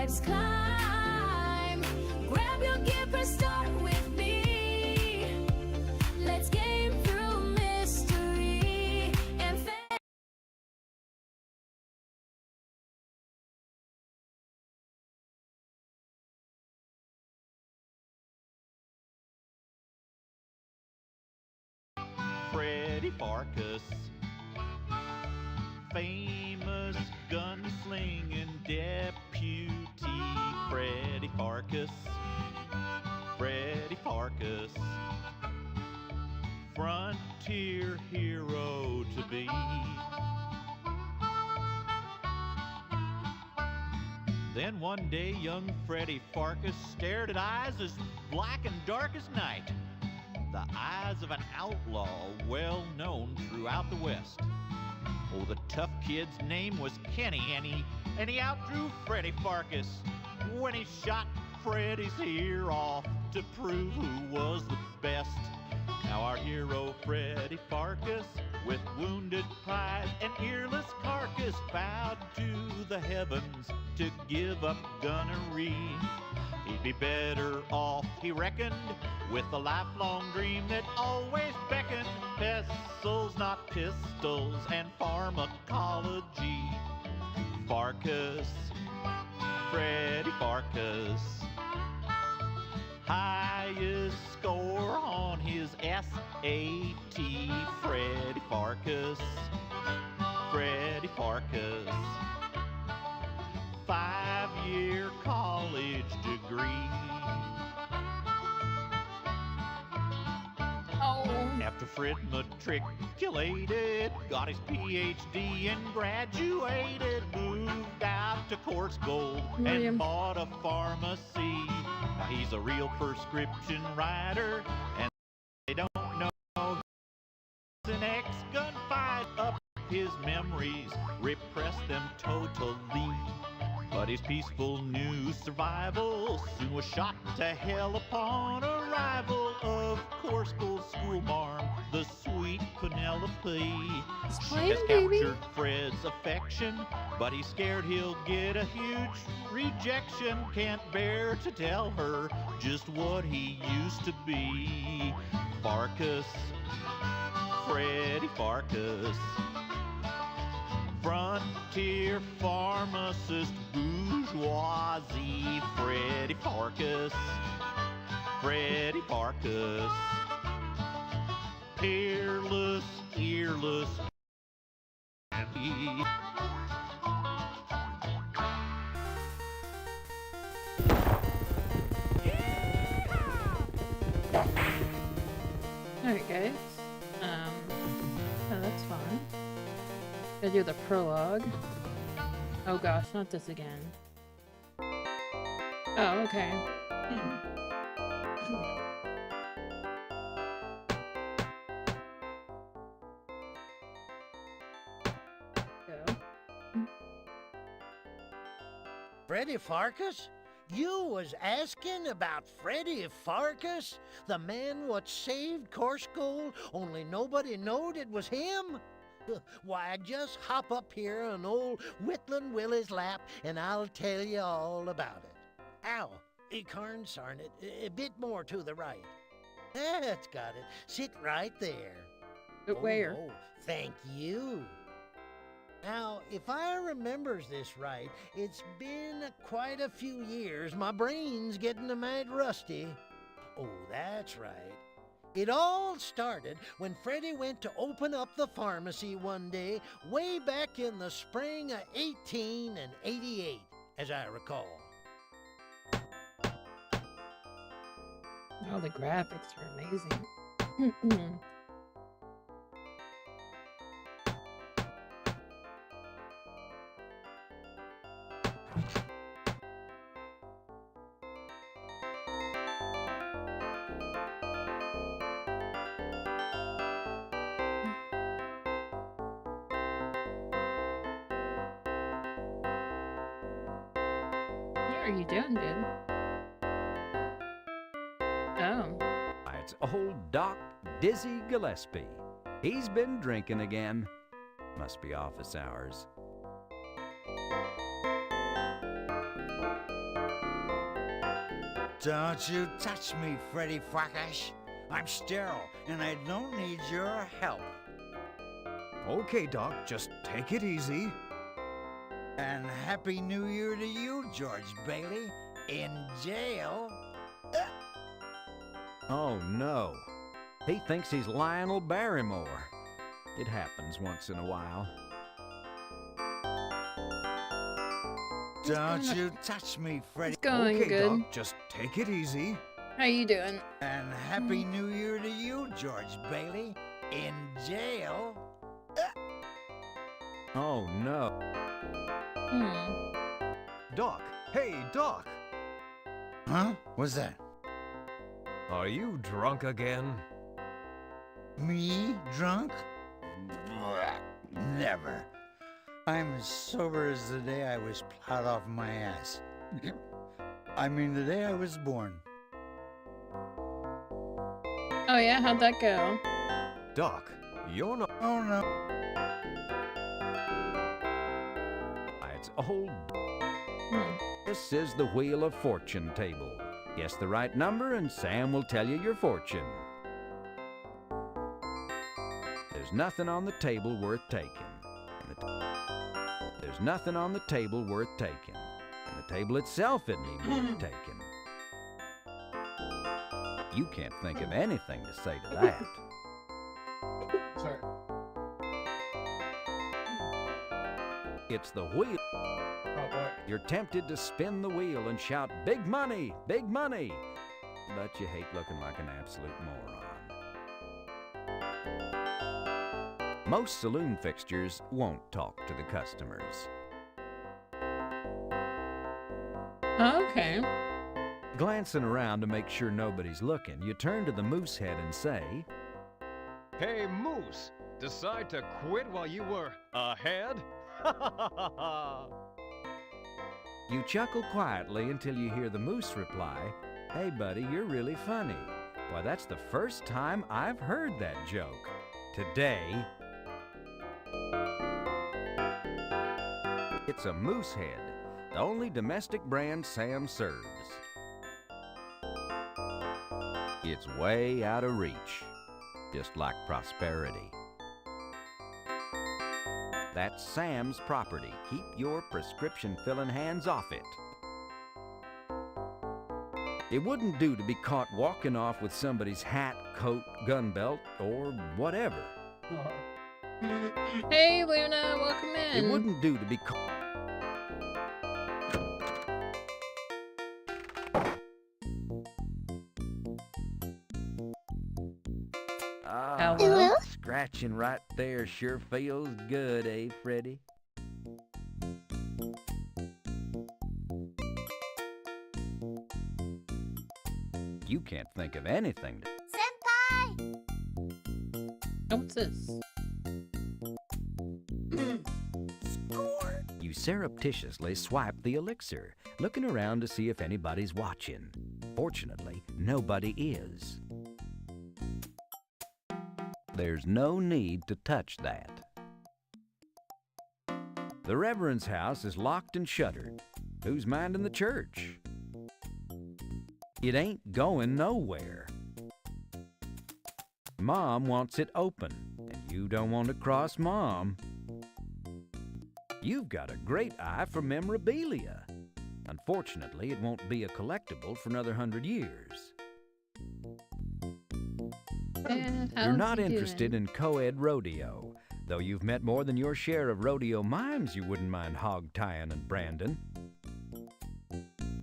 life's climb. Grab your gear, press start with me. Let's game through mystery and Freddy Pharkas, famous gunslinging deputy. Freddy Pharkas, Freddy Pharkas, frontier hero to be. Then one day young Freddy Pharkas stared at eyes as black and dark as night. The eyes of an outlaw well known throughout the West. Oh, the tough kid's name was Kenny, and he outdrew Freddy Pharkas when he shot Freddy's ear off to prove who was the best. Now our hero Freddy Pharkas, with wounded pride and earless carcass, vowed to the heavens to give up gunnery. He'd be better off, he reckoned, with a lifelong dream that always beckoned. Pencils, not pistols, and pharmacology. Pharkas, Freddy Pharkas, highest score on his SAT. Freddy Pharkas, Freddy Pharkas, 5-year college degree. After Fred matriculated, got his PhD and graduated, moved out to Course Gold and bought a pharmacy. Now he's a real prescription writer, and they don't know he's an ex-gunfight. Up his memories, repress them totally. But his peaceful new survival soon was shot to hell upon arrival of Course Gold school marm, the sweet Penelope. She has captured Fred's affection, but he's scared he'll get a huge rejection. Can't bear to tell her just what he used to be. Pharkas, Freddy Pharkas, frontier pharmacist bourgeoisie. Freddy Pharkas, Freddy Pharkas, peerless, earless. Alright guys, oh, that's fun. Gotta do the prologue. Oh gosh, not this again. Oh, okay. Go. Freddy Pharkas? You was asking about Freddy Pharkas? The man what saved Course Gold, only nobody knowed it was him? Why, just hop up here on old Whitland Willie's lap, and I'll tell you all about it. Ow, Carnsarn it, a bit more to the right. That's got it. Sit right there. But where? Oh, thank you. Now, if I remembers this right, it's been quite a few years. My brain's getting a mad rusty. Oh, that's right. It all started when Freddy went to open up the pharmacy one day, way back in the spring of 1888, as I recall. Oh, the graphics are amazing. What are you doing, dude? Oh. It's old Doc Dizzy Gillespie. He's been drinking again. Must be office hours. Don't you touch me, Freddy Farkas. I'm sterile, and I don't need your help. Okay, Doc, just take it easy. And Happy New Year to you, George Bailey, in jail. Oh no. He thinks he's Lionel Barrymore. It happens once in a while. Don't you touch me, Freddy. It's going Okay, good. Doc, just take it easy. How you doing? And Happy New Year to you, George Bailey, in jail. Oh no. Doc, hey, Doc. Huh? What's that? Are you drunk again? Me drunk? Never. I'm as sober as the day I was plowed off my ass. I mean, the day I was born. Oh yeah, how'd that go? Doc, you're not. Oh no. It's old. Hmm. This is the Wheel of Fortune table. Guess the right number and Sam will tell you your fortune. There's nothing on the table worth taking. There's nothing on the table worth taking. And the table itself isn't even worth taking. You can't think of anything to say to that. Sorry. It's the wheel. Oh boy. You're tempted to spin the wheel and shout, "Big money! Big money!" But you hate looking like an absolute moron. Most saloon fixtures won't talk to the customers. Okay. Glancing around to make sure nobody's looking, you turn to the moose head and say, Hey, Moose, decide to quit while you were ahead? You chuckle quietly until you hear the moose reply, "Hey buddy, you're really funny. Why, that's the first time I've heard that joke. Today, it's a moose head, the only domestic brand Sam serves. It's way out of reach, just like prosperity. That's Sam's property. Keep your prescription filling hands off it. It wouldn't do to be caught walking off with somebody's hat, coat, gun belt, or whatever. Hey Luna, welcome in. It wouldn't do to be caught. Ah, Hello? scratching right there sure feels good, eh, Freddy? You can't think of anything to... Oh, what's this? You surreptitiously swipe the elixir, looking around to see if anybody's watching. Fortunately, nobody is. There's no need to touch that. The Reverend's house is locked and shuttered. Who's minding the church? It ain't going nowhere. Mom wants it open, and you don't want to cross Mom. You've got a great eye for memorabilia. Unfortunately, it won't be a collectible for another 100 years. You're not interested in co-ed rodeo, though you've met more than your share of rodeo mimes you wouldn't mind hog-tying and branding.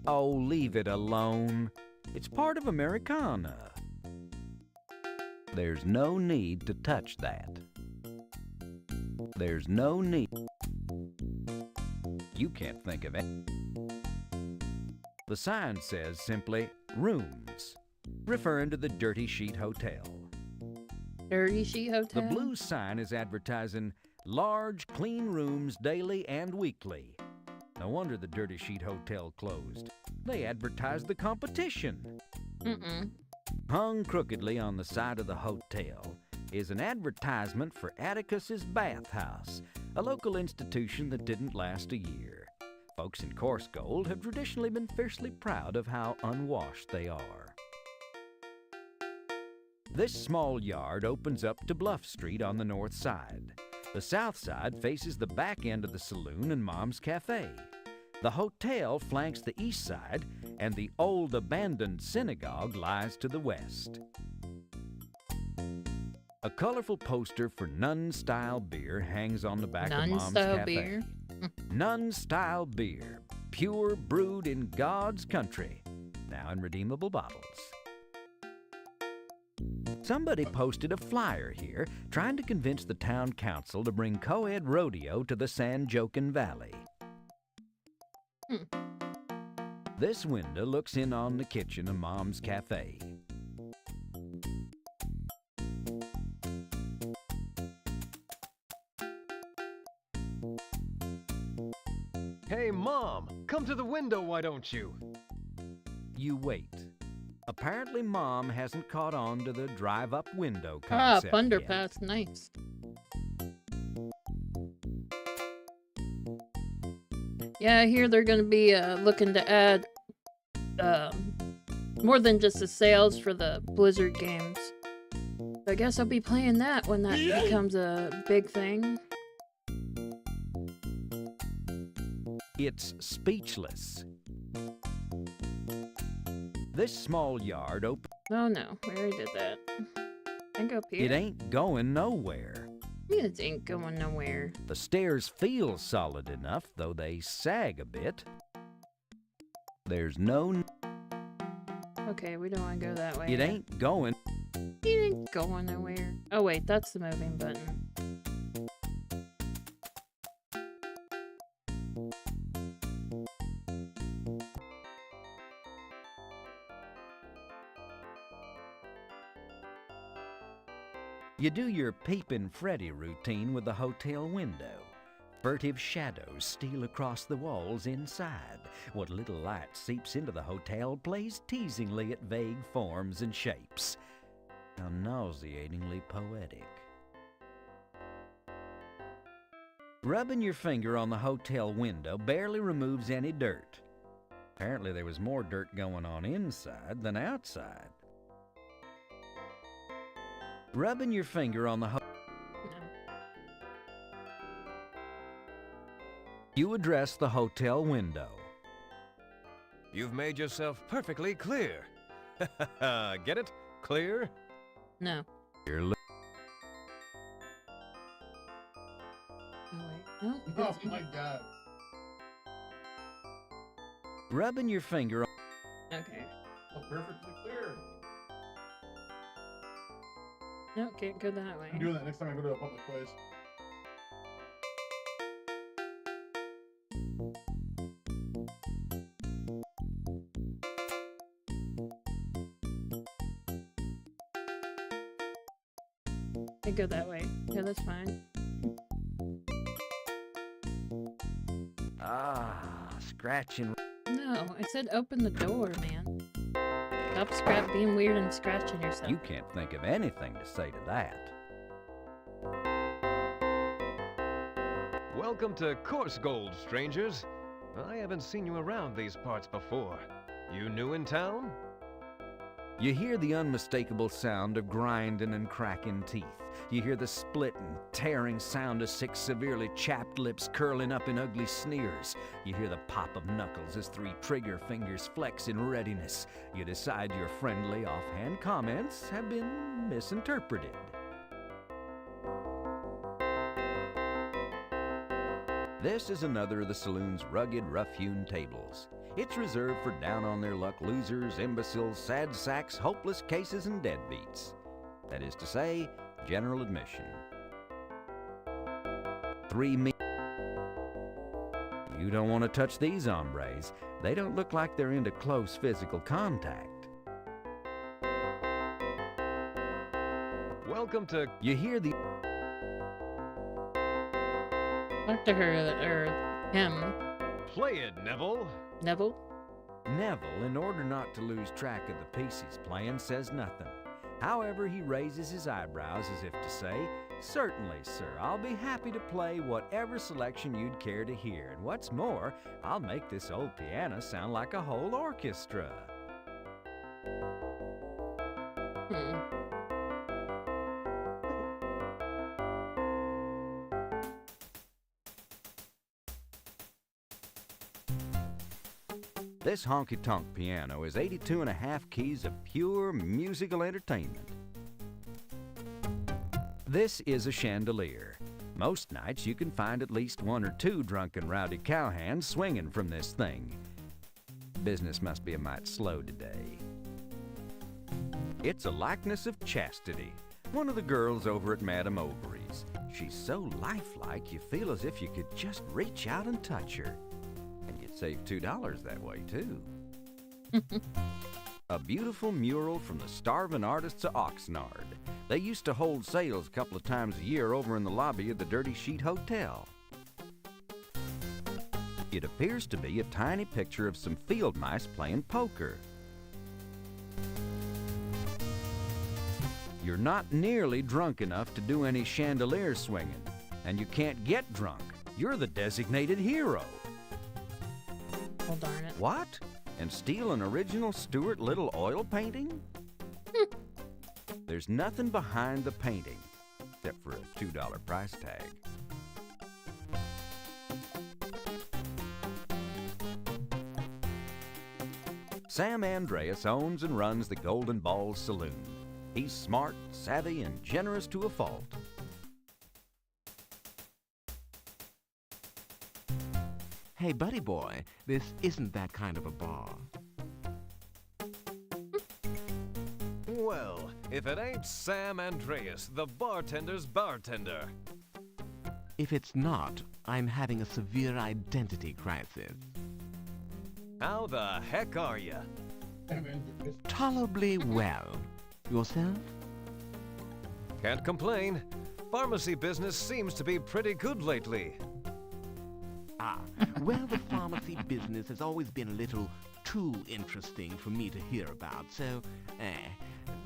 Oh, leave it alone. It's part of Americana. There's no need to touch that. There's no need. You can't think of it. The sign says simply, rooms, referring to the Dirty Sheet Hotel. Dirty Sheet Hotel? The blue sign is advertising large, clean rooms daily and weekly. No wonder the Dirty Sheet Hotel closed. They advertised the competition. Hung crookedly on the side of the hotel is an advertisement for Atticus's Bathhouse, a local institution that didn't last a year. Folks in Coarse Gold have traditionally been fiercely proud of how unwashed they are. This small yard opens up to Bluff Street on the north side. The south side faces the back end of the saloon and Mom's Cafe. The hotel flanks the east side, and the old abandoned synagogue lies to the west. A colorful poster for Nun-style beer hangs on the back of Mom's Nun-style Cafe. beer? Nun-style beer, pure brewed in God's country, now in redeemable bottles. Somebody posted a flyer here trying to convince the town council to bring co-ed rodeo to the San Joaquin Valley. This window looks in on the kitchen of Mom's Cafe. Hey, Mom, come to the window, why don't you? You wait. Apparently, Mom hasn't caught on to the drive-up window Ah, concept yet. Thunderpass, nice. Yeah, I hear they're gonna be looking to add more than just the sales for the Blizzard games. I guess I'll be playing that when that becomes a big thing. It's speechless. This small yard Oh no, we already did that. I go up here. it ain't going nowhere. It ain't going nowhere. The stairs feel solid enough, though they sag a bit. There's no... Okay, we don't want to go that way. It ain't going... It ain't going nowhere. Oh wait, that's the moving button. You do your peepin' Freddy routine with the hotel window. Furtive shadows steal across the walls inside. What little light seeps into the hotel plays teasingly at vague forms and shapes. How nauseatingly poetic. Rubbing your finger on the hotel window barely removes any dirt. Apparently there was more dirt going on inside than outside. Rubbing your finger on the No. You address the hotel window. You've made yourself perfectly clear. Get it? Clear? No. You're li- Oh wait. No. Oh my god. Rubbing your finger on... Okay. Oh, perfectly clear. No, can't go that way. I'm doing that next time I go to a public place. I go that way. Yeah, that's fine. Ah, scratching. No, I said open the door, man. Stop being weird and scratching yourself. You can't think of anything to say to that. Welcome to Coarse Gold, strangers. I haven't seen you around these parts before. You new in town? You hear the unmistakable sound of grinding and cracking teeth. You hear the splitting, tearing sound of 6 severely chapped lips curling up in ugly sneers. You hear the pop of knuckles as 3 trigger fingers flex in readiness. You decide your friendly, offhand comments have been misinterpreted. This is another of the saloon's rugged, rough-hewn tables. It's reserved for down-on-their-luck losers, imbeciles, sad sacks, hopeless cases, and deadbeats. That is to say, general admission. 3 me. You don't want to touch these hombres. They don't look like they're into close physical contact. Welcome to... You hear the... Talk to her, or him. Play it, Neville. Neville? Neville, in order not to lose track of the piece he's playing, says nothing. However, he raises his eyebrows as if to say, Certainly, sir. I'll be happy to play whatever selection you'd care to hear. And what's more, I'll make this old piano sound like a whole orchestra. This honky-tonk piano is 82 and a half keys of pure musical entertainment. This is a chandelier. Most nights you can find at least one or two drunken rowdy cowhands swinging from this thing. Business must be a mite slow today. It's a likeness of Chastity, one of the girls over at Madame Overy's. She's so lifelike you feel as if you could just reach out and touch her. And you'd save $2 that way, too. A beautiful mural from the starving artists of Oxnard. They used to hold sales a couple of times a year over in the lobby of the Dirty Sheet Hotel. It appears to be a tiny picture of some field mice playing poker. You're not nearly drunk enough to do any chandelier swinging, and you can't get drunk. You're the designated hero. Well, darn it. What? And steal an original Stuart Little oil painting? There's nothing behind the painting, except for a $2 price tag. Sam Andreas owns and runs the Golden Balls Saloon. He's smart, savvy, and generous to a fault. Hey, buddy boy, this isn't that kind of a bar. Well, if it ain't Sam Andreas, the bartender's bartender. If it's not, I'm having a severe identity crisis. How the heck are you? Tolerably well. Yourself? Can't complain. Pharmacy business seems to be pretty good lately. Ah, well, the pharmacy business has always been a little too interesting for me to hear about, so,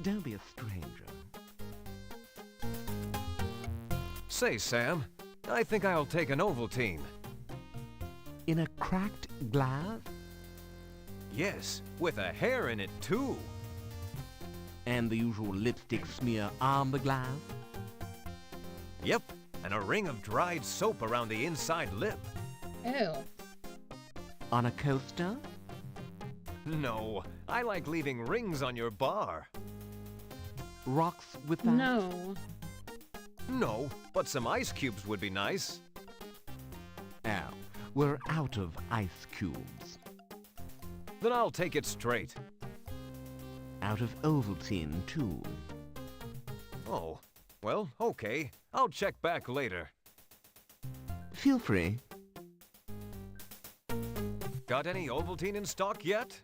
don't be a stranger. Say, Sam, I think I'll take an Ovaltine. In a cracked glass? Yes, with a hair in it, too. And the usual lipstick smear on the glass? Yep, and a ring of dried soap around the inside lip. Ew. On a coaster? No, I like leaving rings on your bar. Rocks with that? No. No, but some ice cubes would be nice. Oh, we're out of ice cubes. Then I'll take it straight. Out of Ovaltine, too. Oh, well, okay. I'll check back later. Feel free. Got any Ovaltine in stock yet?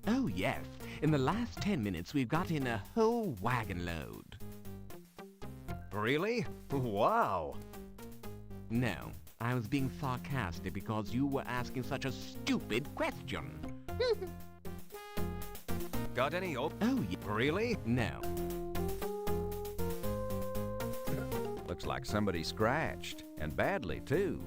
Oh, yes. In the last 10 minutes, we've got in a whole wagon load. Really? Wow. No, I was being sarcastic because you were asking such a stupid question. Got any Oh, yeah. Really? No. Looks like somebody scratched, and badly, too.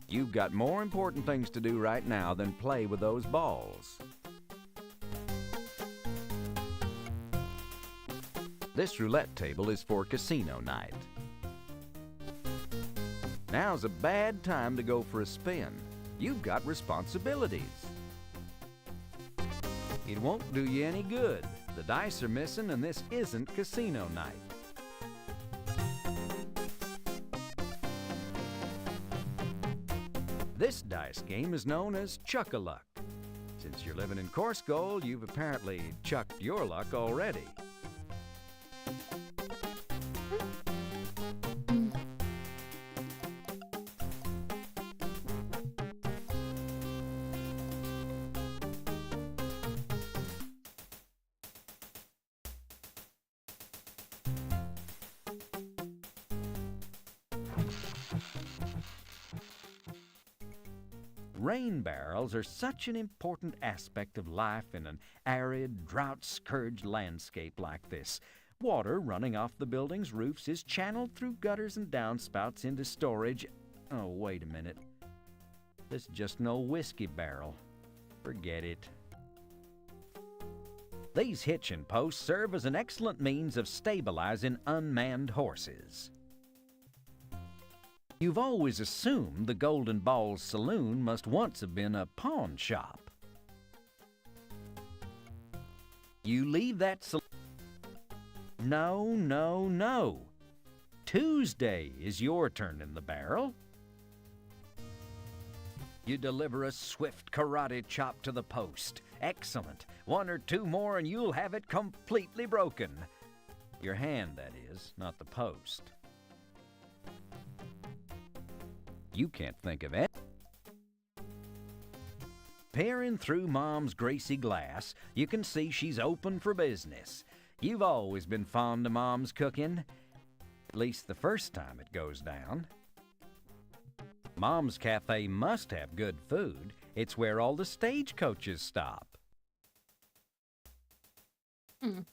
You've got more important things to do right now than play with those balls. This roulette table is for casino night. Now's a bad time to go for a spin. You've got responsibilities. It won't do you any good. The dice are missing and this isn't casino night. This dice game is known as Chuck-a-Luck. Since you're living in Course Gold, you've apparently chucked your luck already. Rain barrels are such an important aspect of life in an arid, drought-scourged landscape like this. Water running off the building's roofs is channeled through gutters and downspouts into storage. Oh, wait a minute. This is just an old whiskey barrel. Forget it. These hitching posts serve as an excellent means of stabilizing unmanned horses. You've always assumed the Golden Balls Saloon must once have been a pawn shop. You leave that saloon. No, no, no. Tuesday is your turn in the barrel. You deliver a swift karate chop to the post. Excellent. One or two more and you'll have it completely broken. Your hand, that is, not the post. You can't think of it. Peering through Mom's greasy glass, you can see she's open for business. You've always been fond of Mom's cooking, at least the first time it goes down. Mom's Cafe must have good food. It's where all the stagecoaches stop. What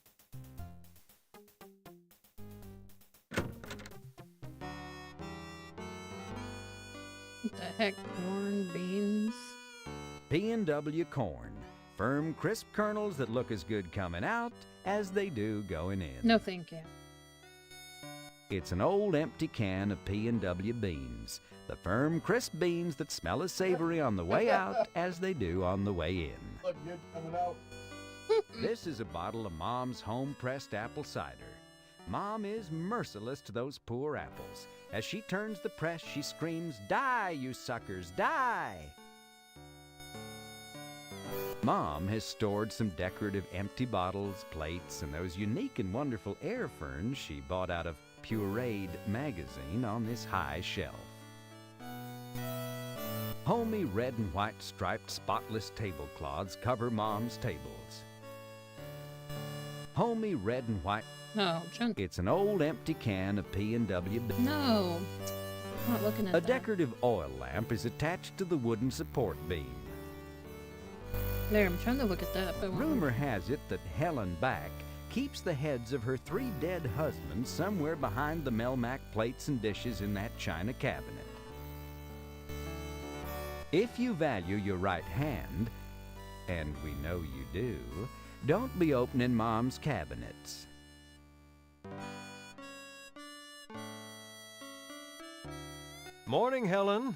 the heck? Corn, beans? P&W corn. Firm, crisp kernels that look as good coming out as they do going in. No, thank you. It's an old empty can of P&W beans. The firm, crisp beans that smell as savory on the way out as they do on the way in. Look good coming out. This is a bottle of Mom's home-pressed apple cider. Mom is merciless to those poor apples. As she turns the press, she screams, "Die, you suckers, die!" Mom has stored some decorative empty bottles, plates, and those unique and wonderful air ferns she bought out of Pureed magazine on this high shelf. Homey red and white striped spotless tablecloths cover Mom's tables. Homey red and white. No, junk. It's an old empty can of P&W. No. I'm not looking at A that. decorative oil lamp is attached to the wooden support beam. There, I'm trying to look at that. But Rumor has it that Helen Back keeps the heads of her 3 dead husbands somewhere behind the Melmac plates and dishes in that china cabinet. If you value your right hand, and we know you do, don't be opening Mom's cabinets. Morning, Helen.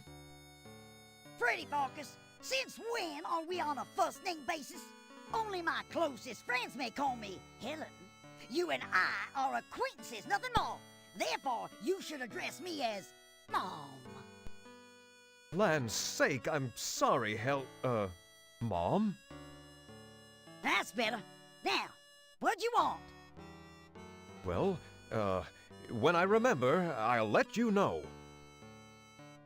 Freddy Farkas, since when are we on a first-name basis? Only my closest friends may call me Helen. You and I are acquaintances, nothing more. Therefore, you should address me as Mom. Land's sake, I'm sorry, Mom? That's better. Now, what'd you want? Well, when I remember, I'll let you know.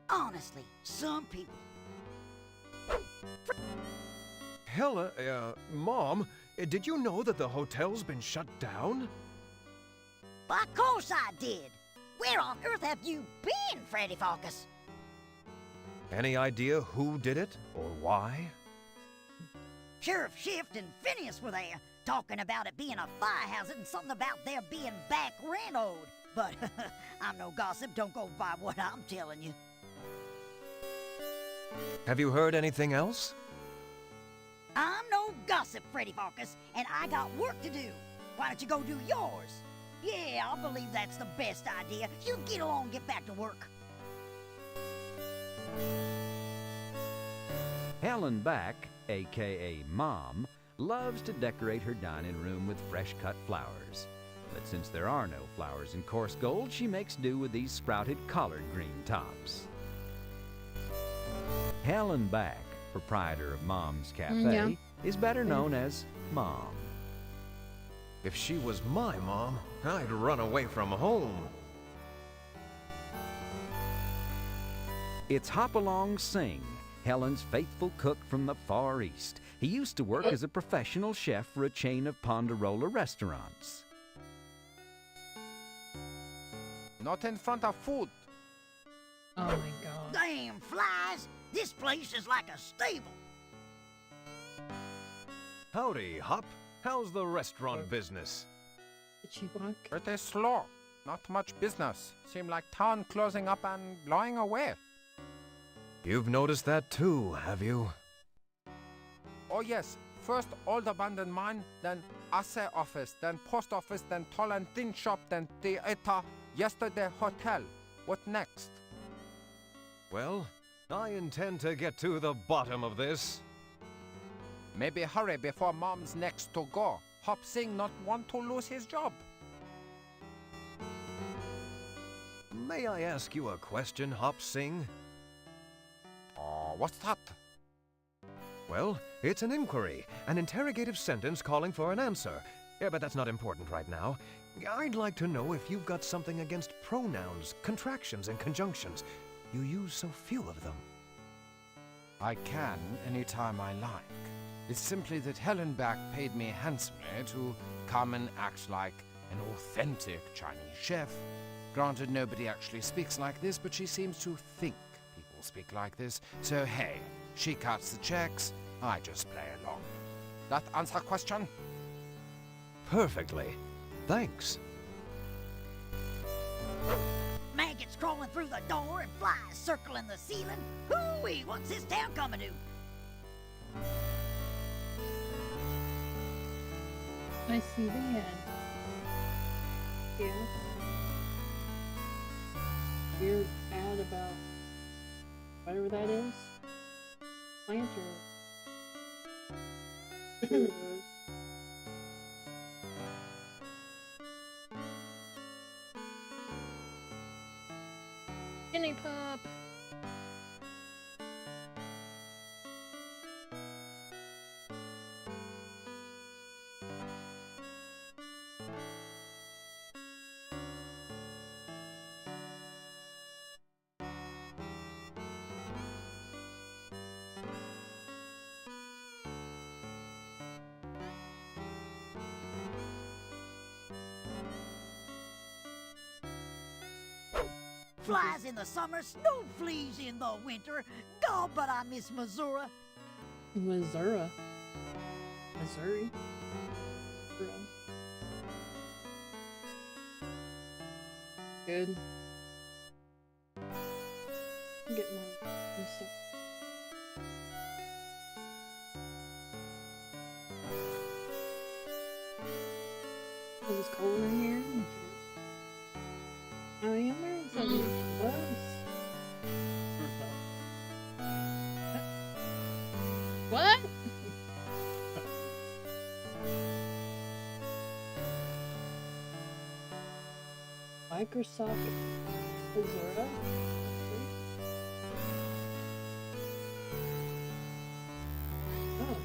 Honestly, some people. Helen, Mom, did you know that the hotel's been shut down? Of course I did. Where on earth have you been, Freddy Farkas? Any idea who did it or why? Sheriff Shift and Phineas were there, talking about it being a fire hazard and something about there being back rent owed. But I'm no gossip, don't go by what I'm telling you. Have you heard anything else? I'm no gossip, Freddy Farkas, and I got work to do. Why don't you go do yours? Yeah, I believe that's the best idea. You get along and get back to work. Helen Back, a.k.a. Mom, loves to decorate her dining room with fresh-cut flowers. But since there are no flowers in coarse gold, she makes do with these sprouted collard green tops. Helen Back, proprietor of Mom's Cafe, is better known as Mom. If she was my mom, I'd run away from home. It's Hopalong Singh, Helen's faithful cook from the Far East. He used to work as a professional chef for a chain of Ponderosa restaurants. Not in front of food. Oh my god. Damn flies! This place is like a stable. Howdy, Hop. How's the restaurant business? Did you walk? Pretty slow. Not much business. Seem like town closing up and blowing away. You've noticed that too, have you? Oh yes, first old abandoned mine, then assay office, then post office, then tall and thin shop, then theater, yesterday hotel. What next? Well, I intend to get to the bottom of this. Maybe hurry before mom's next to go. Hop Sing not want to lose his job. May I ask you a question, Hop Sing? Oh, what's that? Well, it's an inquiry, an interrogative sentence calling for an answer. Yeah, but that's not important right now. I'd like to know if you've got something against pronouns, contractions, and conjunctions. You use so few of them. I can anytime I like. It's simply that Helen Back paid me handsomely to come and act like an authentic Chinese chef. Granted, nobody actually speaks like this, but she seems to think people speak like this. So hey, she cuts the checks, I just play along. That answer question? Perfectly. Thanks. Maggots crawling through the door and flies circling the ceiling. Hooey, what's this town coming to? I see the end. Yeah. Weird ad about whatever that is. Planter. Guinea pup. Flies in the summer, snow fleas in the winter. God, but I miss Missouri. Missouri. Missouri. Missouri. Good. Get more stuff. Is it cold in here? Oh, yeah, I'm wearing some clothes. What? Microsoft Azure? Oh.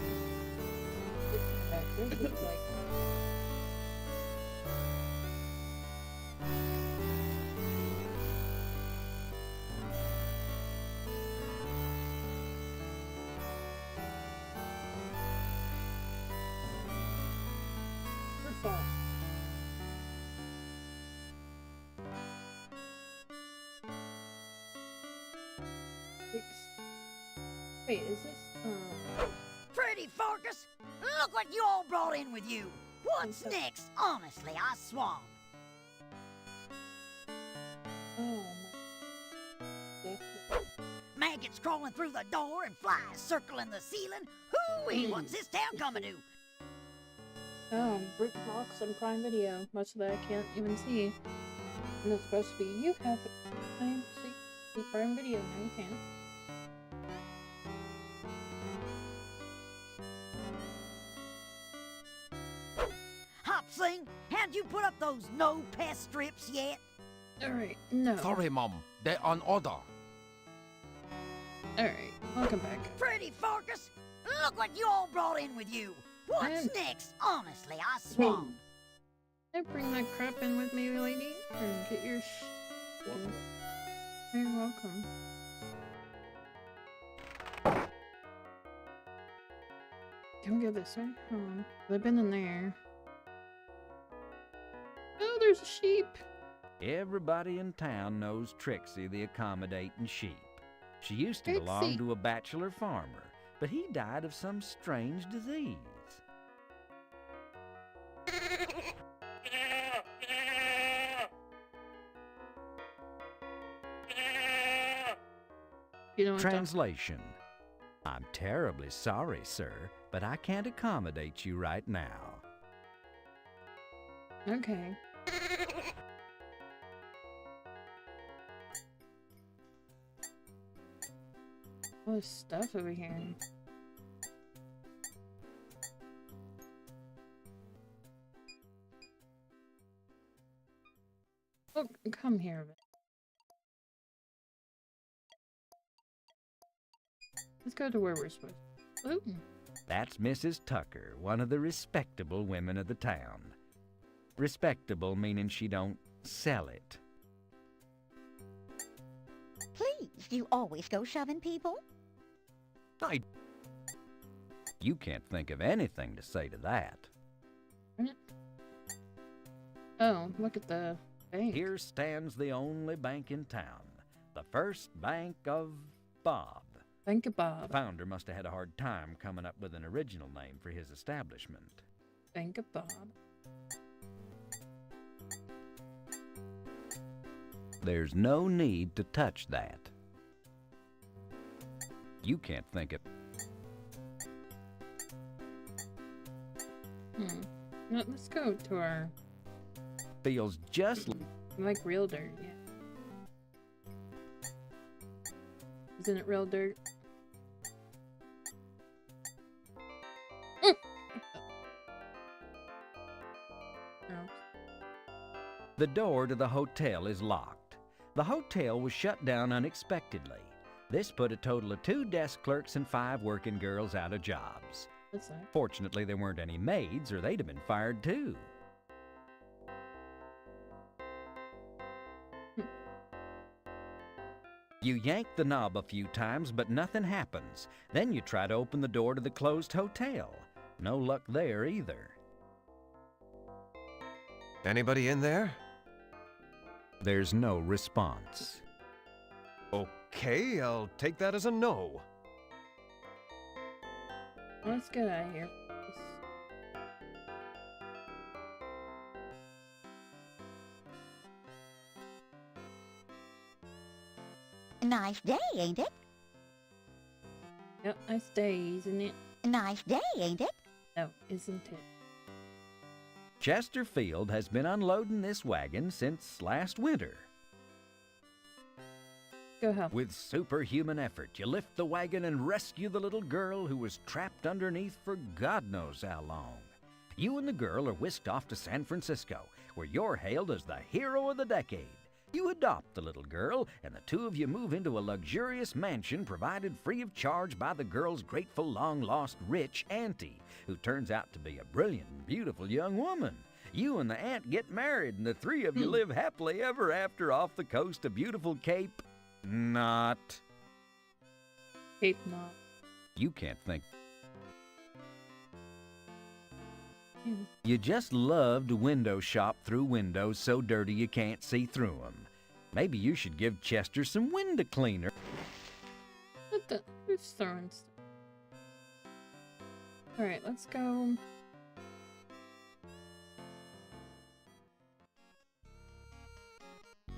This is like... Wait, is this, Freddy Farkas, look what you all brought in with you. What's next? Honestly, I swan. Oh, my... Maggots crawling through the door and flies circling the ceiling. Hooey, what's this town coming to? Oh, Brick Box on Prime Video. Most of that I can't even see. And it's supposed to be, you have time to see Prime Video. No, you can't. Hop Sing, how'd you put up those no-pest strips yet? Alright, no. Sorry, Mom. They're on order. Alright, welcome back. Freddy Farkas, look what you all brought in with you. What's next? Honestly, I swan. I bring that crap in with me, lady? Or get your You're welcome. Can we go this way? They've been in there. Oh, there's a sheep. Everybody in town knows Trixie the accommodating sheep. She used to belong to a bachelor farmer, but he died of some strange disease. You don't Translation. I'm terribly sorry, sir, but I can't accommodate you right now. Okay. All this stuff over here. Oh, come here a bit. Let's go to where we're supposed to. Ooh. That's Mrs. Tucker, one of the respectable women of the town. Respectable meaning she don't sell it. Please, do you always go shoving people? You can't think of anything to say to that. Oh, look at the bank. Here stands the only bank in town. The First Bank of Bob. Bank of The Bob. founder must have had a hard time coming up with an original name for his establishment. Bank of Bob. There's no need to touch that. You can't think of... Let's go to our... Feels just like real dirt, yeah. Isn't it real dirt? The door to the hotel is locked. The hotel was shut down unexpectedly. This put a total of 2 desk clerks and 5 working girls out of jobs. What's that? Fortunately, there weren't any maids, or they'd have been fired too. You yank the knob a few times, but nothing happens. Then you try to open the door to the closed hotel. No luck there either. Anybody in there? There's no response. Okay, I'll take that as a no. Let's get out of here. Nice day, ain't it? Yep, nice day, isn't it? Nice day, ain't it? No, isn't it? Chesterfield has been unloading this wagon since last winter. Go help. With superhuman effort, you lift the wagon and rescue the little girl who was trapped underneath for God knows how long. You and the girl are whisked off to San Francisco, where you're hailed as the hero of the decade. You adopt the little girl, and the two of you move into a luxurious mansion provided free of charge by the girl's grateful long-lost rich auntie, who turns out to be a brilliant and beautiful young woman. You and the aunt get married, and the 3 of you live happily ever after off the coast of beautiful Cape Not. Cape Knot. You can't think. You just love to window shop through windows so dirty you can't see through them. Maybe you should give Chester some window cleaner. What the? Who's throwing stuff? Alright, let's go.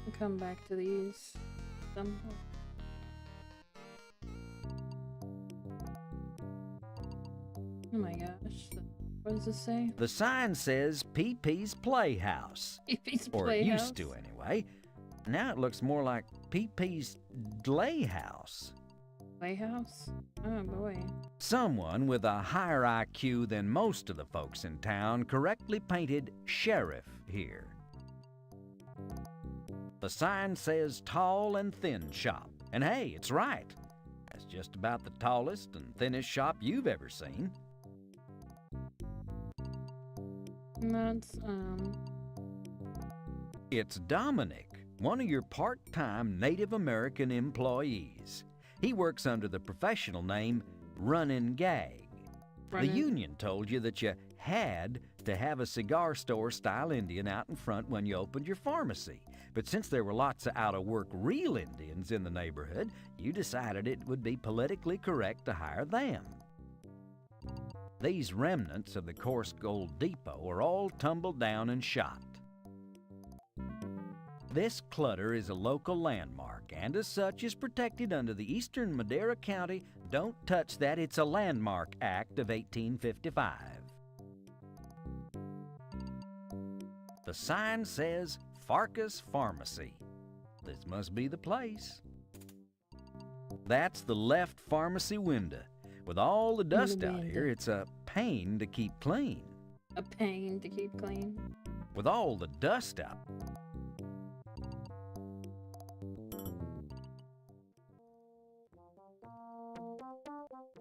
We'll come back to these somehow. Oh my gosh. What does this say? The sign says Pee-Pee's Playhouse. Pee-Pee's Or it Playhouse? used to anyway. Now it looks more like Pee-Pee's Dlayhouse. Playhouse? Oh boy. Someone with a higher IQ than most of the folks in town correctly painted sheriff here. The sign says tall and thin shop. And hey, it's right. That's just about the tallest and thinnest shop you've ever seen. That's, It's Dominic, one of your part-time Native American employees. He works under the professional name Runnin' Gag. The union told you that you had to have a cigar store-style Indian out in front when you opened your pharmacy. But since there were lots of out-of-work real Indians in the neighborhood, you decided it would be politically correct to hire them. These remnants of the coarse gold depot are all tumbled down and shot. This clutter is a local landmark and as such is protected under the Eastern Madera County Don't Touch That It's a Landmark Act of 1855. The sign says Pharkas Pharmacy. This must be the place. That's the left pharmacy window. With all the dust out here, it's a pain to keep clean. A pain to keep clean. With all the dust out.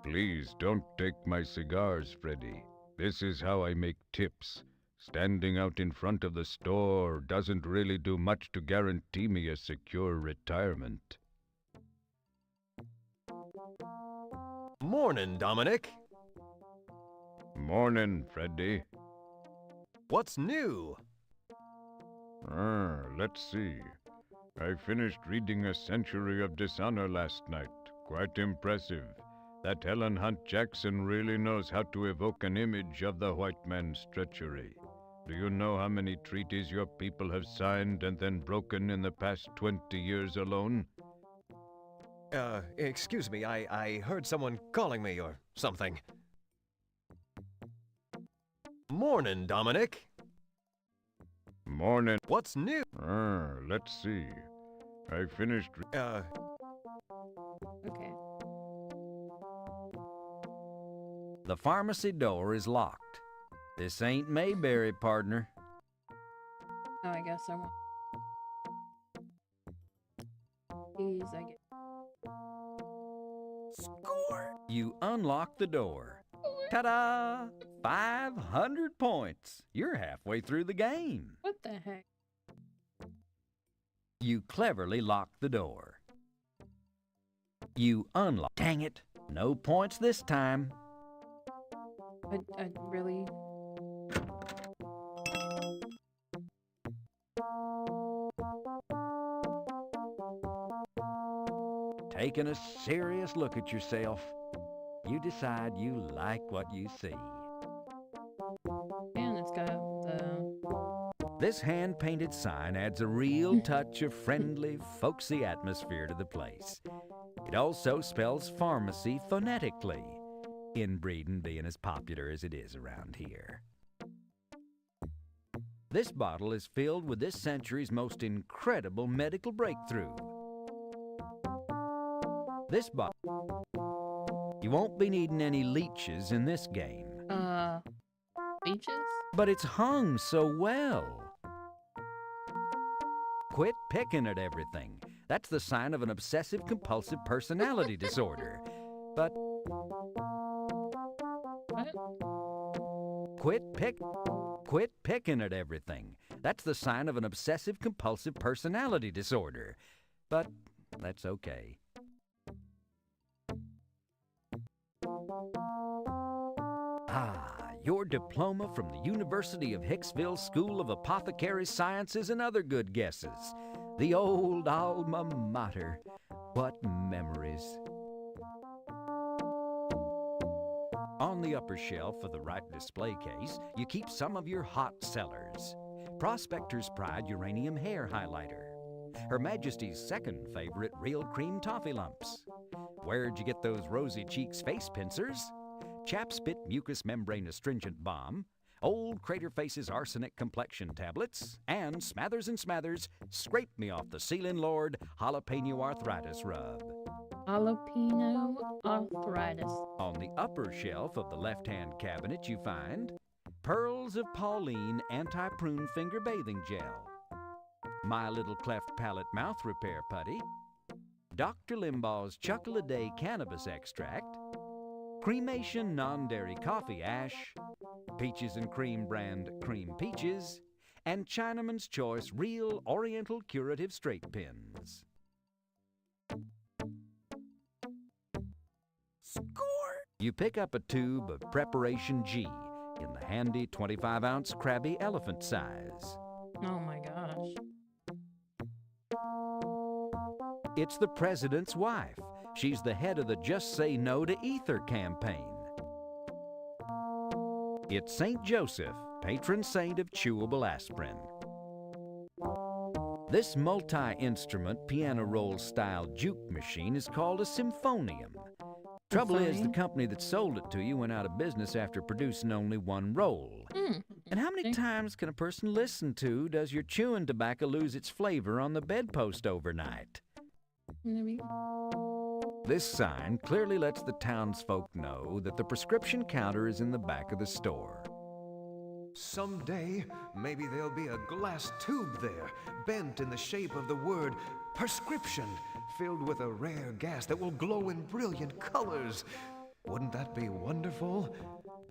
Please don't take my cigars, Freddy. This is how I make tips. Standing out in front of the store doesn't really do much to guarantee me a secure retirement. Morning, Dominic. Morning, Freddy. What's new? Let's see. I finished reading A Century of Dishonor last night. Quite impressive. That Helen Hunt Jackson really knows how to evoke an image of the white man's treachery. Do you know how many treaties your people have signed and then broken in the past 20 years alone? Excuse me, I heard someone calling me or something. Morning, Dominic. Morning. What's new? Let's see. I finished... Okay. The pharmacy door is locked. This ain't Mayberry, partner. Oh, I guess I won't. Please, I get. Score! You unlock the door. Ta-da! 500 points. You're halfway through the game. What the heck? You cleverly lock the door. You unlock. Dang it! No points this time. I really. Taking a serious look at yourself, you decide you like what you see. And it's got the. This hand-painted sign adds a real touch of friendly, folksy atmosphere to the place. It also spells pharmacy phonetically, inbreeding being as popular as it is around here. This bottle is filled with this century's most incredible medical breakthrough. This bottle. You won't be needing any leeches in this game. Leeches? But it's hung so well. Quit picking at everything. That's the sign of an obsessive-compulsive personality disorder. But... What? Quit picking at everything. That's the sign of an obsessive-compulsive personality disorder. But that's okay. Your diploma from the University of Hicksville School of Apothecary Sciences and other good guesses. The old alma mater. What memories. On the upper shelf of the right display case, you keep some of your hot sellers. Prospector's Pride Uranium Hair Highlighter. Her Majesty's second favorite Real Cream Toffee Lumps. Where'd you get those rosy cheeks face pincers? Chapspit Mucous Membrane Astringent Balm, Old Crater Face's Arsenic Complexion Tablets, and Smathers & Smathers Scrape Me Off the Ceiling Lord Jalapeno Arthritis Rub. Jalapeno arthritis. On the upper shelf of the left-hand cabinet you find Pearls of Pauline Anti-Prune Finger Bathing Gel, My Little Cleft Palate Mouth Repair Putty, Dr. Limbaugh's Chuckle-A-Day Cannabis Extract, Cremation Non-Dairy Coffee Ash, Peaches and Cream brand Cream Peaches, and Chinaman's Choice Real Oriental Curative Straight Pins. Score! You pick up a tube of Preparation G in the handy 25-ounce Krabby Elephant size. Oh my gosh. It's the president's wife. She's the head of the Just Say No to Ether campaign. It's St. Joseph, patron saint of chewable aspirin. This multi-instrument piano roll style juke machine is called a symphonium. Trouble is, the company that sold it to you went out of business after producing only one roll. And how many times can a person listen to "Does your chewing tobacco lose its flavor" on the bedpost overnight? This sign clearly lets the townsfolk know that the prescription counter is in the back of the store. Someday, maybe there'll be a glass tube there, bent in the shape of the word prescription, filled with a rare gas that will glow in brilliant colors. Wouldn't that be wonderful?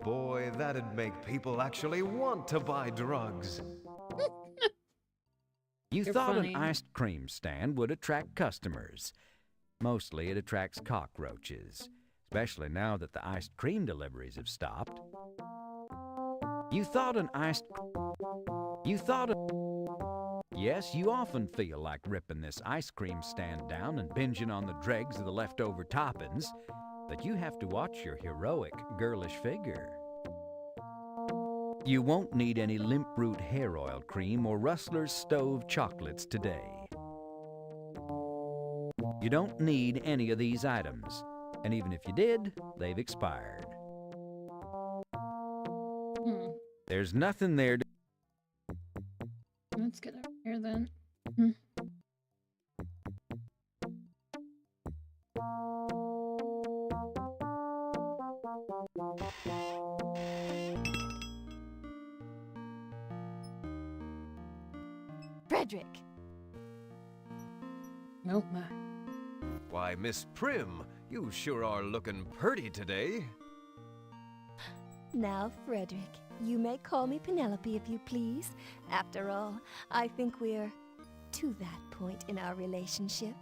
Boy, that'd make people actually want to buy drugs. You thought an ice cream stand would attract customers. Mostly it attracts cockroaches, especially now that the iced cream deliveries have stopped. Yes, you often feel like ripping this ice cream stand down and binging on the dregs of the leftover toppings, but you have to watch your heroic, girlish figure. You won't need any limp root hair oil cream or Rustler's Stove chocolates today. You don't need any of these items, and even if you did, they've expired. There's nothing there to... Let's get over here then. Frederick! Oh my. Why, Miss Prim, you sure are looking purty today. Now, Frederick, you may call me Penelope if you please. After all, I think we're to that point in our relationship.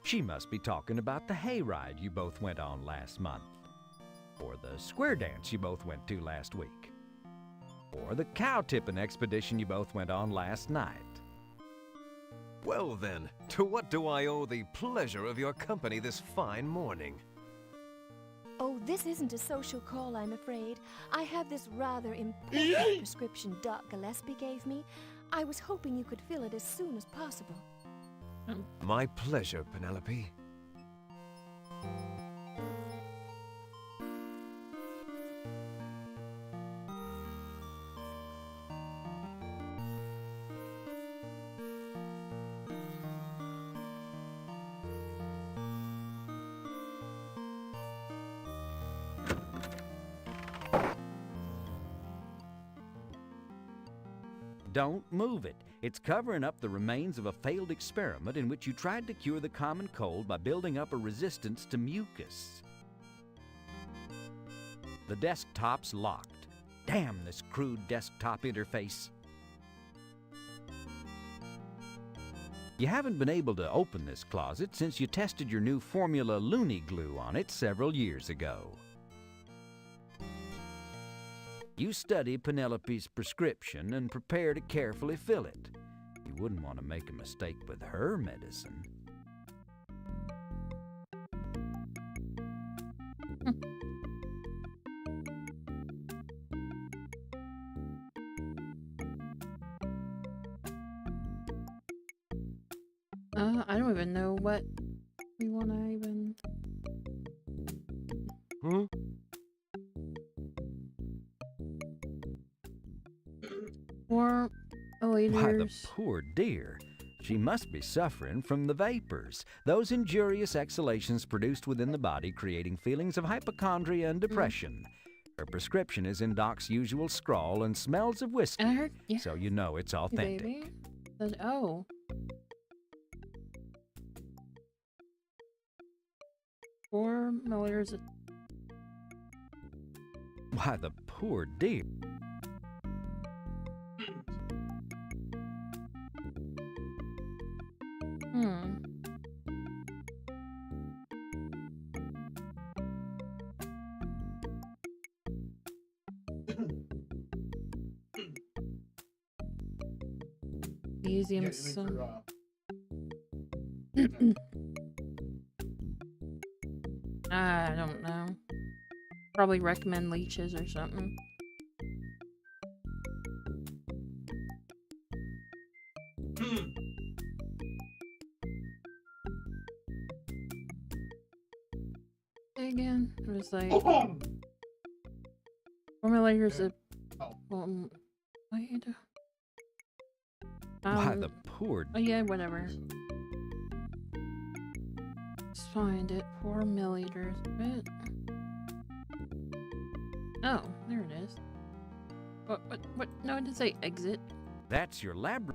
She must be talking about the hayride you both went on last month, or the square dance you both went to last week, or the cow tipping expedition you both went on last night. Well then, to what do I owe the pleasure of your company this fine morning? Oh, this isn't a social call, I'm afraid. I have this rather important prescription Doc Gillespie gave me. I was hoping you could fill it as soon as possible. My pleasure, Penelope. Don't move it. It's covering up the remains of a failed experiment in which you tried to cure the common cold by building up a resistance to mucus. The desktop's locked. Damn this crude desktop interface. You haven't been able to open this closet since you tested your new formula Looney Glue on it several years ago. You study Penelope's prescription and prepare to carefully fill it. You wouldn't want to make a mistake with her medicine. I don't even know what we want to even... Or Why, the poor dear. She must be suffering from the vapors, those injurious exhalations produced within the body creating feelings of hypochondria and depression. Her prescription is in Doc's usual scrawl and smells of whiskey, so you know it's authentic. Baby? Oh. 4 milliliters of... Why, the poor dear. Magnesium some... I don't know. Probably recommend leeches or something. say again? It was like formulators of wait. Why, the poor... Oh yeah, whatever. Let's find it. 4 milliliters of it. Oh, there it is. What? No, it didn't say exit. That's your lab...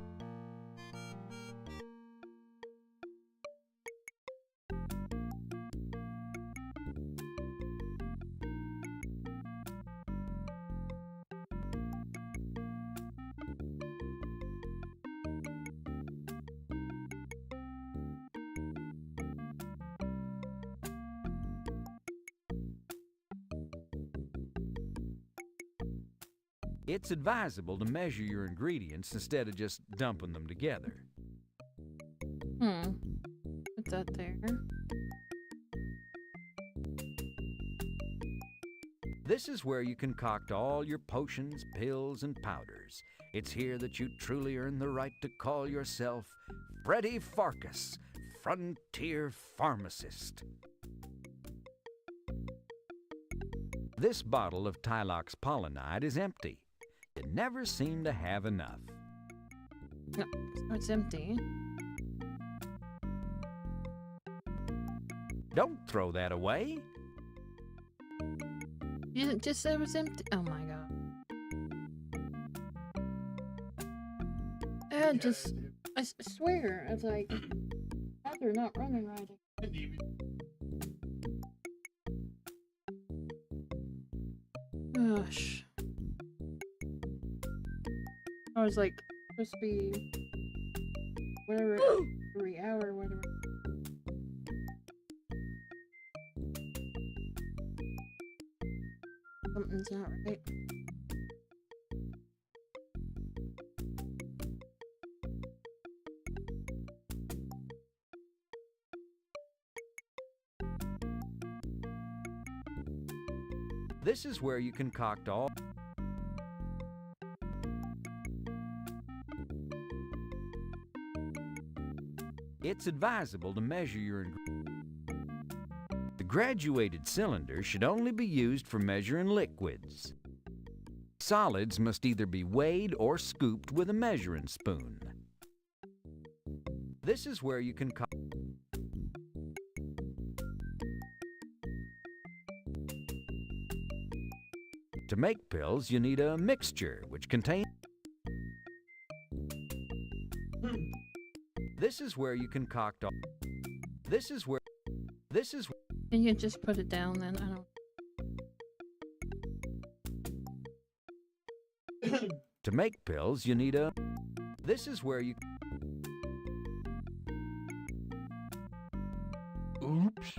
It's advisable to measure your ingredients instead of just dumping them together. Put that there. This is where you concoct all your potions, pills, and powders. It's here that you truly earn the right to call yourself Freddy Pharkas, Frontier Pharmacist. This bottle of Tylox pollinide is empty. You never seem to have enough. No, so it's empty. Don't throw that away. You didn't just say it was empty. Oh my god. I swear, I was like, they're not running right. Gosh. I was like, supposed to be whatever, every hour, whatever. Something's not right. This is where you concoct all... It's advisable to measure your ingredients. The graduated cylinder should only be used for measuring liquids. Solids must either be weighed or scooped with a measuring spoon. This is where you concoct... To make pills, you need a mixture which contains... This is where you concoct all... This is where... Can you just put it down then? I don't... To make pills, you need a... This is where you... Oops.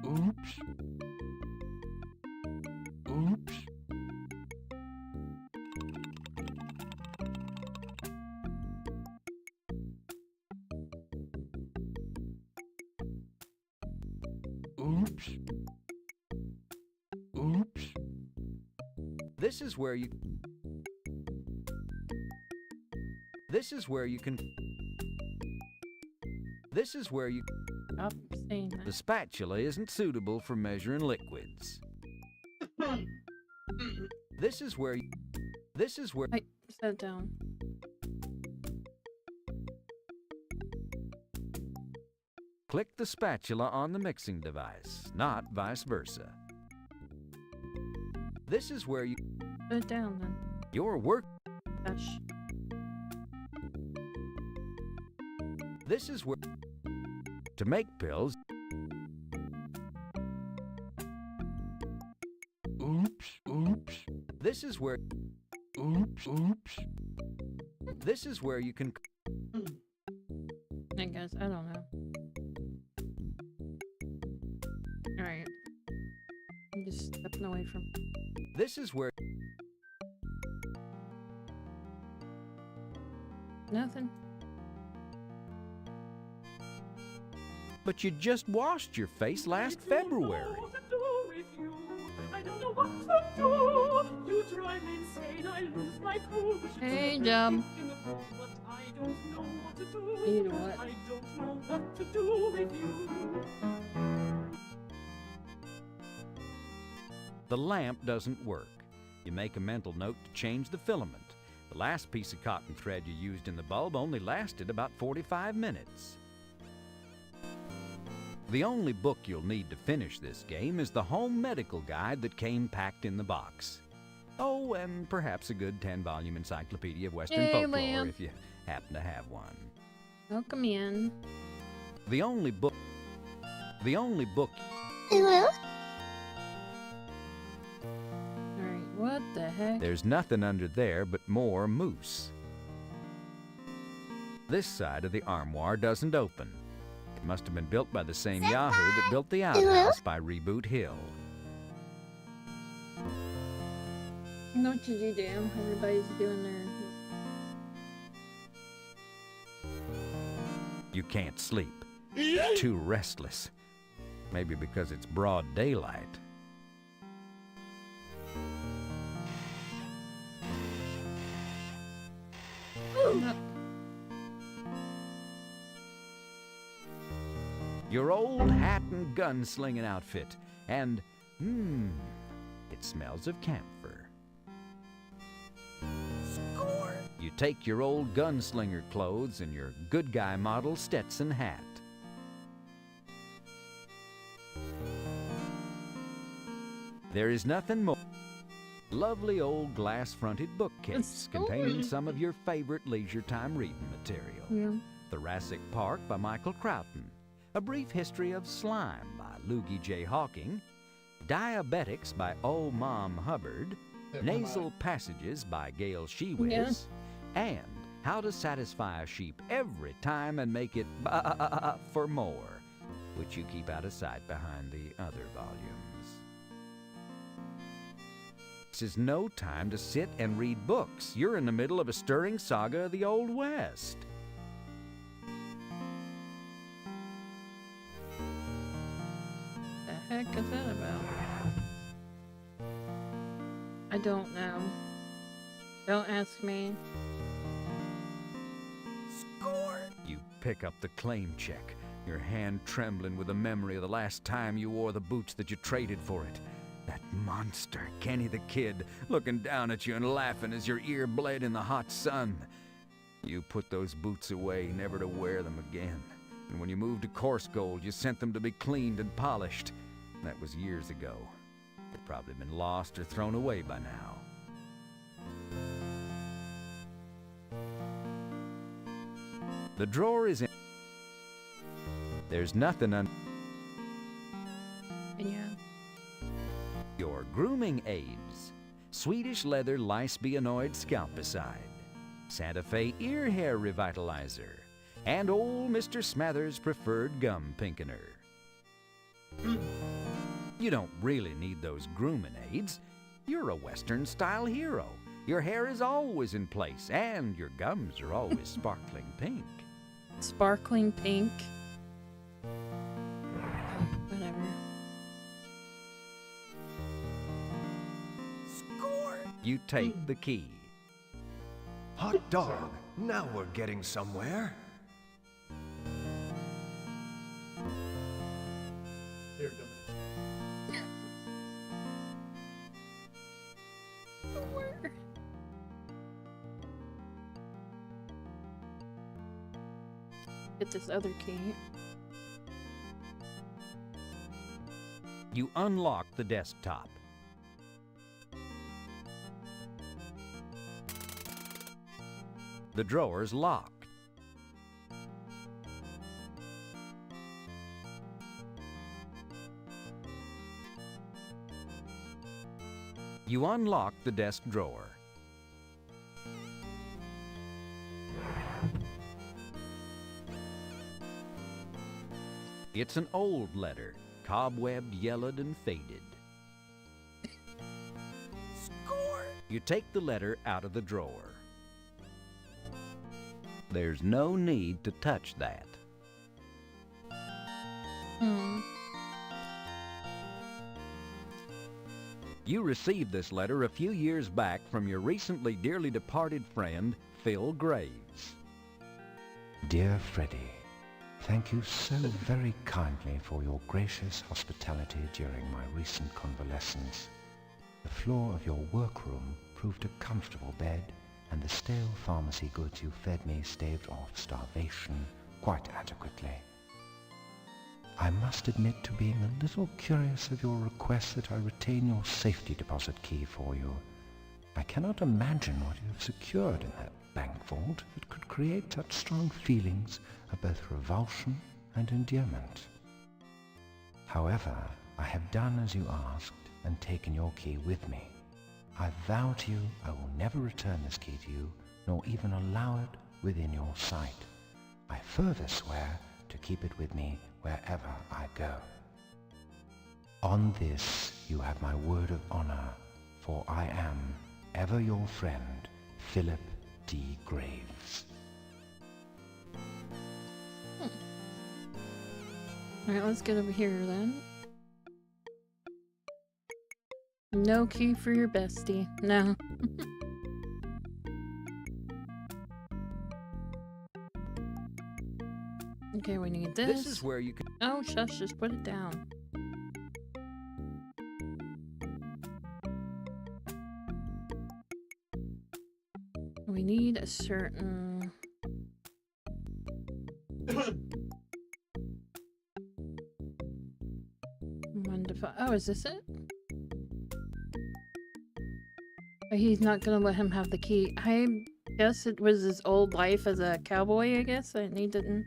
Oops. Oops. Oops. Oops. This is where you... This is where you can... This is where you... Stop saying that. The spatula isn't suitable for measuring liquids. This is where you... This is where... I set it down. Click the spatula on the mixing device, not vice versa. This is where you... Put it down then. Your work... Gosh. This is where... To make pills... Oops, oops. This is where... Oops, oops. This is where you can... I guess, I don't know. Alright. I'm just stepping away from... This is where... Nothing. But you just washed your face last February. Hey, Jum. You know what? The lamp doesn't work. You make a mental note to change the filament. The last piece of cotton thread you used in the bulb only lasted about 45 minutes. The only book you'll need to finish this game is the home medical guide that came packed in the box. Oh, and perhaps a good 10-volume encyclopedia of Western folklore Lamp. if you happen to have one. Welcome in. The only book... Alright, what the heck? There's nothing under there but more moose. This side of the armoire doesn't open. It must have been built by the same Yahoo that built the outhouse by Reboot Hill. What did you do? Everybody's doing their... You can't sleep. Too restless. Maybe because it's broad daylight. No. Your old hat and gun-slinging outfit. And, it smells of camphor. Score! You take your old gunslinger clothes and your good guy model Stetson hat. There is nothing more. Lovely old glass-fronted bookcase containing some of your favorite leisure time reading material. Yeah. Thoracic Park by Michael Crowton. A Brief History of Slime by Loogie J. Hawking. Diabetics by Old Mom Hubbard. Nasal Passages by Gail Shewiz. Yeah. And How to Satisfy a Sheep Every Time and Make It for More, which you keep out of sight behind the other volumes. This is no time to sit and read books. You're in the middle of a stirring saga of the Old West. The heck is that about? I don't know. Don't ask me. Score! You pick up the claim check, your hand trembling with the memory of the last time you wore the boots that you traded for it. That monster, Kenny the Kid, looking down at you and laughing as your ear bled in the hot sun. You put those boots away, never to wear them again. And when you moved to Coarse Gold, you sent them to be cleaned and polished. That was years ago. They've probably been lost or thrown away by now. The drawer is in. There's nothing under. Yeah. Your grooming aids. Swedish leather Lysebianoid scalpicide. Santa Fe ear hair revitalizer. And old Mr. Smathers' preferred gum pinkener. You don't really need those grooming aids. You're a Western-style hero. Your hair is always in place, and your gums are always sparkling pink. Sparkling pink. Whatever. Score! You take the key. Hot dog! Now we're getting somewhere. Here, dummy. Where? Get this other key. You unlock the desktop. The drawer's locked. You unlock the desk drawer. It's an old letter, cobwebbed, yellowed, and faded. Score! You take the letter out of the drawer. There's no need to touch that. You received this letter a few years back from your recently dearly departed friend, Phil Graves. Dear Freddy, thank you so very kindly for your gracious hospitality during my recent convalescence. The floor of your workroom proved a comfortable bed, and the stale pharmacy goods you fed me staved off starvation quite adequately. I must admit to being a little curious of your request that I retain your safety deposit key for you. I cannot imagine what you have secured in that bank vault that could create such strong feelings of both revulsion and endearment. However, I have done as you asked and taken your key with me. I vow to you I will never return this key to you, nor even allow it within your sight. I further swear to keep it with me wherever I go. On this you have my word of honor, for I am ever your friend, Philip D. Graves. Alright, let's get over here then. No key for your bestie. No. Okay, we need this. This is where you can... Oh, shush, just put it down. We need a certain... Oh, is this it? Oh, he's not gonna let him have the key. I guess it was his old life as a cowboy, I guess, and he didn't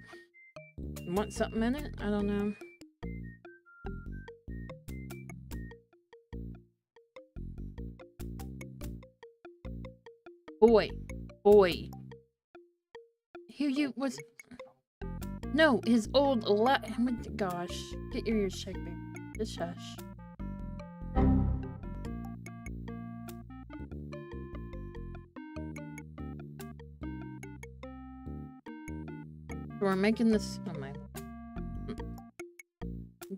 want something in it? I don't know. Boy. Here you was... No, his old gosh. Get your ears checked, baby. Just hush. We're making this... Oh my...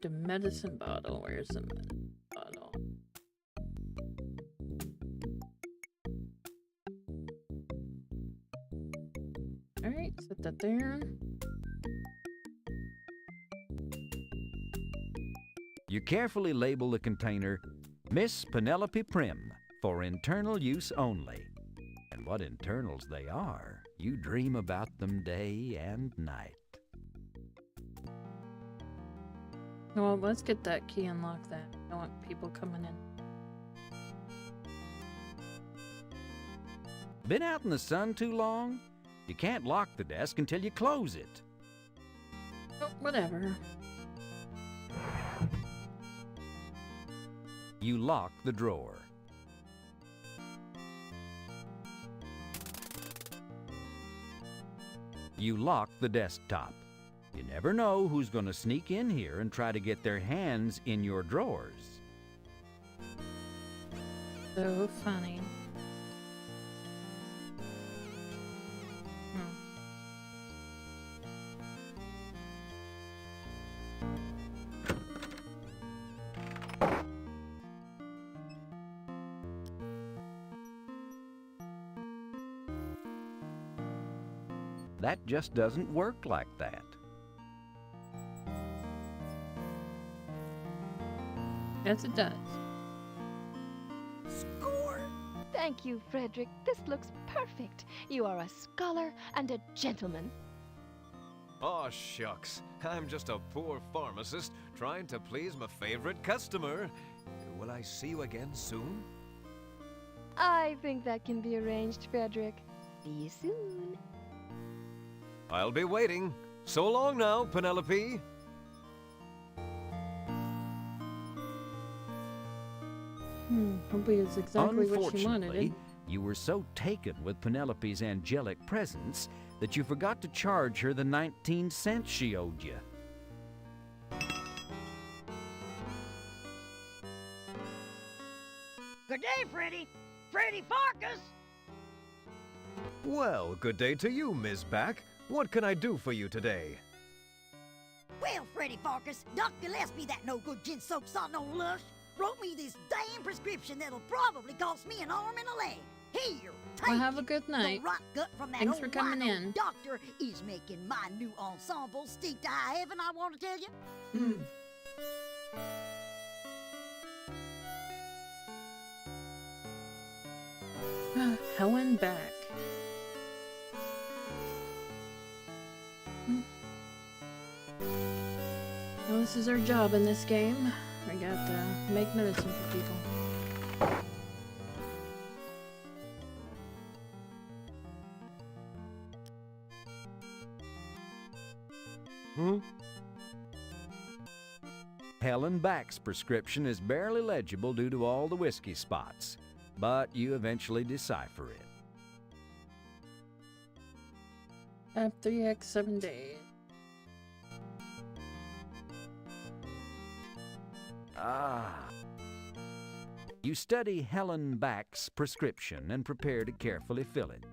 The medicine bottle. Where's the medicine bottle? Alright, set that there. You carefully label the container Miss Penelope Prim for internal use only. And what internals they are, you dream about them day and night. Well, let's get that key and lock that. I don't want people coming in. Been out in the sun too long? You can't lock the desk until you close it. Oh, whatever. You lock the drawer. You lock the desktop. You never know who's going to sneak in here and try to get their hands in your drawers. So funny. That just doesn't work like that. Yes, it does. Score! Thank you, Frederick. This looks perfect. You are a scholar and a gentleman. Aw, shucks. I'm just a poor pharmacist trying to please my favorite customer. Will I see you again soon? I think that can be arranged, Frederick. See you soon. I'll be waiting. So long now, Penelope. Probably is exactly what she wanted. Unfortunately, you were so taken with Penelope's angelic presence that you forgot to charge her the 19 cents she owed you. Good day, Freddy. Freddy Farkas. Well, good day to you, Miss Back. What can I do for you today? Well, Freddy Farkas, Doc Gillespie, that no-good gin soak sot no lush, wrote me this damn prescription that'll probably cost me an arm and a leg. Here, take Well, have a it. good night. The rot gut from that Thanks old for coming wino in. doctor is making my new ensemble stink to high heaven, I want to tell you. Helen back. Well, this is our job in this game. We got to make medicine for people. Helen Back's prescription is barely legible due to all the whiskey spots, but you eventually decipher it. Have 3x 7 days. You study Helen Back's prescription and prepare to carefully fill it.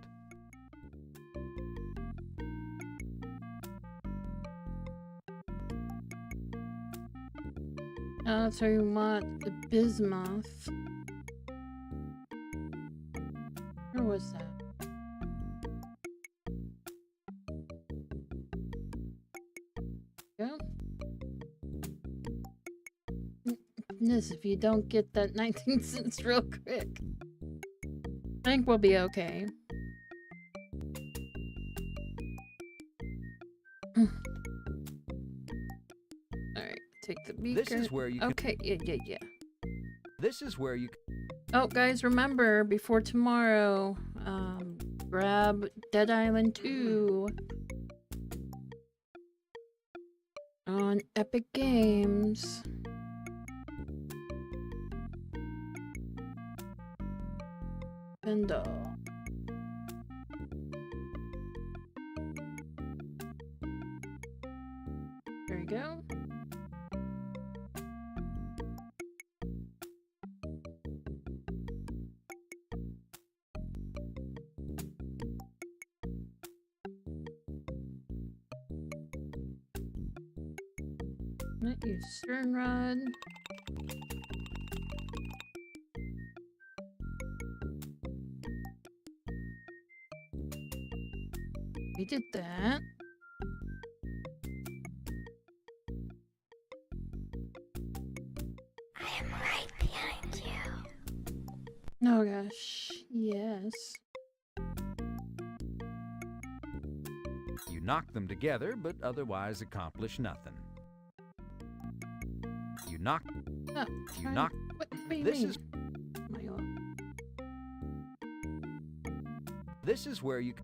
So you want the bismuth. Where was that? Yeah. This if you don't get that 19 cents real quick. I think we'll be okay. Alright, take the beaker. This is where you can... Okay, yeah. This is where you... Oh, guys, remember, before tomorrow, grab Dead Island 2 on Epic Games. Pendle. There you go. Let you stern rod. We did that. I am right behind you. Oh gosh, yes. You knock them together, but otherwise accomplish nothing. You knock... Oh, You knock... What do you This mean? is... My God. This is where you...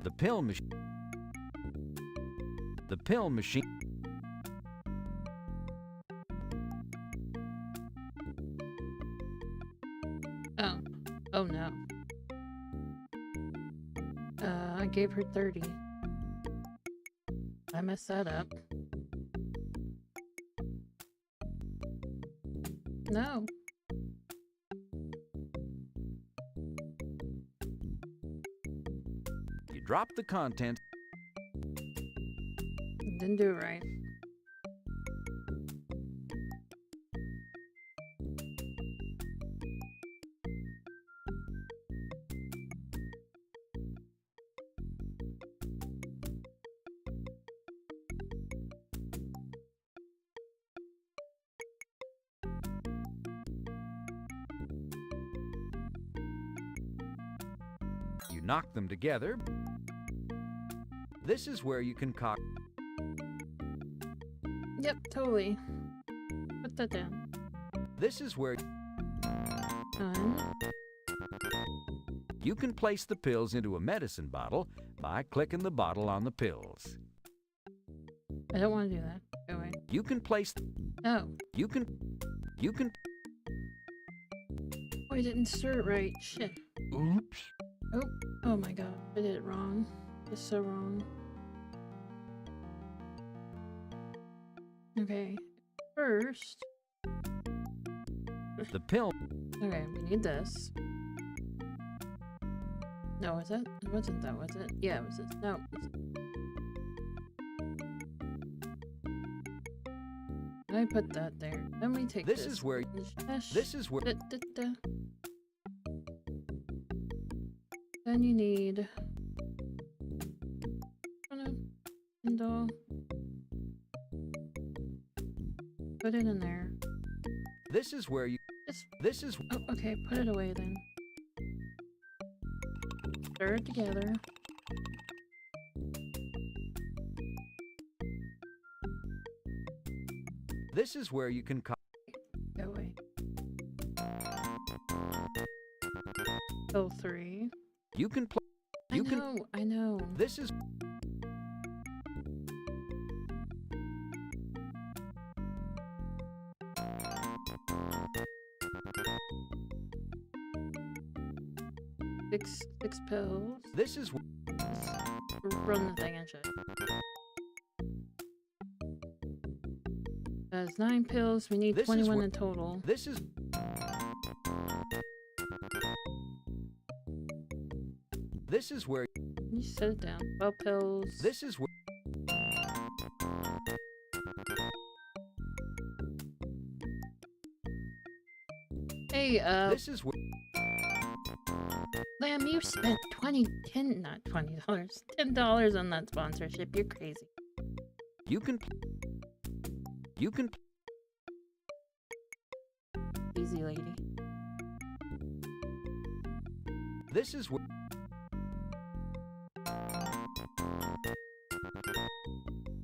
The pill machine. The pill machine. Oh. Oh no. I gave her 30. I messed that up. No. You drop the content. Didn't do it right. You knock them together. This is where you concoct... Yep, totally. Put that down. This is where... Done. You can place the pills into a medicine bottle by clicking the bottle on the pills. I don't want to do that. Go away. You can place... Oh. You can... Oh, I didn't stir it right. Shit. Oops. Oh. Oh my god. I did it wrong. It's so wrong. Okay, first. The pill. Okay, we need this. No, was it? It wasn't that, was it? Yeah, it was this. No. I put that there. Then we take this. This is where. This is where. Then you need. Kindle. Put it in there. This is where you. This is. Oh, okay. Put it away then. Stir it together. This is where you can. Go away. Pill 3. You can play. You can. I know. This is. Six pills. This is. Run the thing and shit. That's 9 pills. We need 21 in total. This is. This is where. You set it down. 12 pills. This is where. Hey, This is where. Lamb, you spent $10 on that sponsorship. You're crazy. You can. You can. Easy, lady. This is where.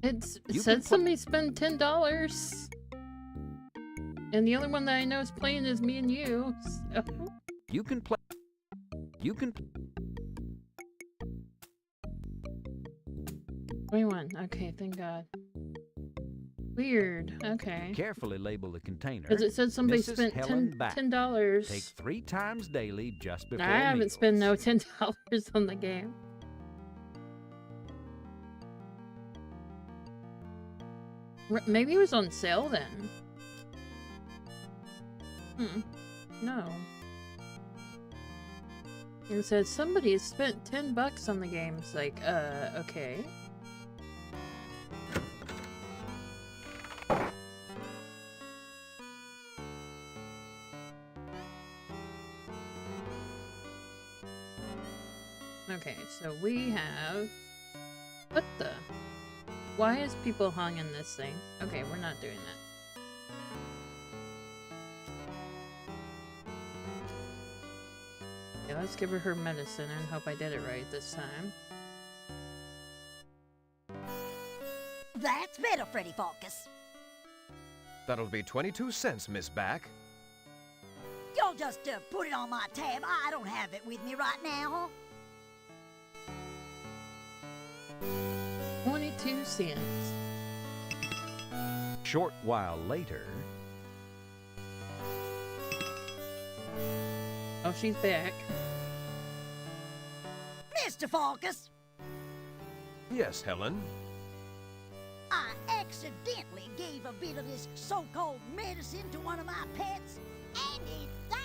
It said somebody spent $10. And the only one that I know is playing is me and you. So. You can play. You can. 21. Okay, thank God. Weird. Okay. Carefully label the container. Because it said somebody Mrs. spent Helen Back. $10. Take 3 times daily just before I haven't meals. spent no $10 on the game. Maybe it was on sale then. No. It says somebody has spent $10 on the game. It's like, okay. Okay, so we have... What the? Why is people hung in this thing? Okay, we're not doing that. Okay, let's give her medicine and hope I did it right this time. That's better, Freddy Focus. That'll be 22 cents, Miss Back. Y'all just put it on my tab. I don't have it with me right now. 22 cents. Short while later. Oh, she's back. Mr. Focus, Yes, Helen. I accidentally gave a bit of this so-called medicine to one of my pets, and it died.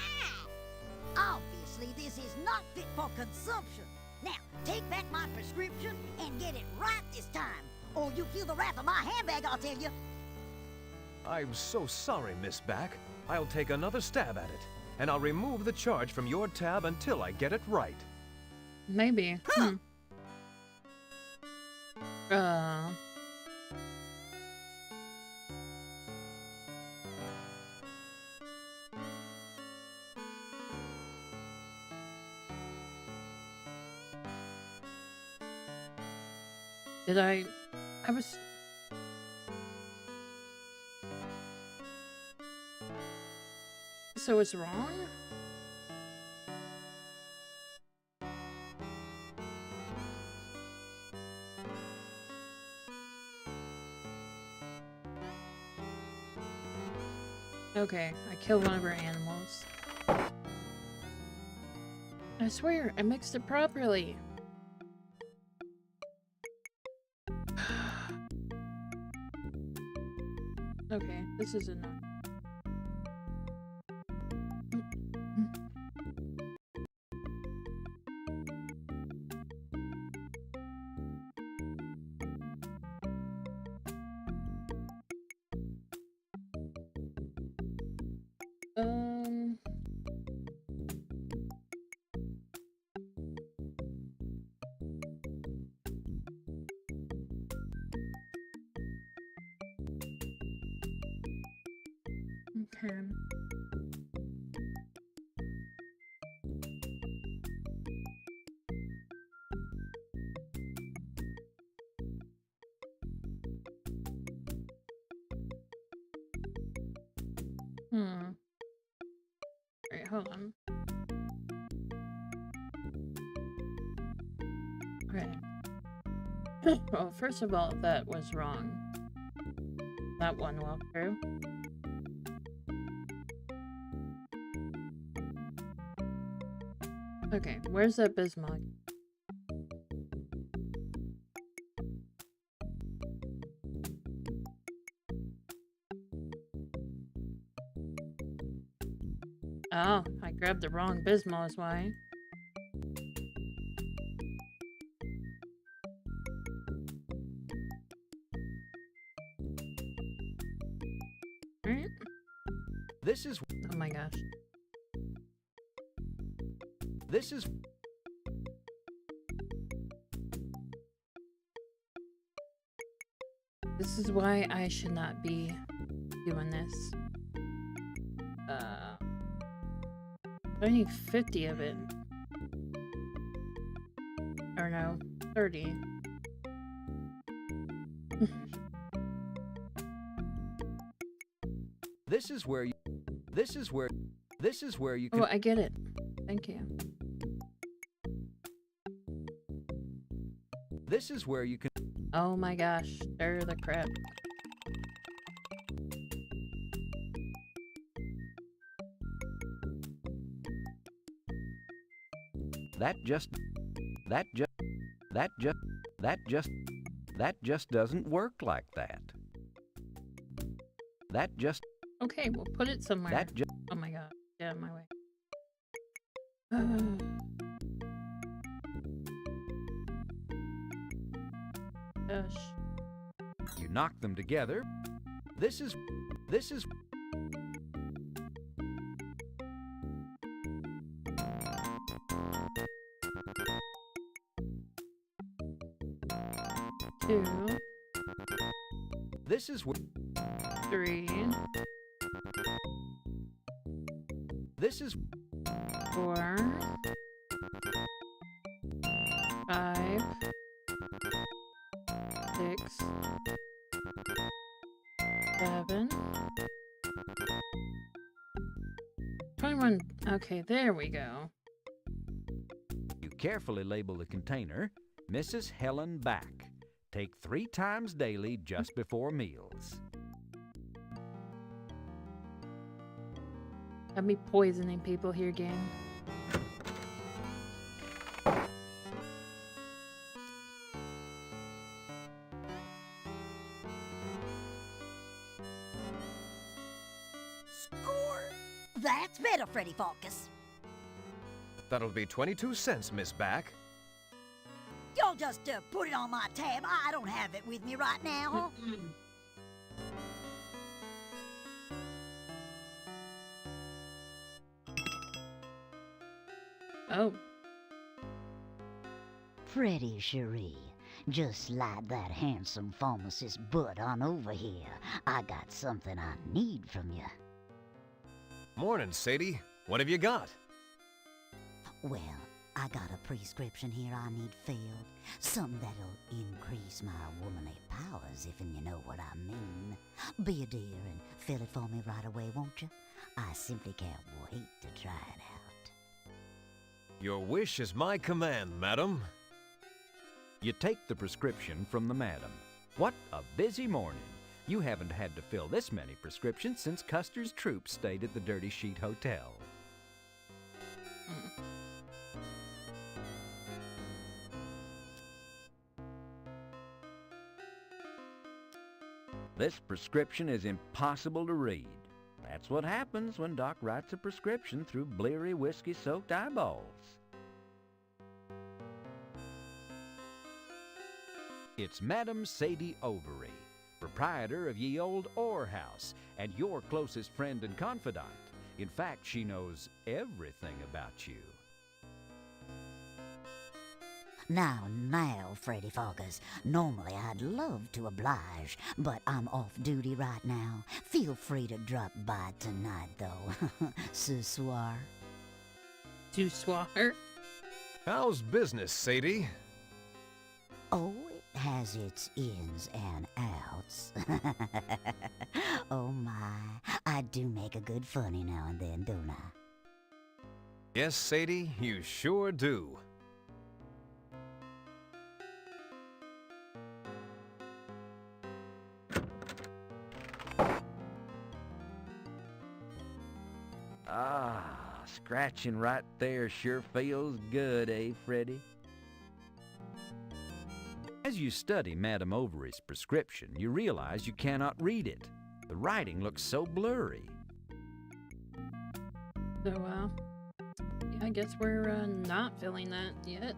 Obviously, this is not fit for consumption. Now, take back my prescription and get it right this time, or you feel the wrath of my handbag, I'll tell you. I'm so sorry, Miss Back. I'll take another stab at it, and I'll remove the charge from your tab until I get it right. Maybe. Did I was... So it's wrong? Okay, I killed one of our animals. I swear, I mixed it properly. This is enough. Okay. Alright, hold on. Okay. Well, first of all, that was wrong. That one walkthrough. Okay, where's that Bismarck? Oh, I grabbed the wrong Bismol is why. Alright. This is... Oh my gosh. This is... This is why I should not be doing this. I need 50 of it. Or no, 30. This is where you... This is where... This is where you can... Oh, I get it. Thank you. This is where you can... Oh my gosh, stir the crap. That just doesn't work like that. That just... Okay, we'll put it somewhere. That just... Oh my god, get out of my way. Gosh. You knock them together. This is... Two. This is where... 3. This is... 4. 5. 6. 7. 21. Okay, there we go. You carefully label the container, Mrs. Helen Back. Take 3 times daily just before meals. I'd be poisoning people here, gang. Score! That's better, Freddy Focus. That'll be 22 cents, Miss Back. Y'all just put it on my tab. I don't have it with me right now. Oh. Freddy Cherie, just slide that handsome pharmacist butt on over here. I got something I need from you. Morning, Sadie. What have you got? Well, I got a prescription here I need filled. Something that'll increase my womanly powers, if you know what I mean. Be a dear and fill it for me right away, won't you? I simply can't wait to try it out. Your wish is my command, madam. You take the prescription from the madam. What a busy morning. You haven't had to fill this many prescriptions since Custer's troops stayed at the Dirty Sheet Hotel. This prescription is impossible to read. That's what happens when Doc writes a prescription through bleary, whiskey-soaked eyeballs. It's Madam Sadie Overy, proprietor of Ye Old Ore House, and your closest friend and confidant. In fact, she knows everything about you. Now, Freddy Focus. Normally I'd love to oblige, but I'm off duty right now. Feel free to drop by tonight, though. Ce soir. Ce soir? How's business, Sadie? Oh, it has its ins and outs. Oh my, I do make a good funny now and then, don't I? Yes, Sadie, you sure do. Ah, scratching right there sure feels good, eh, Freddy? As you study Madame Overy's prescription, you realize you cannot read it. The writing looks so blurry. So, yeah, I guess we're not filling that yet.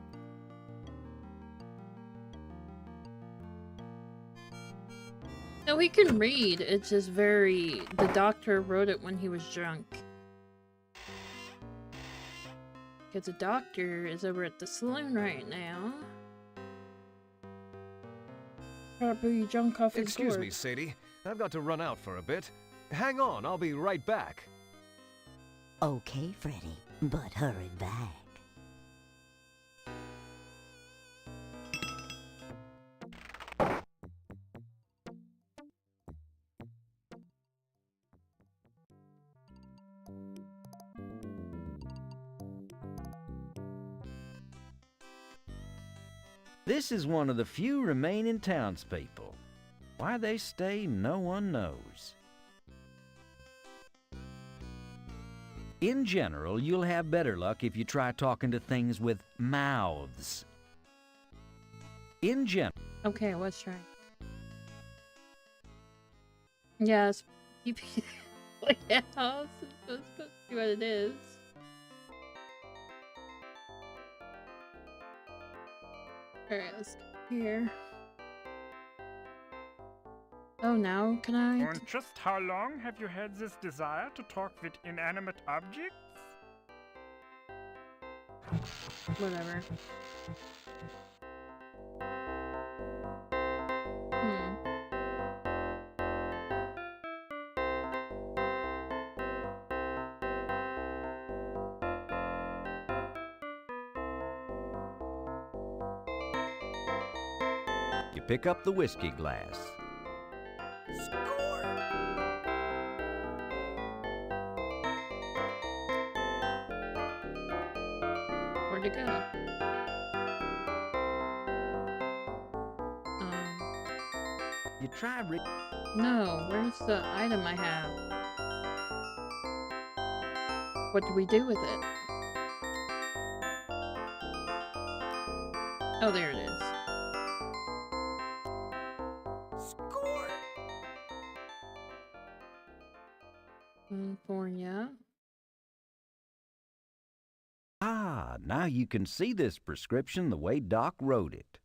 No, he can read. It's just very... The doctor wrote it when he was drunk. Because the doctor is over at the saloon right now. Probably drunk off his Excuse gourd. me, Sadie. I've got to run out for a bit. Hang on, I'll be right back. Okay, Freddy, but hurry back. This is one of the few remaining townspeople. Why they stay, no one knows. In general, you'll have better luck if you try talking to things with mouths. In general. Okay, let's try. Yes. Like, yeah, that's supposed to be what it is. Alright, let's go here. Oh, now can I? And just how long have you had this desire to talk with inanimate objects? Whatever. You pick up the whiskey glass. Where'd it go? You try No, where's the item I have? What do we do with it? Oh, there it is. Score! California. Ah, now you can see this prescription the way Doc wrote it.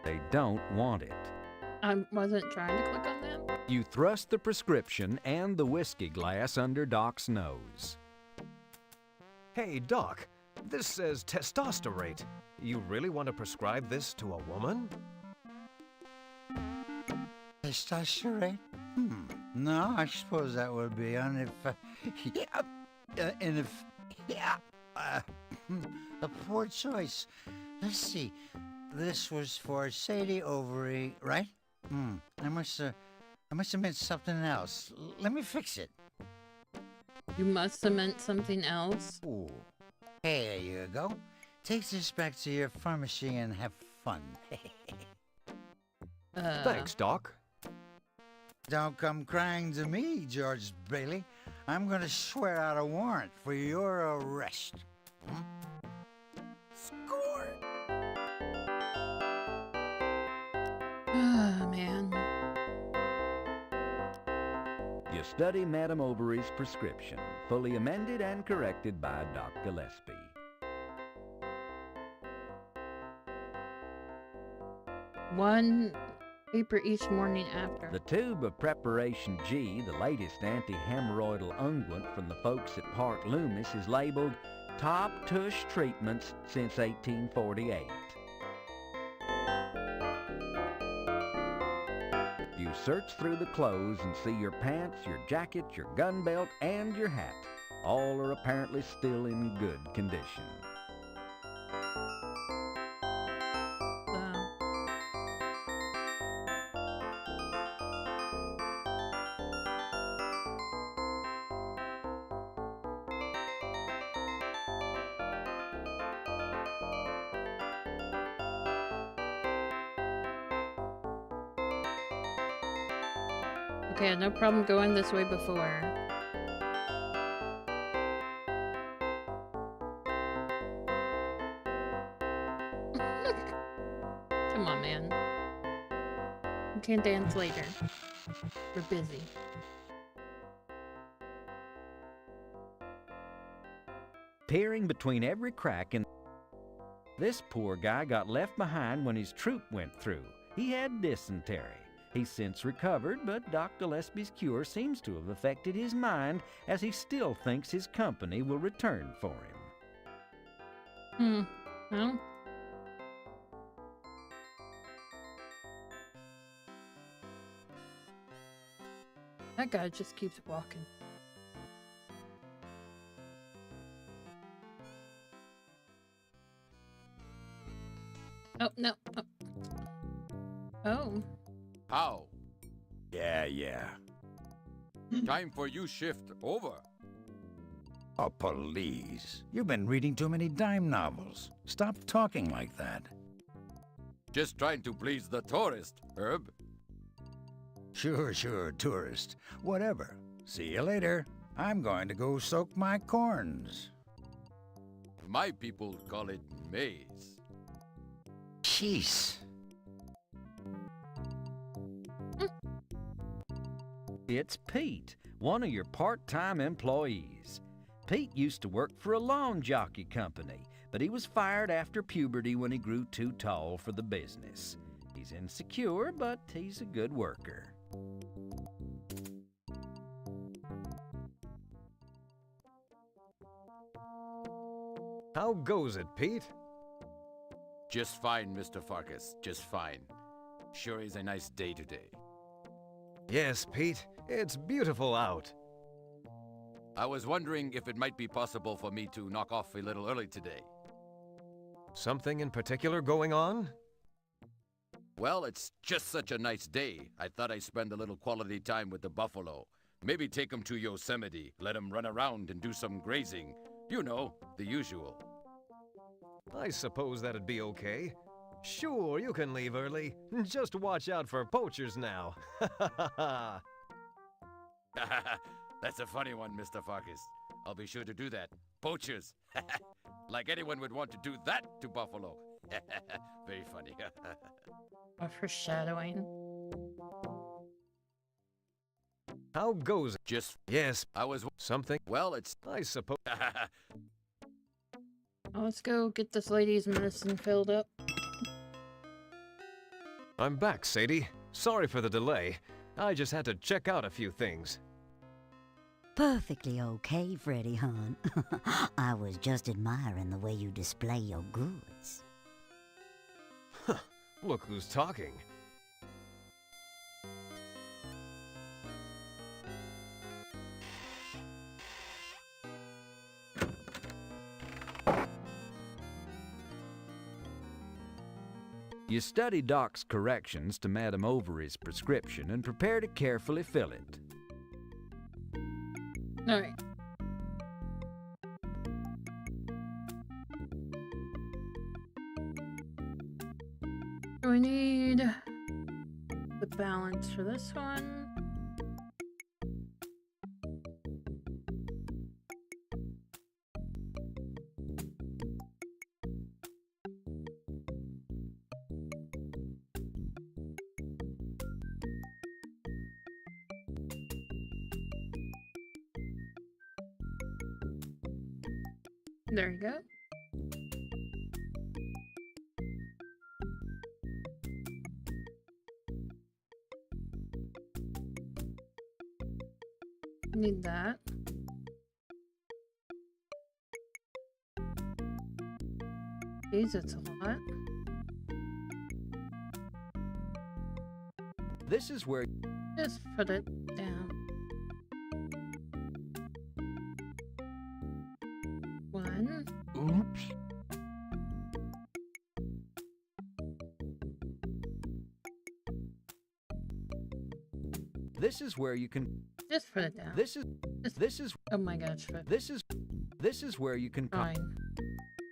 They don't want it. I wasn't trying to click on that. You thrust the prescription and the whiskey glass under Doc's nose. Hey, Doc, this says testosterate. You really want to prescribe this to a woman? Testosterate? No, I suppose that would be on a poor choice. Let's see. This was for Sadie Overy, right? I must have meant something else. Let me fix it. You must have meant something else. Ooh. Here you go. Take this back to your pharmacy and have fun. Thanks, Doc. Don't come crying to me, George Bailey. I'm going to swear out a warrant for your arrest. Score! Oh, man. You study Madame Overy's prescription, fully amended and corrected by Doc Gillespie. One paper each morning after. The tube of Preparation G, the latest anti-hemorrhoidal unguent from the folks at Park Loomis, is labeled Top Tush Treatments since 1848. You search through the clothes and see your pants, your jacket, your gun belt, and your hat. All are apparently still in good condition. Okay, no problem going this way before. Come on, man. We can dance later. We're busy. Peering between every crack in this poor guy got left behind when his troop went through. He had dysentery. He's since recovered, but Doc Gillespie's cure seems to have affected his mind, as he still thinks his company will return for him. Well. That guy just keeps walking. Oh, no. Oh. How? Yeah. Time for you shift over. Oh, please. You've been reading too many dime novels. Stop talking like that. Just trying to please the tourist, Herb. Sure, tourist. Whatever. See you later. I'm going to go soak my corns. My people call it maize. Jeez. It's Pete, one of your part-time employees. Pete used to work for a lawn jockey company, but he was fired after puberty when he grew too tall for the business. He's insecure, but he's a good worker. How goes it, Pete? Just fine, Mr. Farkas. Just fine. Sure is a nice day today. Yes, Pete. It's beautiful out. I was wondering if it might be possible for me to knock off a little early today. Something in particular going on? Well, it's just such a nice day. I thought I'd spend a little quality time with the buffalo. Maybe take 'em to Yosemite, let 'em run around and do some grazing. You know, the usual. I suppose that'd be okay. Sure, you can leave early. Just watch out for poachers now. That's a funny one, Mr. Farkas. I'll be sure to do that. Poachers. Like anyone would want to do that to buffalo. Very funny. Foreshadowing. How goes it? Just yes. I was something. Well, it's I suppose. Let's go get this lady's medicine filled up. I'm back, Sadie. Sorry for the delay. I just had to check out a few things. Perfectly okay, Freddy, hon. I was just admiring the way you display your goods. Look who's talking. You study Doc's corrections to Madame Overy's prescription and prepare to carefully fill it. Alright. So we need the balance for this one. There you go. Need that. Jeez, it's a lot. This is where... Just put it down. One. Oops. This is where you can... Just put it down. This is... Oh my gosh. This is where you can... Fine.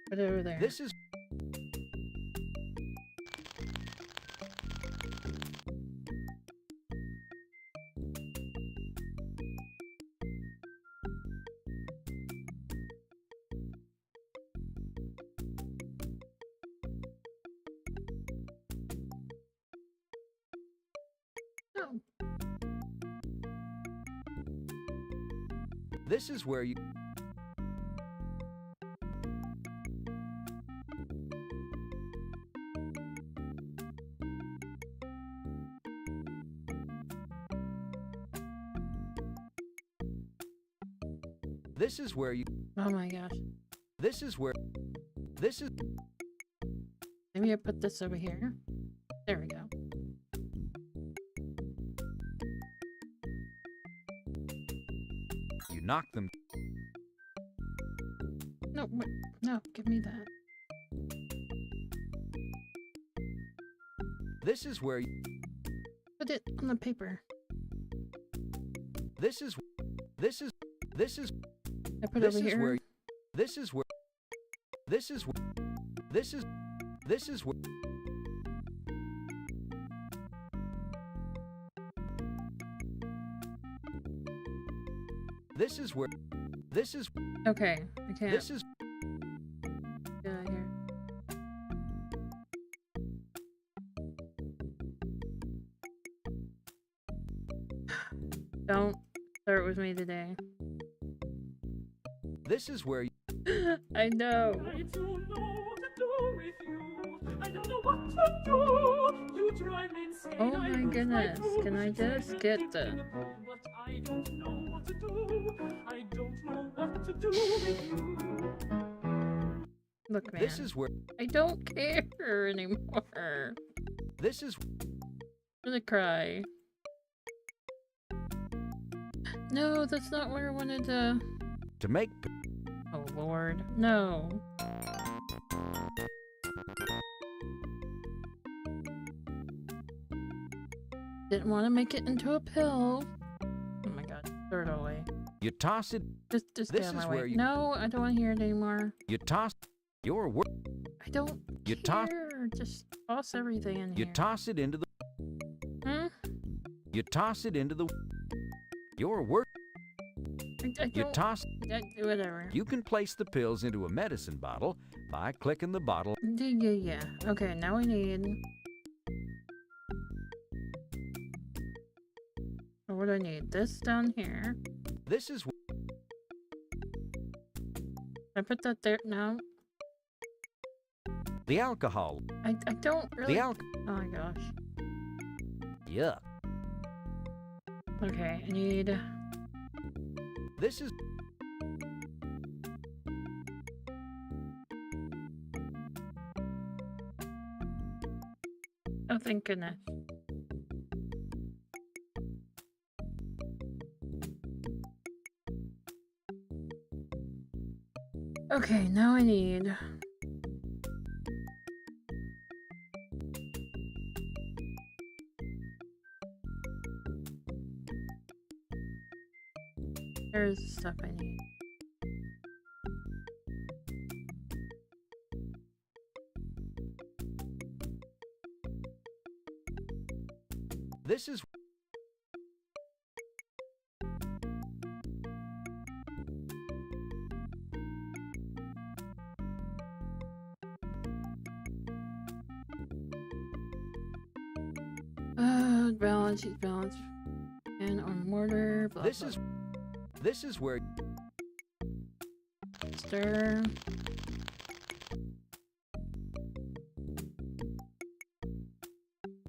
Put it over there. This is... No. This is where you... This is where you... Oh my gosh. This is where... This is... Maybe I put this over here. There we go. You knock them... No, wait, no, give me that. This is where you... Put it on the paper. This is... This is... This is... I put this over is here. where... This is where... This is where... This is... This is where... This is where... This is... Okay, I can't. This is... Get out of here. Don't start with me today. This is where... I know. I don't know what to do with you. I don't know what to do. You drive me insane. Oh my goodness. Can I just get the... But I don't know what to do. I don't know what to do with you. Look, man. This is where... I don't care anymore. This is... I'm gonna cry. No, that's not where I wanted to... To make... Oh lord, no. Didn't want to make it into a pill. Oh my god, throw it away. You toss it... Just This get out of is my way. where you... No, I don't want to hear it anymore. You toss... Your work... I don't You care. toss... Just toss everything in You here. toss it into the... Hmm? You toss it into the... Your work... I You don't... toss... Whatever. You can place the pills into a medicine bottle by clicking the bottle... Yeah. Okay, now we need... What do I need? This down here. This is... I put that there. No. The alcohol. I don't really... The Oh my gosh. Yuck. Okay, I need... This is... Oh, thank goodness. Okay, now I need... There's the stuff I need. This is... Balance, and on mortar. Blah, This blah. is where... Stir.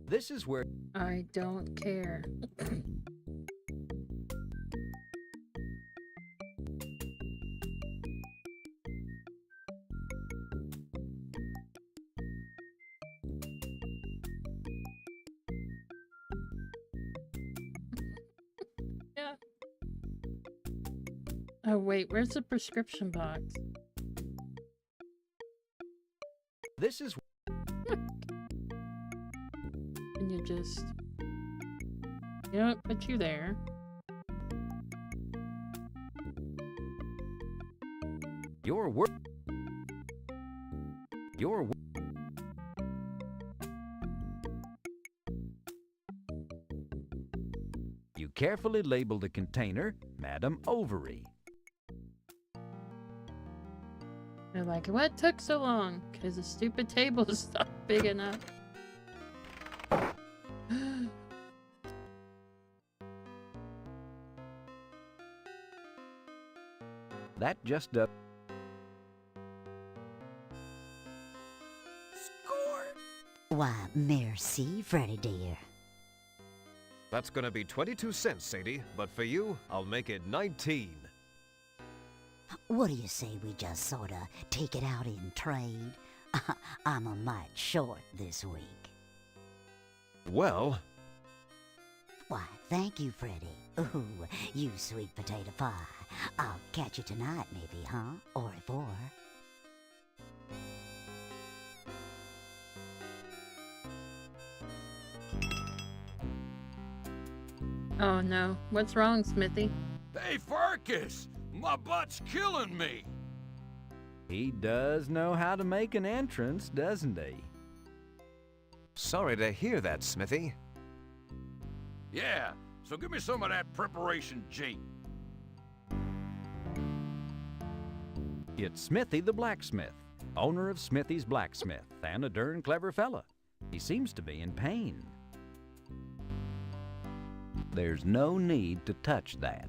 This is where... I don't care. Yeah. Oh wait, where's the prescription box? This is... And you just... You know what? Put you there. Your work... Your... You carefully label the container, Madam Ovary. They're like, what took so long? Because the stupid table is not big enough. That just does... Why, merci, Freddy dear. That's gonna be 22 cents, Sadie, but for you, I'll make it 19. What do you say we just sorta take it out in trade? I'm a mite short this week. Well... Why, thank you, Freddy. Ooh, you sweet potato pie. I'll catch you tonight, maybe, huh? Or before. Oh no. What's wrong, Smithy? Hey, Farkas! My butt's killing me! He does know how to make an entrance, doesn't he? Sorry to hear that, Smithy. Yeah, so give me some of that preparation J. It's Smithy the blacksmith, owner of Smithy's Blacksmith, and a darn clever fella. He seems to be in pain. There's no need to touch that.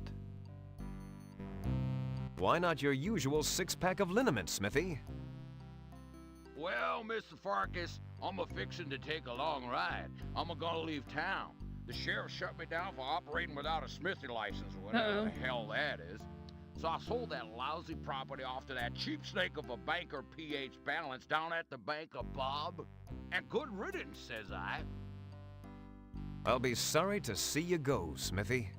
Why not your usual six-pack of liniment, Smithy? Well, Mr. Farkas, I'm a-fixin' to take a long ride. I'm a-gonna leave town. The sheriff shut me down for operating without a smithy license, or whatever the hell that is. So I sold that lousy property off to that cheap snake of a banker, P.H. Balance, down at the bank of Bob. And good riddance, says I. I'll be sorry to see you go, Smithy.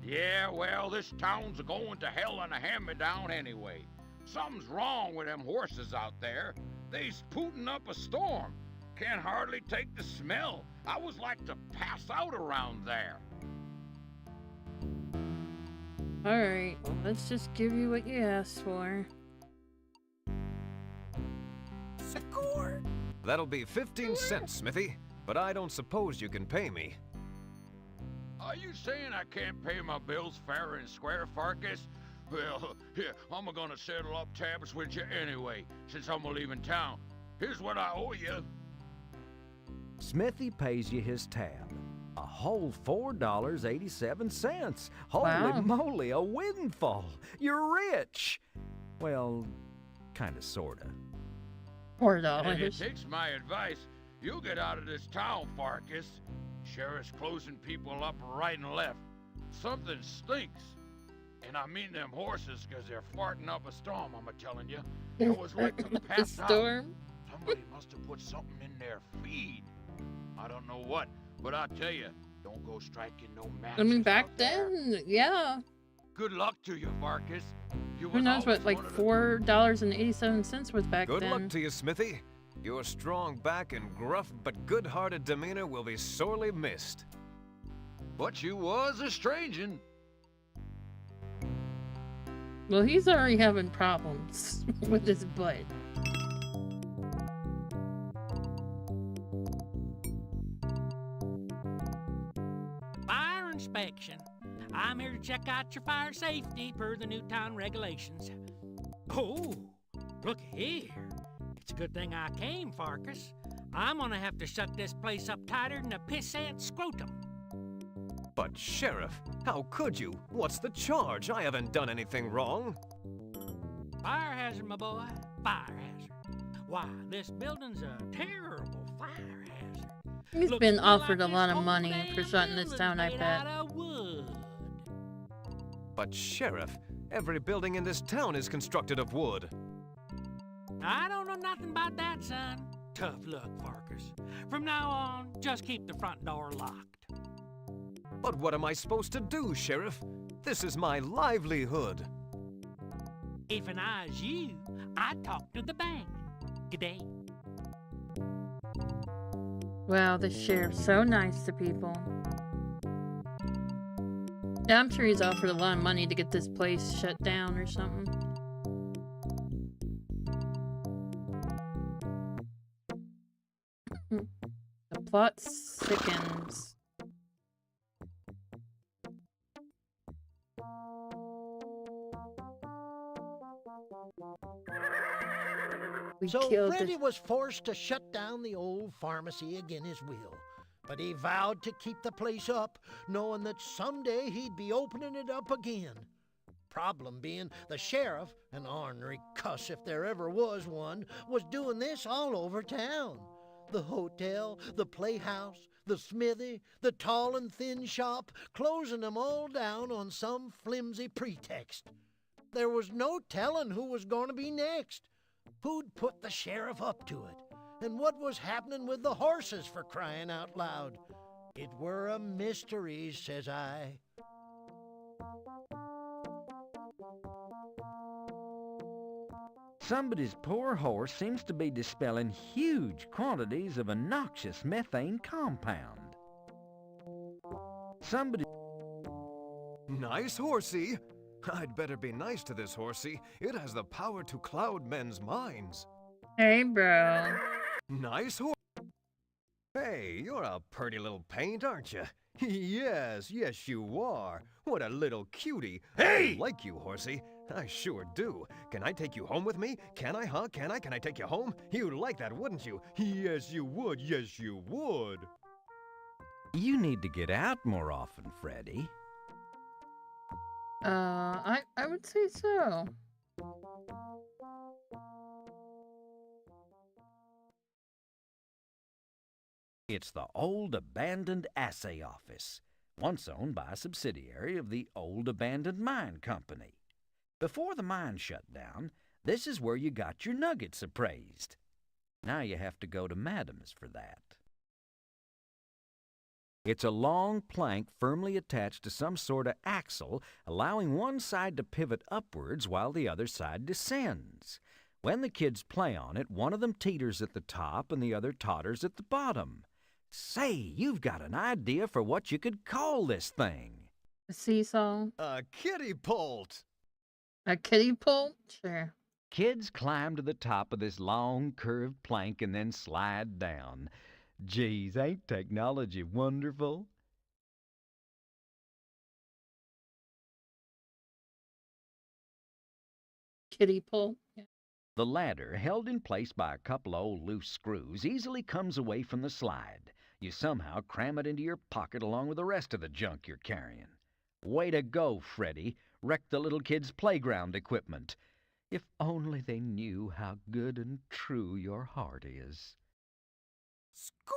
Yeah, well, this town's a-going to hell in a hand-me-down anyway. Something's wrong with them horses out there. They's putting up a storm. Can't hardly take the smell. I was like to pass out around there. Alright, well, let's just give you what you asked for. That'll be 15 cents, Smithy, but I don't suppose you can pay me. Are you saying I can't pay my bills fair and square, Farkas? Well, here, I'm gonna settle up tabs with you anyway, since I'm leaving town. Here's what I owe you. Smithy pays you his tab. A whole $4.87. Holy Wow. moly, a windfall. You're rich. Well, kinda, sorta. If it takes my advice, you'll get out of this town, Farkas. Sheriff's closing people up right and left. Something stinks. And I mean them horses, because they're farting up a storm, I'm a-telling you. It was like to pass out. Storm? Somebody must have put something in their feed. I don't know what, but I'll tell you, don't go striking no matches. I mean, back then, yeah. Good luck to you, Farkas. You Who was knows what, always like one of the- $4.87 was back Good then. luck to you, Smithy. Your strong back and gruff but good-hearted demeanor will be sorely missed. But you was a strangin'. Well, he's already having problems with his butt. I'm here to check out your fire safety per the new town regulations. Oh, look here. It's a good thing I came, Farkas. I'm gonna have to shut this place up tighter than a pissant scrotum. But, Sheriff, how could you? What's the charge? I haven't done anything wrong. Fire hazard, my boy. Fire hazard. Why, this building's a terrible fire hazard. He's Looks been to me offered like a lot this of whole money damn for shutting this building's down, I made bet. out of wood. But, Sheriff, every building in this town is constructed of wood. I don't know nothing about that, son. Tough luck, Farkas. From now on, just keep the front door locked. But what am I supposed to do, Sheriff? This is my livelihood. If I was you, I'd talk to the bank. G'day. Wow, the sheriff's so nice to people. Yeah, I'm sure he's offered a lot of money to get this place shut down or something. The plot thickens. So killed Freddy the- was forced to shut down the old pharmacy again his will. But he vowed to keep the place up, knowing that someday he'd be opening it up again. Problem being, the sheriff, an ornery cuss if there ever was one, was doing this all over town. The hotel, the playhouse, the smithy, the tall and thin shop, closing them all down on some flimsy pretext. There was no telling who was going to be next. Who'd put the sheriff up to it? And what was happening with the horses, for crying out loud? It were a mystery, says I. Somebody's poor horse seems to be dispelling huge quantities of a noxious methane compound. Somebody... Nice horsey. I'd better be nice to this horsey. It has the power to cloud men's minds. Hey, bro. Nice horse. Hey, you're a pretty little paint, aren't you? Yes, you are. What a little cutie. Hey! I like you, horsey. I sure do. Can I take you home with me? Can I, huh? Can I? Can I take you home? You'd like that, wouldn't you? Yes, you would. Yes, you would. You need to get out more often, Freddy. I would say so. It's the old abandoned assay office, once owned by a subsidiary of the old abandoned mine company. Before the mine shut down, this is where you got your nuggets appraised. Now you have to go to Madam's for that. It's a long plank firmly attached to some sort of axle, allowing one side to pivot upwards while the other side descends. When the kids play on it, one of them teeters at the top and the other totters at the bottom. Say, you've got an idea for what you could call this thing. A seesaw? A kiddie polt. A kiddie polt? Sure. Kids climb to the top of this long curved plank and then slide down. Geez, ain't technology wonderful? Kiddie polt? Yeah. The ladder, held in place by a couple of old loose screws, easily comes away from the slide. You somehow cram it into your pocket along with the rest of the junk you're carrying. Way to go, Freddy. Wrecked the little kids' playground equipment. If only they knew how good and true your heart is. Score!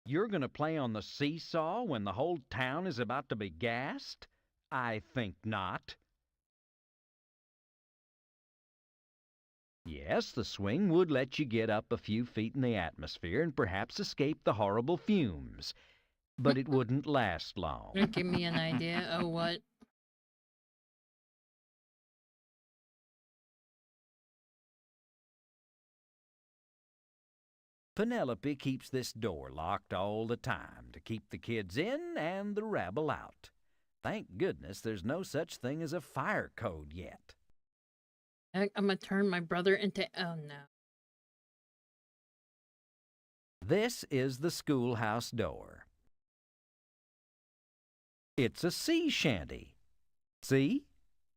You're gonna play on the seesaw when the whole town is about to be gassed? I think not. Yes, the swing would let you get up a few feet in the atmosphere and perhaps escape the horrible fumes. But it wouldn't last long. Give me an idea of what. Penelope keeps this door locked all the time to keep the kids in and the rabble out. Thank goodness there's no such thing as a fire code yet. I'm gonna turn my brother into... Oh, no. This is the schoolhouse door. It's a sea shanty. Sea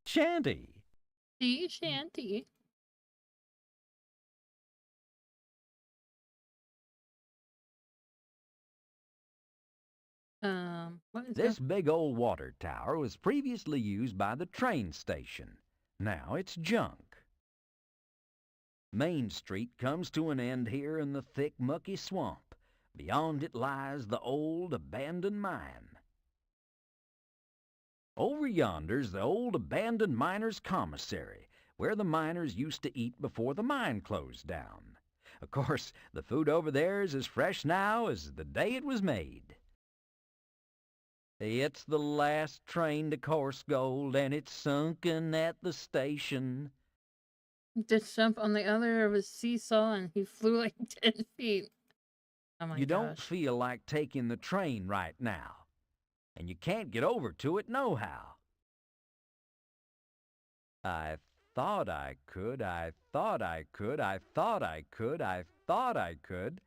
shanty. Sea shanty. What is This that? big old water tower was previously used by the train station. Now it's junk. Main Street comes to an end here in the thick, mucky swamp. Beyond it lies the old, abandoned mine. Over yonder's the old, abandoned miners' commissary, where the miners used to eat before the mine closed down. Of course, the food over there is as fresh now as the day it was made. It's the last train to Coarse Gold, and it's sunken at the station. Just jump on the other of his seesaw and he flew like 10 feet. Oh my You gosh. don't feel like taking the train right now, and you can't get over to it nohow. I thought I could, I thought I could, I thought I could, I thought I could.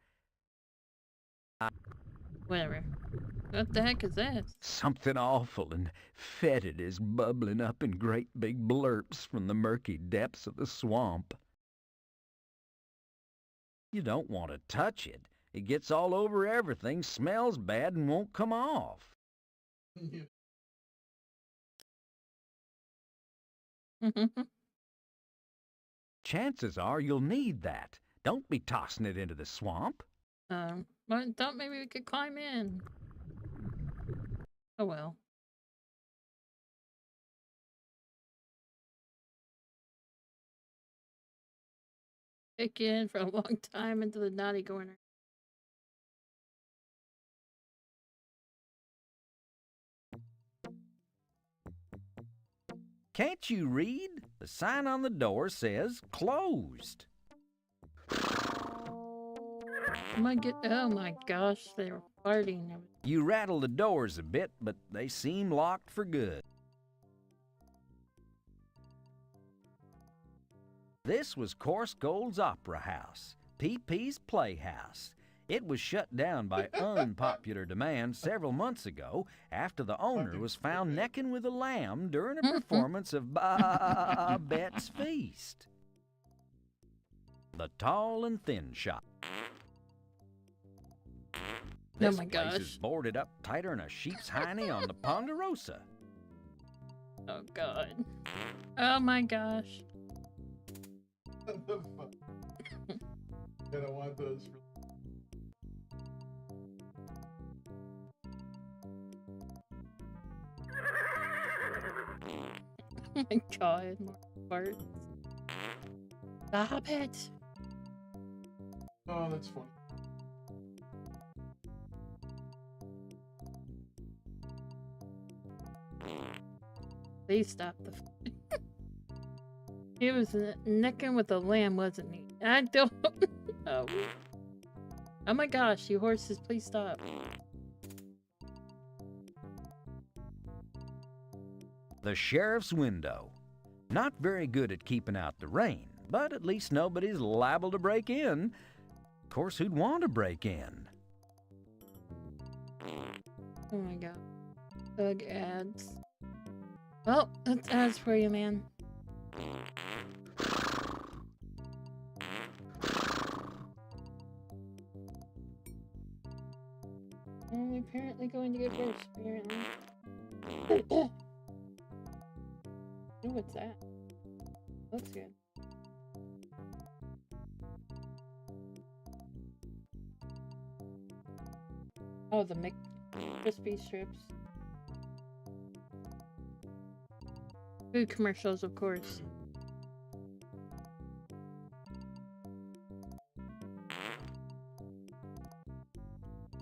Whatever. What the heck is this? Something awful and fetid is bubbling up in great big blurps from the murky depths of the swamp. You don't want to touch it. It gets all over everything, smells bad, and won't come off. Chances are you'll need that. Don't be tossing it into the swamp. Well, I thought maybe we could climb in. Oh well. Kick in for a long time into the naughty corner. Can't you read? The sign on the door says closed. Oh my gosh, they were farting. You rattle the doors a bit, but they seem locked for good. This was Coarse Gold's Opera House, P.P.'s Playhouse. It was shut down by unpopular demand several months ago after the owner was found necking with a lamb during a performance of Babette's Feast. The Tall and Thin Shop. This my place is gosh. boarded up tighter than a sheep's hiney on the Ponderosa. Oh god. Oh my gosh. What the fuck? And I want those for... Oh my god, more farts. Stop it! Oh, that's funny. Please stop the. He was necking with a lamb, wasn't he? I don't know. Oh my gosh, you horses, please stop. The sheriff's window. Not very good at keeping out the rain, but at least nobody's liable to break in. Of course, who'd want to break in? Oh my god. Bug ads. Well, that's ads for you, man. I'm apparently going to get worse, apparently. Oh, what's that? Looks good. Oh, the crispy strips. Food commercials, of course.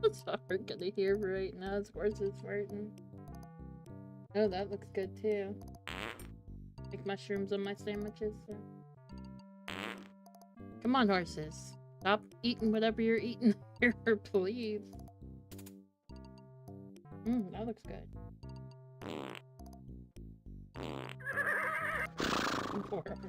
That's hard to hear right now. His horse is farting. Oh, that looks good too. Like mushrooms on my sandwiches. So. Come on, horses. Stop eating whatever you're eating here, please. That looks good. Poor horse.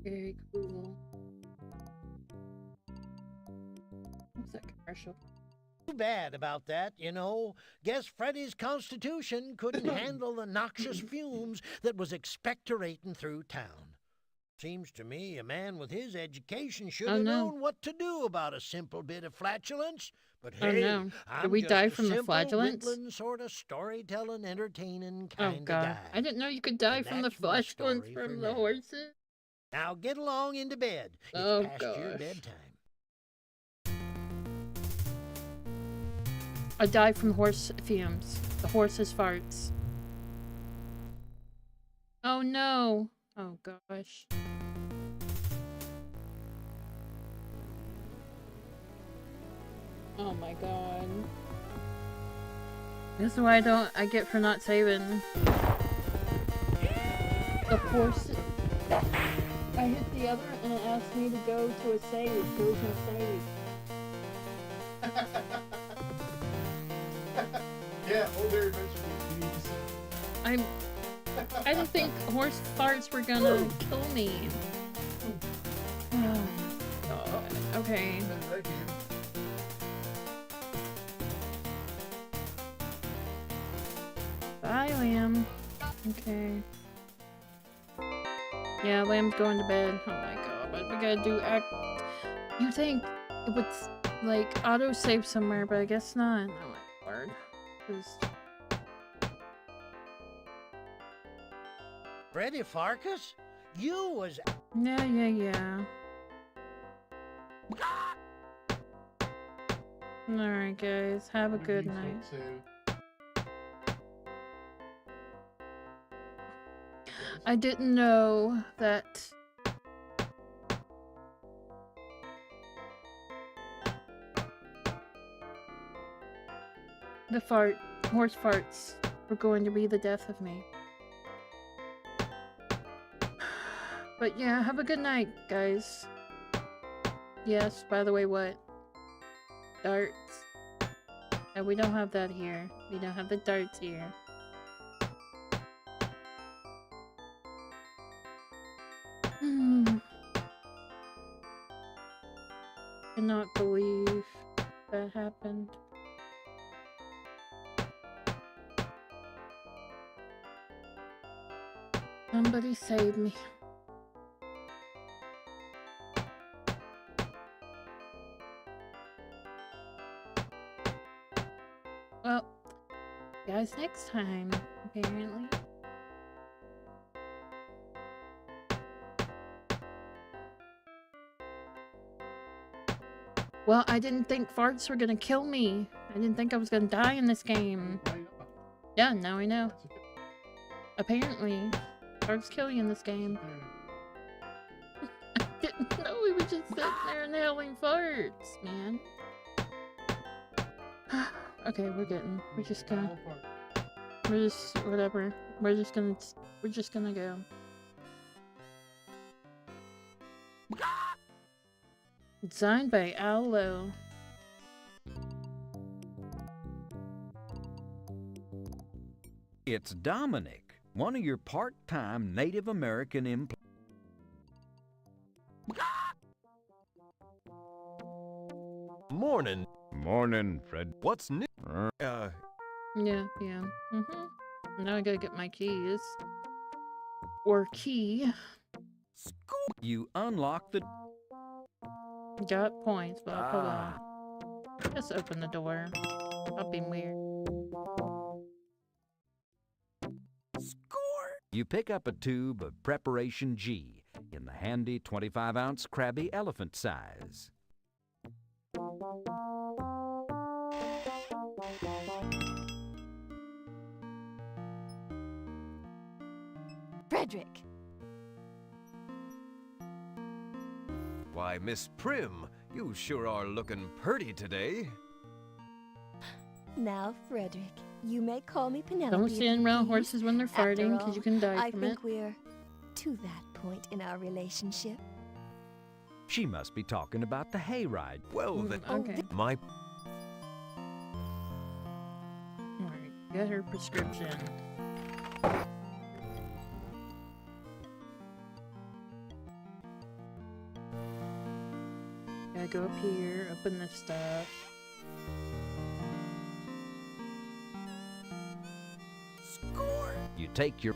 Very cool. What's that commercial? Too bad about that, you know. Guess Freddy's constitution couldn't handle the noxious fumes that was expectorating through town. Seems to me a man with his education should have known what to do about a simple bit of flatulence. But Oh, hey, no. Did I'm we just die a from the simple, flatulence? whittling sort of storytelling, entertaining Oh kind of god. guy. I didn't know you could die And from the that's my flatulence story for from the now. horses. Now get along into bed. It's Oh past your gosh. bedtime. I died from horse fumes. The horse's farts. Oh no. Oh gosh. Oh my god. This is what I get for not saving. The horse. I hit the other and it asked me to go to a save. Go to a save. Yeah, older eventually you need to say. I didn't think horse farts were gonna kill me. Oh god. Okay. Bye, Lamb. Okay. Yeah, Lamb's going to bed. Oh my god, what we gotta do? You think it would, like, auto-save somewhere, but I guess not. Oh my word. 'Cause Freddy Farkas? You was... Yeah. Alright, guys. Have a good night. I didn't know that... the horse farts were going to be the death of me. But yeah, have a good night, guys. Yes, by the way, what? Darts. No, we don't have that here. We don't have the darts here. Cannot believe that happened. Somebody save me. Well, guys, next time, apparently. Well, I didn't think farts were gonna kill me. I didn't think I was gonna die in this game. Yeah, now I know. Apparently, farts kill you in this game. I didn't know we were just sitting there inhaling farts, man. Okay, we're just whatever. We're just gonna go. Designed by Aloe. It's Dominic, one of your part-time Native American employees. Morning. Morning, Fred. What's new? Yeah. Now I gotta get my keys. Or key. You unlock the... Got points, but hold on. Just open the door. Stop being weird. You pick up a tube of Preparation G in the handy 25-ounce Krabby Elephant size. Frederick! Why, Miss Prim, you sure are looking purty today. Now, Frederick, you may call me Penelope. Don't if stand you around please. horses when they're farting, After 'cause you all, can die I from think it. we're to that point in our relationship. She must be talking about the hayride. Well, then, okay. my Alright, get her prescription. Gotta go up here, open this stuff. Score! You take your...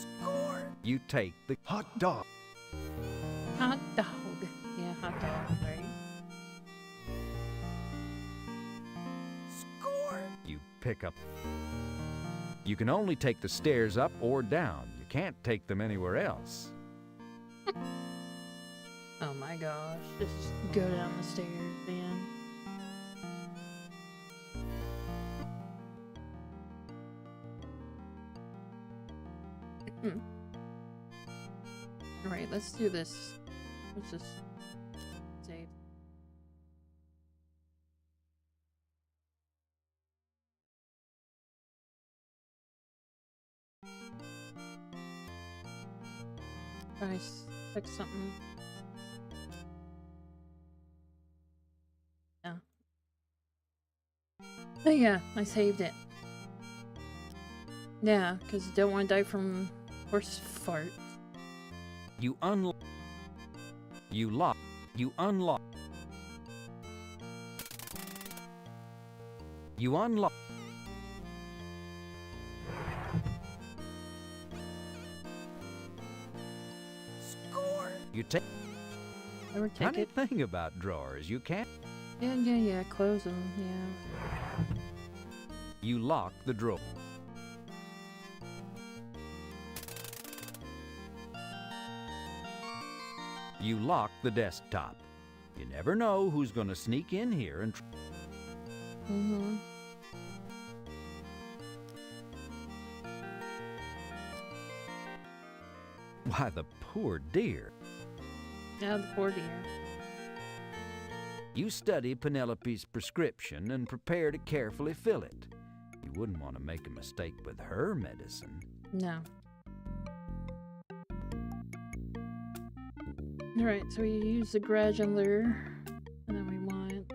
Score! You take the hot dog. Hot dog. Yeah, hot dog, right? Score! You pick up... You can only take the stairs up or down. You can't take them anywhere else. Oh my gosh, just go down the stairs, man. Alright, let's do this. Let's just save. Nice. Fix something. Yeah. Oh yeah, I saved it. Yeah, because you don't want to die from horse fart. You unlock... You lock... You unlock... You unlock... Score! You take... Never take Funny it. thing about drawers, you can't... Yeah, close them, yeah. You lock the drawer. You lock the desktop. You never know who's gonna sneak in here and... Mm-hmm. Why, the poor dear. Yeah, the poor dear. You study Penelope's prescription and prepare to carefully fill it. You wouldn't want to make a mistake with her medicine. No. Alright, so we use the gradular, and then we want...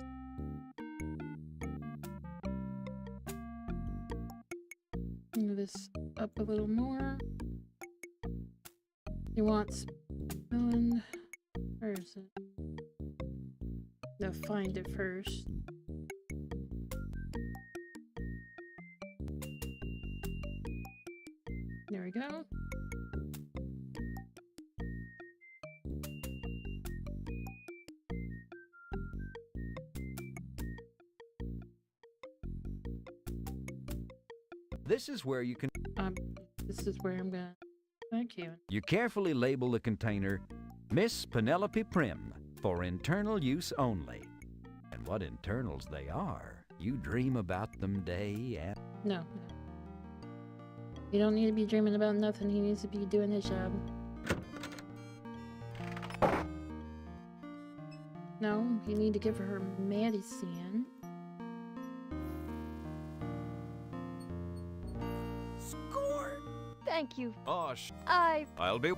Move this up a little more. You want spelling... Where is it? No, find it first. There we go. This is where you can... This is where I'm gonna... Thank you. You carefully label the container Miss Penelope Prim for internal use only. And what internals they are, you dream about them day and... No. You don't need to be dreaming about nothing. He needs to be doing his job. No, you need to give her medicine. Score! Thank you. Oh, I'll be...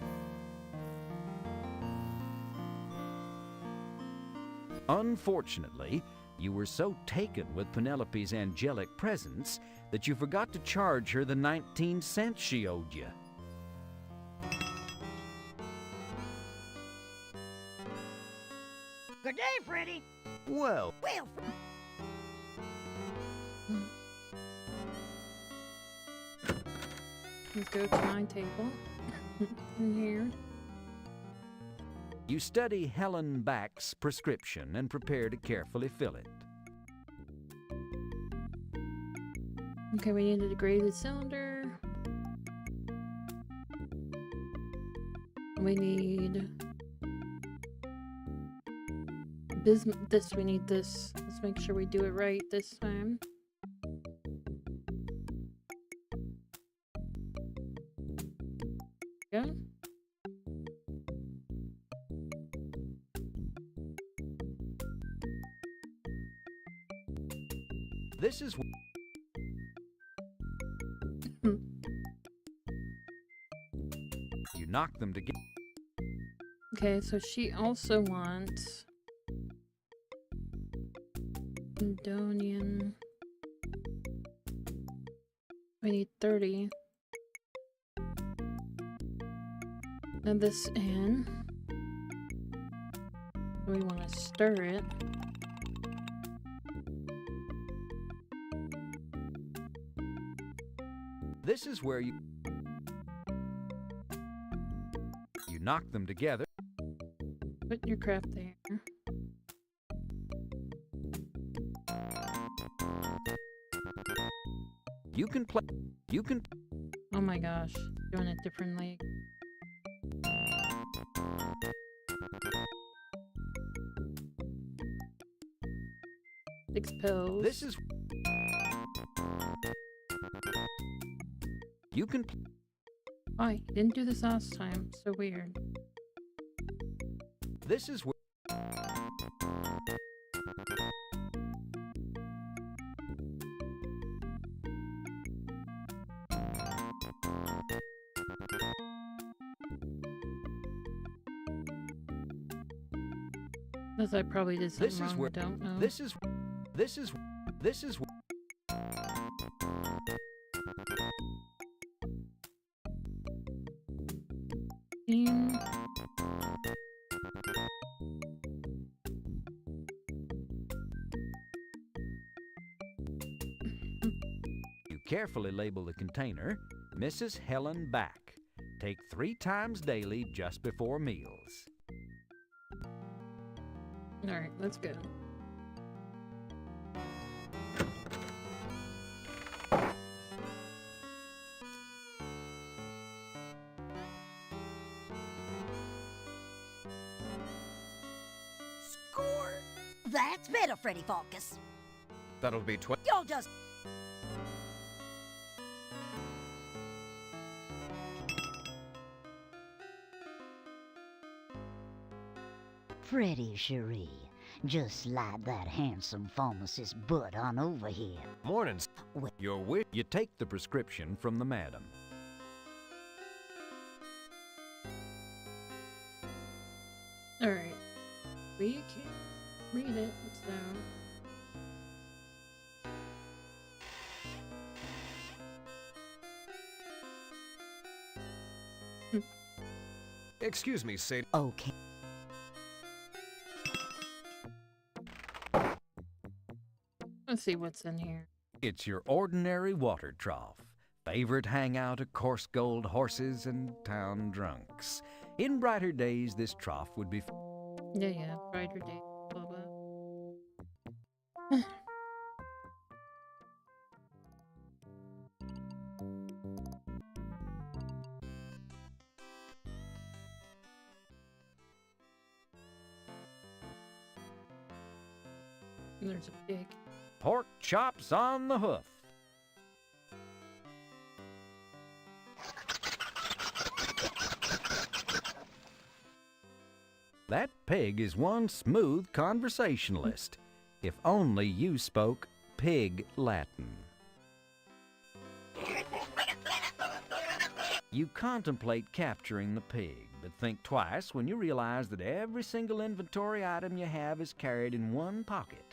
Unfortunately, you were so taken with Penelope's angelic presence that you forgot to charge her the 19 cents she owed you. Good day, Freddy. Well... Well, Let's go to my table. In here. You study Helen Back's prescription and prepare to carefully fill it. Okay, we need a degraded cylinder. We need this. We need this. Let's make sure we do it right this time. Go. This is... You knock them together. Okay, so she also wants Indonian. We need 30. Add this in. We want to stir it. This is where you knock them together. Put your crap there. You can play. You can. Oh my gosh, doing it differently. Expose. This is. You can. Oh, you didn't do this last time. So weird. This is where. Because I probably did something This wrong. is where. I don't know. This is. You carefully label the container, Mrs. Helen Back. Take 3 times daily just before meals. Alright, let's go. Score! That's better, Freddy Focus. That'll be 20. Y'all just... Freddy Cherie, just slide that handsome pharmacist butt on over here. Mornings. Your wish. You take the prescription from the madam. Alright. We can't read it, so... Excuse me, Sadie. Okay. Let's see what's in here. It's your ordinary water trough. Favorite hangout of coarse gold horses and town drunks. In brighter days, this trough would be... Yeah, brighter day. Blah, blah. There's a pig. Pork chops on the hoof. That pig is one smooth conversationalist. If only you spoke pig Latin. You contemplate capturing the pig, but think twice when you realize that every single inventory item you have is carried in one pocket.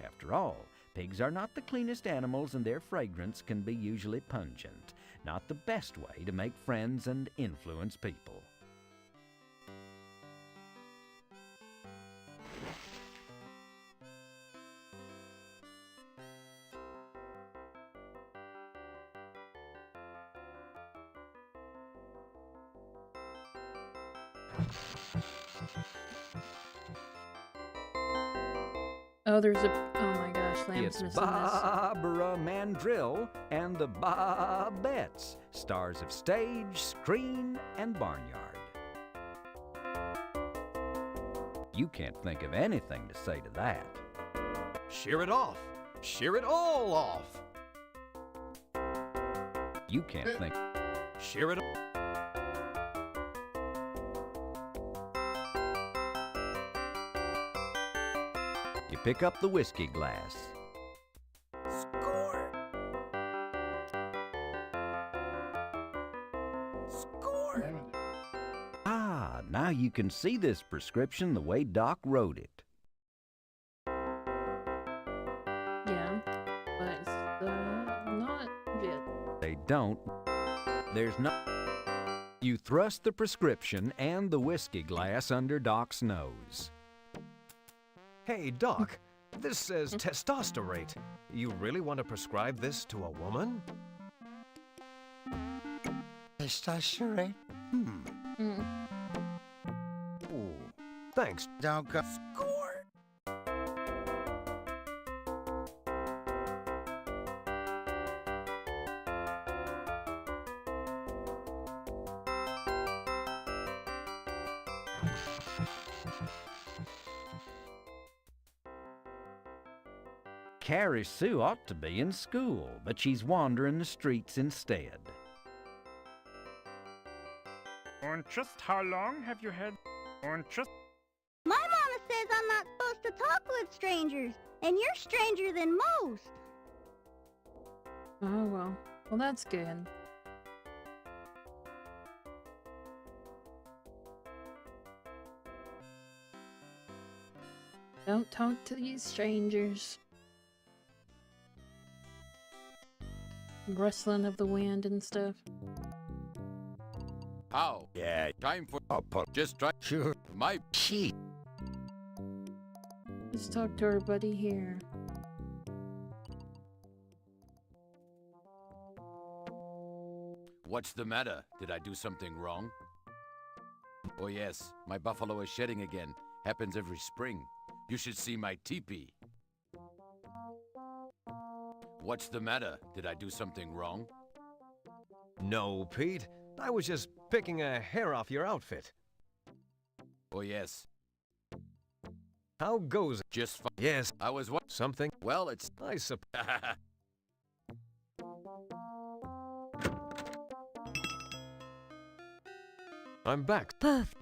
After all, pigs are not the cleanest animals and their fragrance can be usually pungent. Not the best way to make friends and influence people. Oh, there's a... Oh my gosh, Lamb's It's missing Barbara Mandrill and the Bobettes, stars of stage, screen, and barnyard. You can't think of anything to say to that. Shear it off. Shear it all off. You can't think... Shear it off. You pick up the whiskey glass. Now you can see this prescription the way Doc wrote it. Yeah, but it's not yet. They don't. There's no... You thrust the prescription and the whiskey glass under Doc's nose. Hey, Doc, this says testosterate. You really want to prescribe this to a woman? Testosterate? Ooh, thanks. Don't go. Score! Carrie Sue ought to be in school, but she's wandering the streets instead. And just how long have you had... And just... My mama says I'm not supposed to talk with strangers, and you're stranger than most. Oh, well. Well, that's good. Don't talk to these strangers. Rustling of the wind and stuff. How? Yeah. Time for... Just try... Sure. My... She. Let's talk to our buddy here. What's the matter? Did I do something wrong? Oh yes, my buffalo is shedding again. Happens every spring. You should see my teepee. What's the matter? Did I do something wrong? No, Pete. I was just picking a hair off your outfit. Oh yes. How goes it? Just fine. Yes. I was what? Something? Well, it's... I suppose. I'm back. Puff.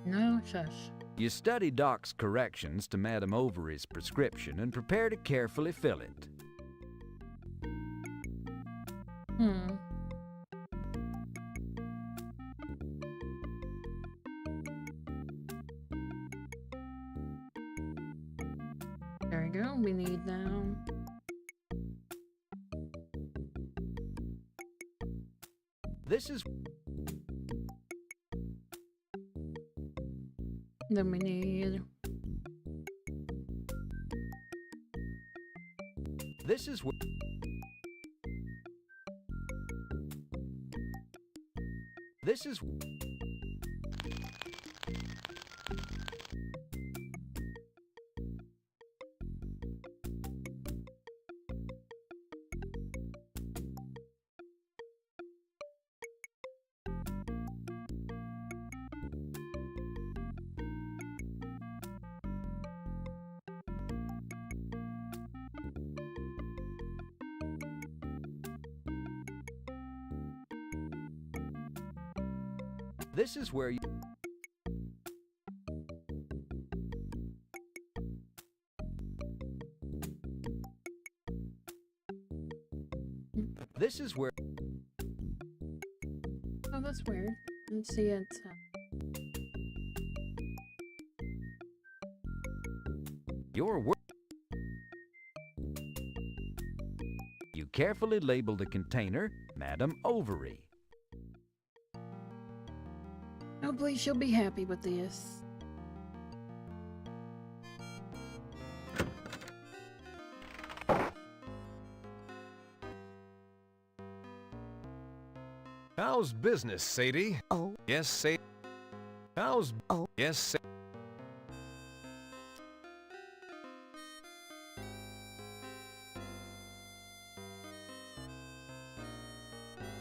No, shush. You study Doc's corrections to Madame Overy's prescription and prepare to carefully fill it. There we go. We need now. This is... Then we need... This is where... This is... This is where you... This is where... Oh, that's weird. Let's see it. Your work... You carefully label the container Madame Ovary. Hopefully she'll be happy with this. How's business, Sadie? Oh. Yes, Sadie. How's... Oh. Yes, Sadie.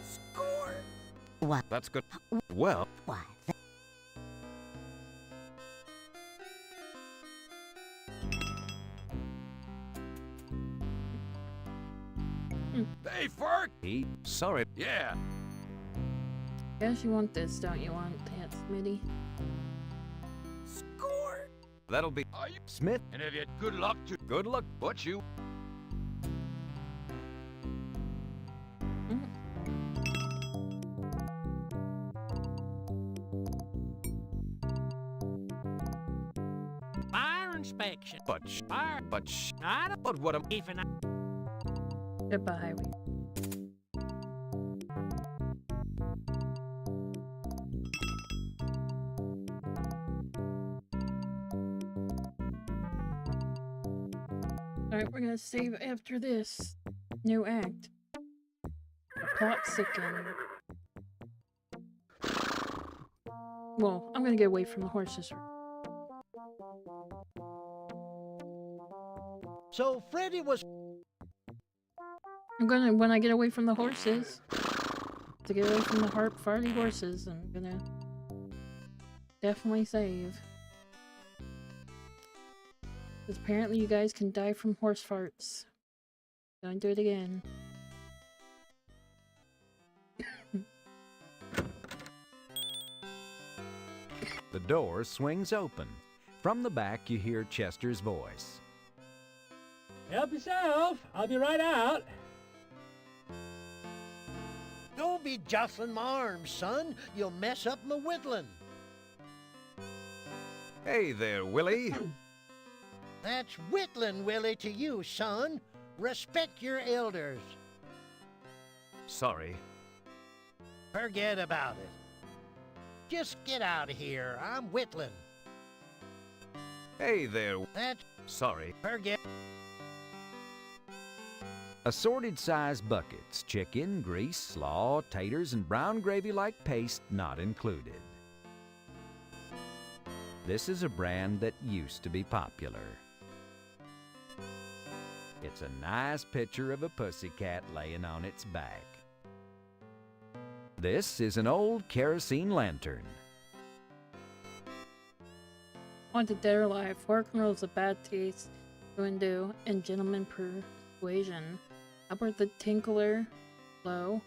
Score! What? That's good. Well... Why, Hey, Fark! Sorry. Yeah. Guess you want this, don't you, Aunt Smitty? Score! That'll be Smith. And if you good luck to Good luck. what you. Fire inspection. But Fire. I don't but what am even. Goodbye. Alright, we're gonna save after this new act. Plot thicken. Well, I'm gonna get away from the horses. So Freddy was... I'm gonna, when I get away from the horses, to get away from the farty horses, I'm gonna definitely save. Because apparently you guys can die from horse farts. Don't do it again. The door swings open. From the back, you hear Chester's voice. Help yourself. I'll be right out. Don't be jostling my arms, son. You'll mess up my whittling. Hey there, Willie. That's whittling, Willie, to you, son. Respect your elders. Sorry. Forget about it. Just get out of here. I'm whittling. Hey there. That's... Sorry. Forget... Assorted-sized buckets, chicken, grease, slaw, taters, and brown gravy-like paste not included. This is a brand that used to be popular. It's a nice picture of a pussycat laying on its back. This is an old kerosene lantern. Wanted Dead or Alive, Four Kernels of Bad Taste, Window, and Gentleman Persuasion. Albert the Tinkler, Low.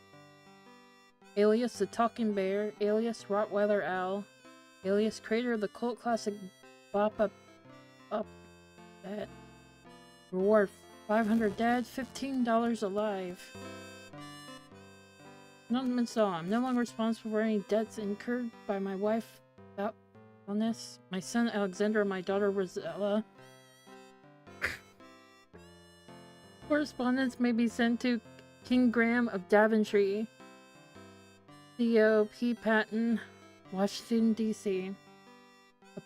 Alias the Talking Bear, Alias Rottweiler Owl, Alias creator of the cult classic Bop Up That. Reward 500 Dad, $15 alive. Announcement saw, I'm no longer responsible for any debts incurred by my wife without illness, my son Alexander, and my daughter Rosella. Correspondence may be sent to King Graham of Daventry, Theo P. Patton, Washington, D.C.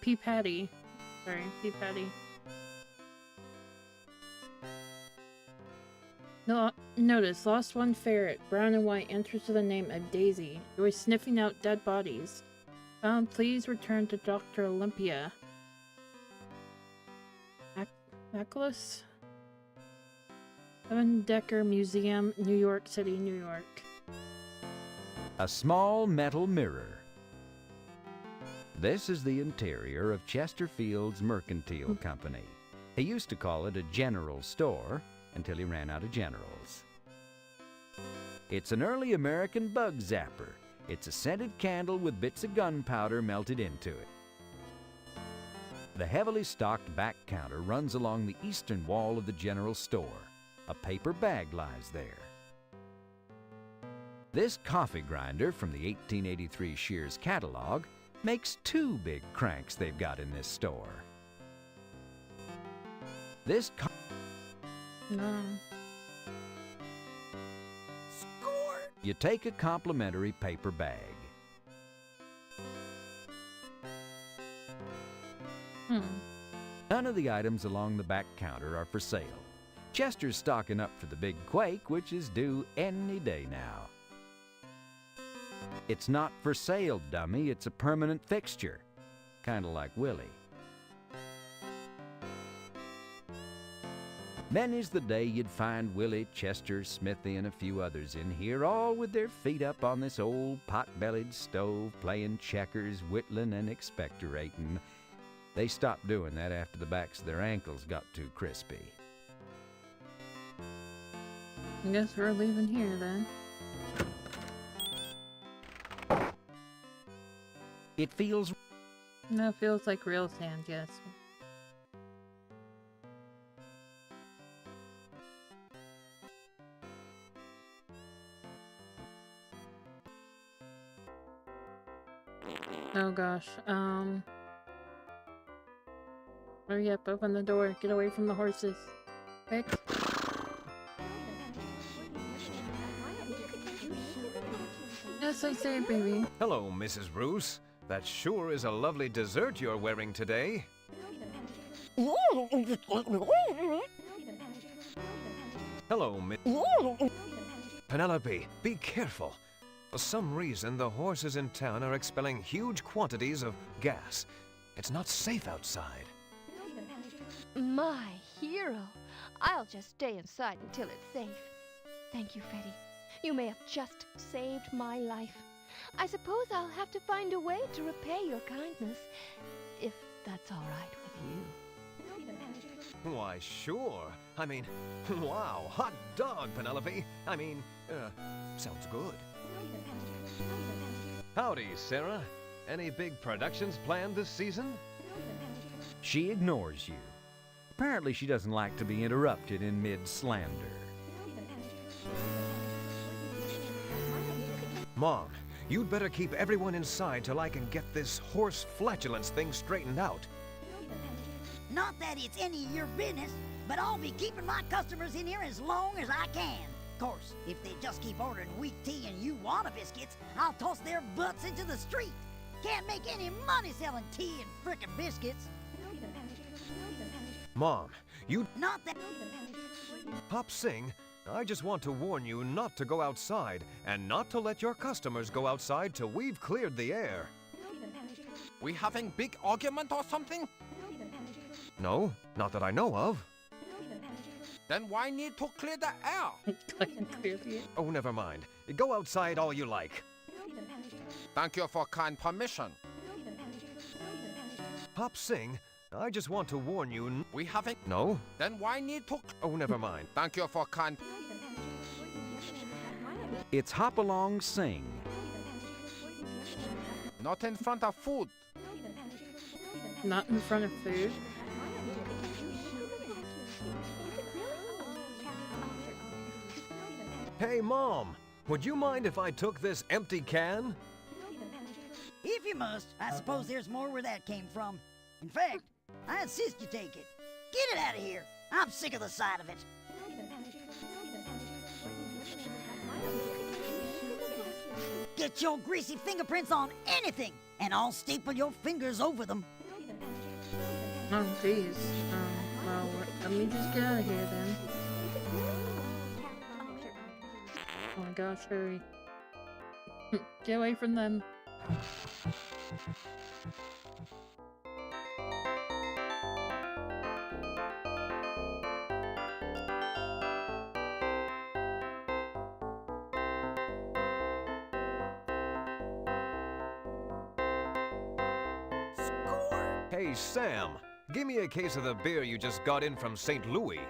P. Patty. Sorry, P. Patty. No, notice, lost one ferret, brown and white, enters with the name of Daisy. It was sniffing out dead bodies. Found, please return to Dr. Olympia. Necklace? 7 Decker Museum, New York City, New York. A small metal mirror. This is the interior of Chesterfield's Mercantile Company. He used to call it a general store until he ran out of generals. It's an early American bug zapper. It's a scented candle with bits of gunpowder melted into it. The heavily stocked back counter runs along the eastern wall of the general store. A paper bag lies there. This coffee grinder from the 1883 Shears catalog makes 2 big cranks they've got in this store. This Score! You take a complimentary paper bag. None of the items along the back counter are for sale. Chester's stocking up for the big quake, which is due any day now. It's not for sale, dummy. It's a permanent fixture. Kinda like Willie. Many's the day you'd find Willie, Chester, Smithy, and a few others in here, all with their feet up on this old pot-bellied stove, playing checkers, whittling, and expectorating. They stopped doing that after the backs of their ankles got too crispy. I guess we're leaving here then. It feels... No, it feels like real sand, yes. Oh gosh. Hurry up, open the door. Get away from the horses. Quick. Yes, I say, baby. Hello, Mrs. Bruce. That sure is a lovely dessert you're wearing today. Hello, Miss... Penelope, be careful. For some reason, the horses in town are expelling huge quantities of gas. It's not safe outside. My hero. I'll just stay inside until it's safe. Thank you, Freddy. You may have just saved my life. I suppose I'll have to find a way to repay your kindness, if that's all right with you. Why, sure. I mean, wow, hot dog, Penelope. I mean, sounds good. Howdy, Sarah. Any big productions planned this season? She ignores you. Apparently she doesn't like to be interrupted in mid-slander. Mom, you'd better keep everyone inside till I can get this horse flatulence thing straightened out. Not that it's any of your business, but I'll be keeping my customers in here as long as I can. Of course, if they just keep ordering weak tea and you wanna biscuits, I'll toss their butts into the street. Can't make any money selling tea and frickin' biscuits. Mom, you... Not that... Hop Sing, I just want to warn you not to go outside, and not to let your customers go outside till we've cleared the air. We having big argument or something? No, not that I know of. Then why need to clear the air? Oh, never mind. Go outside all you like. Thank you for kind permission. Hop Sing, I just want to warn you... We having... No? Then why need to... Oh, never mind. Thank you for kind... It's Hop Along Sing. Not in front of food. Not in front of food? Hey, Mom! Would you mind if I took this empty can? If you must, I suppose there's more where that came from. In fact, I insist you take it. Get it out of here. I'm sick of the sight of it. Get your greasy fingerprints on anything, and I'll staple your fingers over them. Oh, jeez. Well, let me just get out of here then. Oh my gosh, hurry. Get away from them. Hey, Sam, give me a case of the beer you just got in from St. Louis.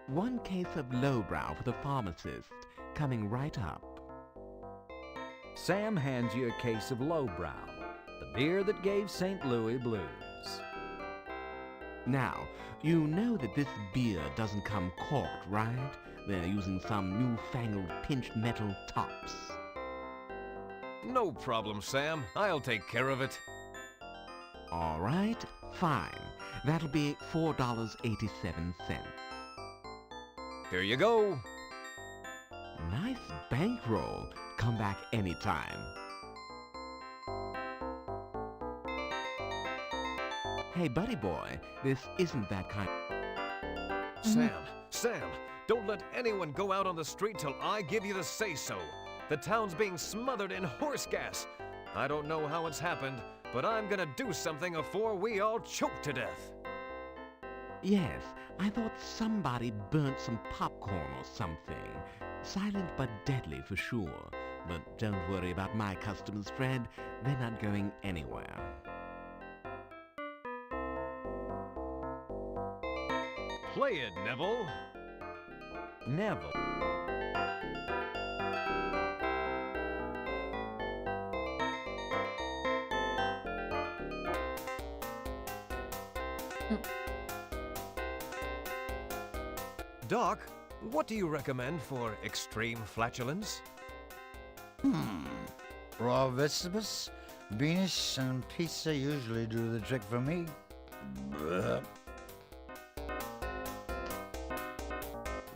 One case of lowbrow for the pharmacist, coming right up. Sam hands you a case of lowbrow, the beer that gave St. Louis blues. Now, you know that this beer doesn't come corked, right? They're using some newfangled pinched metal tops. No problem, Sam. I'll take care of it. All right, fine. That'll be $4.87. Here you go. Nice bankroll. Come back anytime. Hey, buddy boy, this isn't that kind. Sam, don't let anyone go out on the street till I give you the say-so. The town's being smothered in horse gas. I don't know how it's happened, but I'm gonna do something before we all choke to death. Yes, I thought somebody burnt some popcorn or something. Silent but deadly for sure. But don't worry about my customers, Fred. They're not going anywhere. Play it, Neville. Neville. Doc, what do you recommend for extreme flatulence? Raw vegetables, Beanies and pizza usually do the trick for me. Bleh.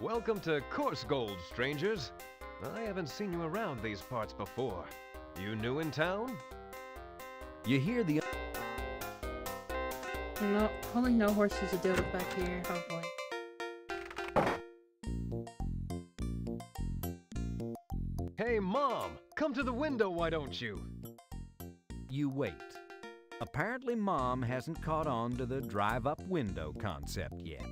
Welcome to Course Gold, strangers. I haven't seen you around these parts before. You new in town? You hear the... No, probably no horses to deal with back here, hopefully. Hey, Mom! Come to the window, why don't you? You wait. Apparently Mom hasn't caught on to the drive-up window concept yet.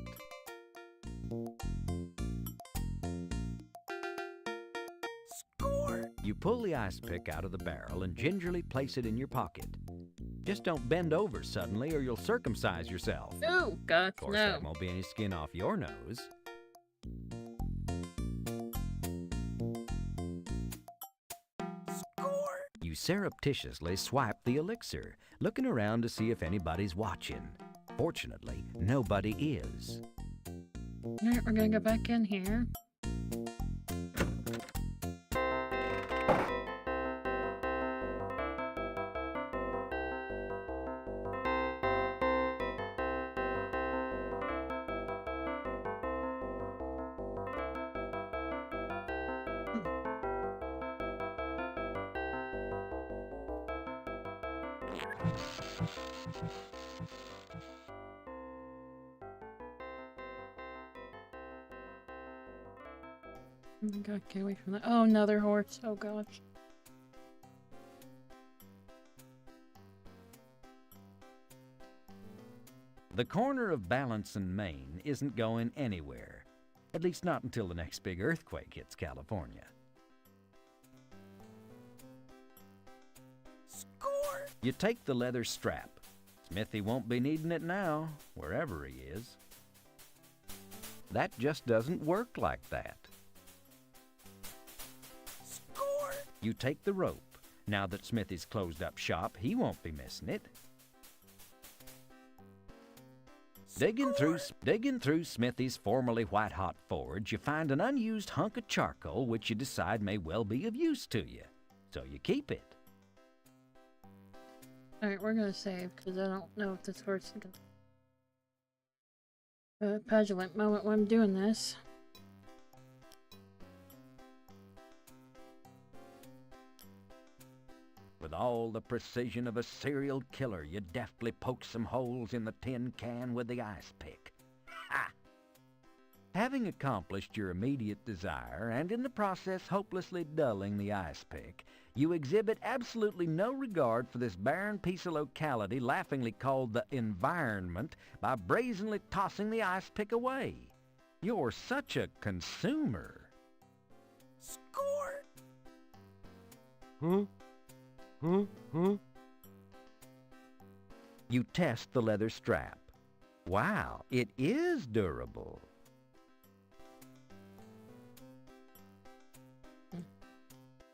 Score! You pull the ice pick out of the barrel and gingerly place it in your pocket. Just don't bend over suddenly or you'll circumcise yourself. Oh, God, Of course, no. that won't be any skin off your nose. Score! You surreptitiously swipe the elixir, looking around to see if anybody's watching. Fortunately, nobody is. Alright, we're gonna go back in here. Oh, God, get away from that. Oh, another horse. Oh, gosh. The corner of Balance and Maine isn't going anywhere. At least not until the next big earthquake hits California. Score! You take the leather strap. Smithy won't be needing it now, wherever he is. That just doesn't work like that. Score! You take the rope. Now that Smithy's closed up shop, he won't be missing it. Digging through Smithy's formerly white-hot forge, you find an unused hunk of charcoal which you decide may well be of use to you. So you keep it. Alright, we're gonna save, because I don't know if this horse is gonna... petulant moment when I'm doing this. With all the precision of a serial killer, you deftly poke some holes in the tin can with the ice pick. Ha! Having accomplished your immediate desire, and in the process hopelessly dulling the ice pick, you exhibit absolutely no regard for this barren piece of locality laughingly called the environment by brazenly tossing the ice pick away. You're such a consumer. Score! Huh? Huh? Huh? You test the leather strap. Wow, it is durable.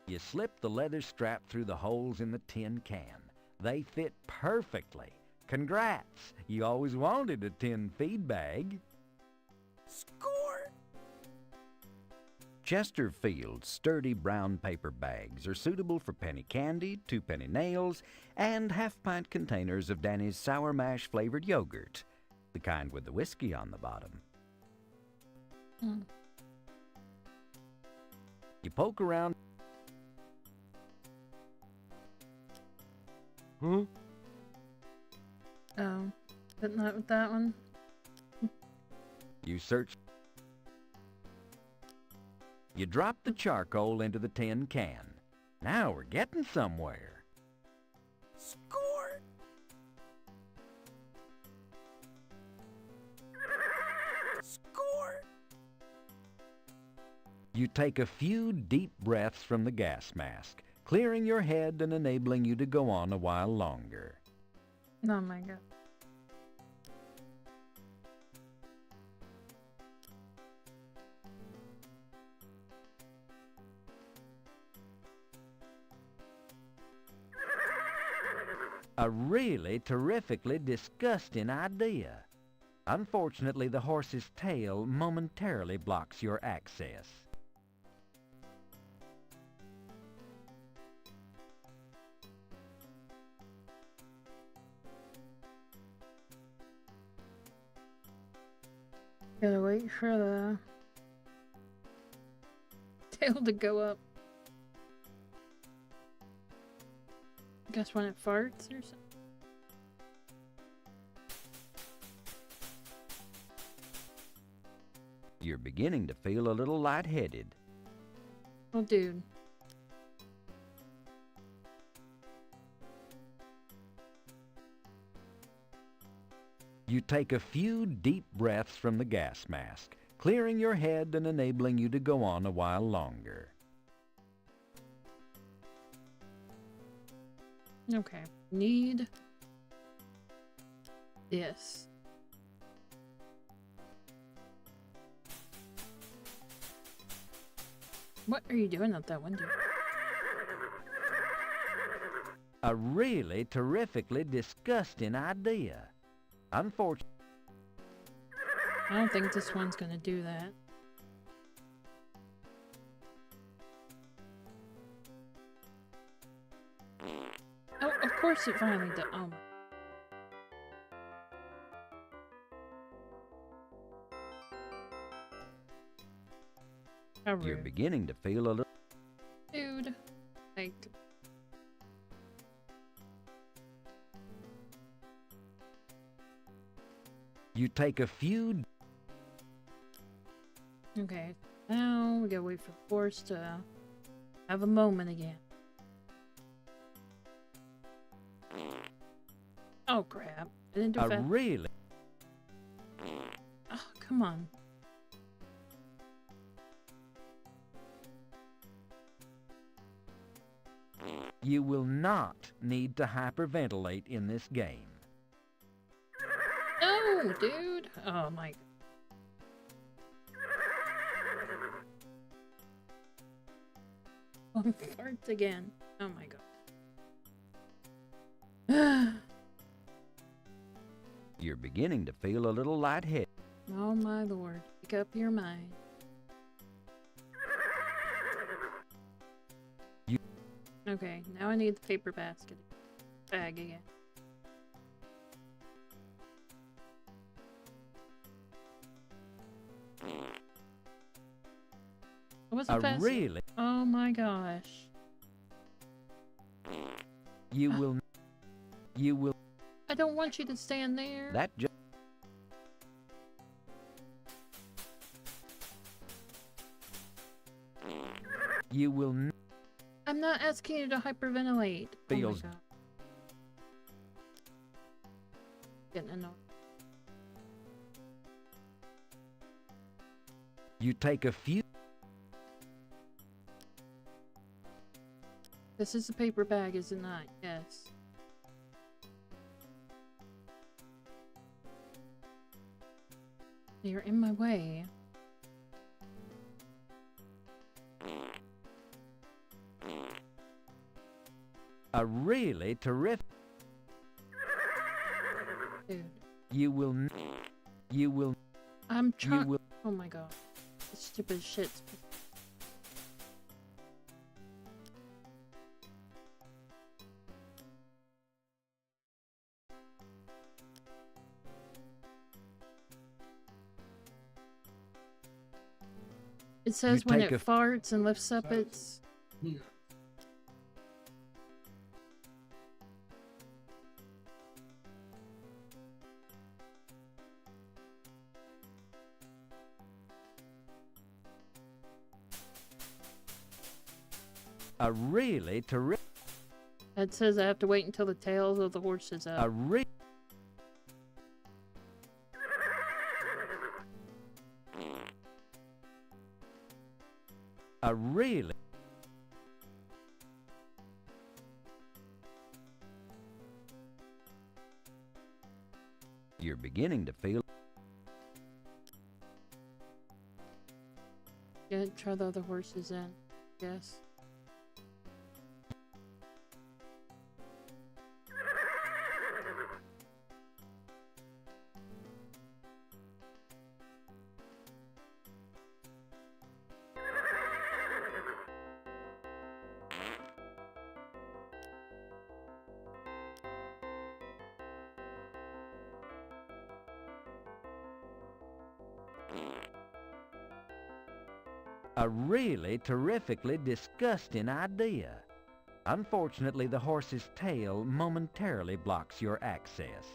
You slip the leather strap through the holes in the tin can. They fit perfectly. Congrats! You always wanted a tin feed bag. Score! Chesterfield's sturdy brown paper bags are suitable for penny candy, 2-penny nails, and half-pint containers of Danny's Sour Mash flavored yogurt, the kind with the whiskey on the bottom. You poke around. Huh? Oh, but not with that one. You search. You drop the charcoal into the tin can. Now we're getting somewhere. Score! Score! You take a few deep breaths from the gas mask, clearing your head and enabling you to go on a while longer. Oh my God. A really terrifically disgusting idea. Unfortunately, the horse's tail momentarily blocks your access. Gotta wait for the tail to go up. Guess when it farts or something. You're beginning to feel a little lightheaded. Oh, dude. You take a few deep breaths from the gas mask, clearing your head and enabling you to go on a while longer. Okay. Need this. What are you doing out that window? A really terrifically disgusting idea. Unfortunately, I don't think this one's gonna do that. Oh, of course it finally did. Oh. How you're rude. beginning to feel a little... Dude. Like... You take a few... Okay, now we gotta wait for the horse to have a moment again. Oh crap, I didn't do fast. really... Oh, come on. You will not need to hyperventilate in this game. No, dude! Oh my... Oh, farts again. Oh my god. You're beginning to feel a little lightheaded. Oh my lord. Pick up your mind. Okay, now I need the paper basket. Bag again. I wasn't fast. Really? Oh my gosh. You will... You will... I don't want you to stand there. That just... You will... I'm not asking you to hyperventilate. Feels... Oh my god. Getting annoyed. You take a few... This is a paper bag, is it not? Yes. You're in my way. A really terrific... Dude. You will... You will... I'm trying... will... Oh my god. This stupid shit's... It says when it farts and lifts up its... A really terrific... It says I have to wait until the tails of the horse is up. A really... A really... You're beginning to feel... Yeah, try the other horses in. Yes. A really terrifically disgusting idea. Unfortunately, the horse's tail momentarily blocks your access.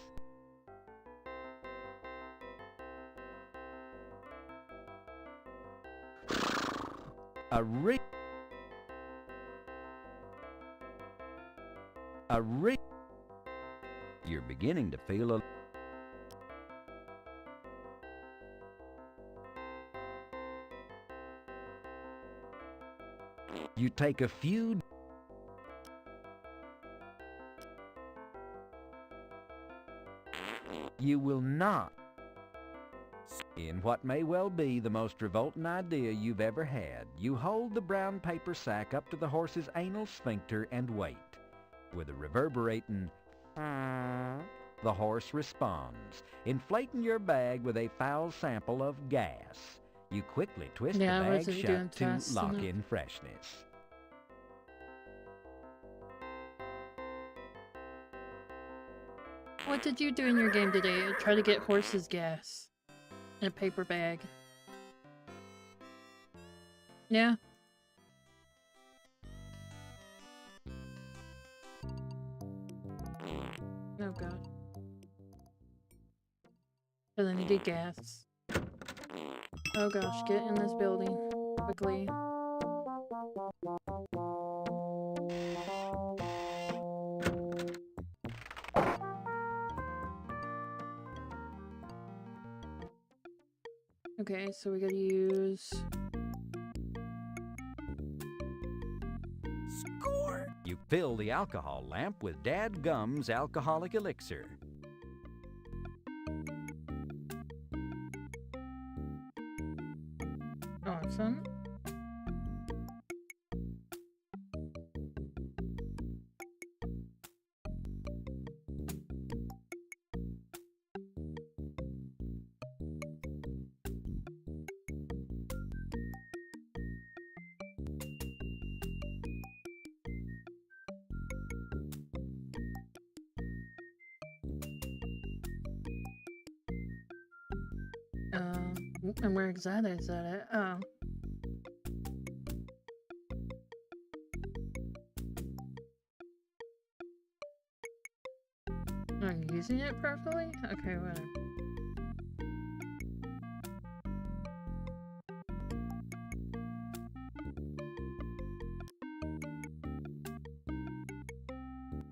You're beginning to feel a... You take a few... You will not... In what may well be the most revolting idea you've ever had, you hold the brown paper sack up to the horse's anal sphincter and wait. With a reverberating... The horse responds, inflating your bag with a foul sample of gas. You quickly twist the bag shut to lock in freshness. What did you do in your game today? Try to get horse's gas in a paper bag. Yeah. Oh god. And then you need gas. Oh gosh, get in this building quickly. Okay, so we gotta use... Score! You fill the alcohol lamp with Dad Gum's alcoholic elixir. Awesome. And where exactly is that at? Oh. I'm using it properly? Okay, whatever.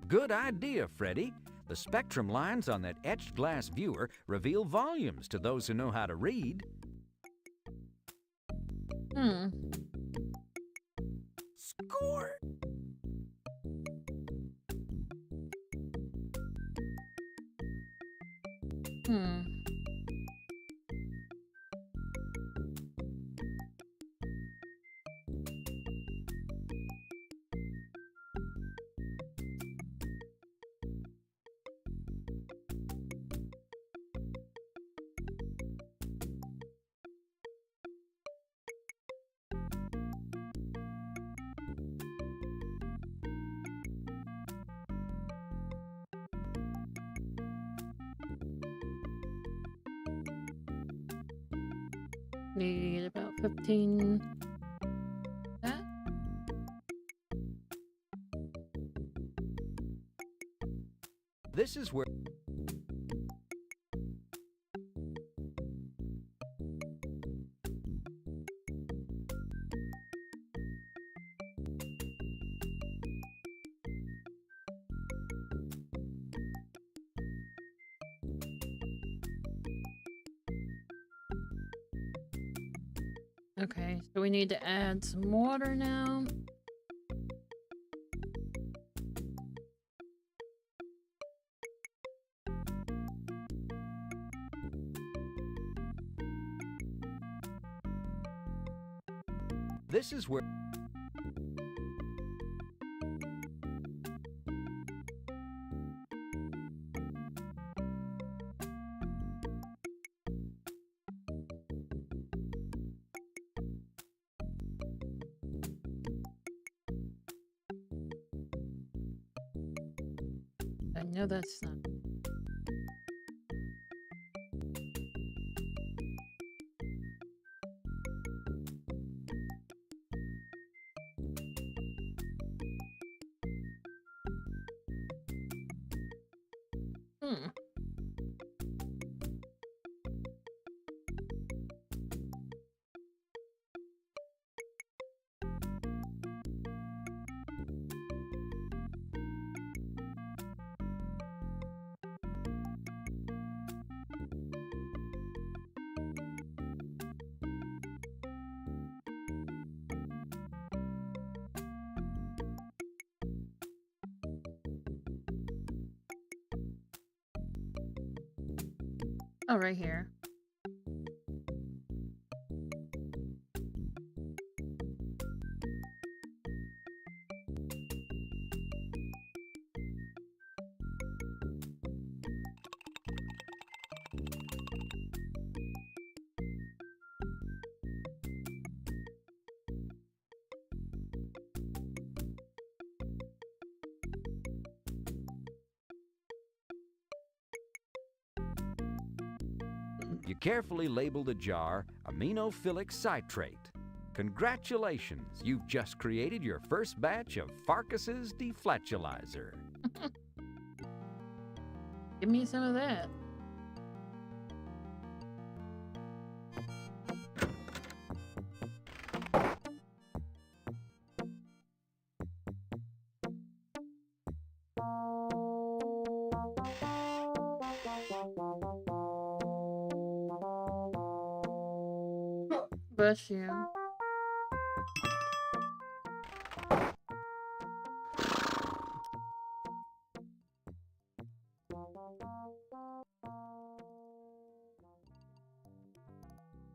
Good idea, Freddy. The spectrum lines on that etched glass viewer reveal volumes to those who know how to read. Score! Need about 15... That? This is where... Okay, so we need to add some water now. This is where... I know that's not... Hmm. Oh, right here. You carefully labeled a jar aminophilic citrate. Congratulations, you've just created your first batch of Farkas's deflatulizer. Give me some of that. Bless you.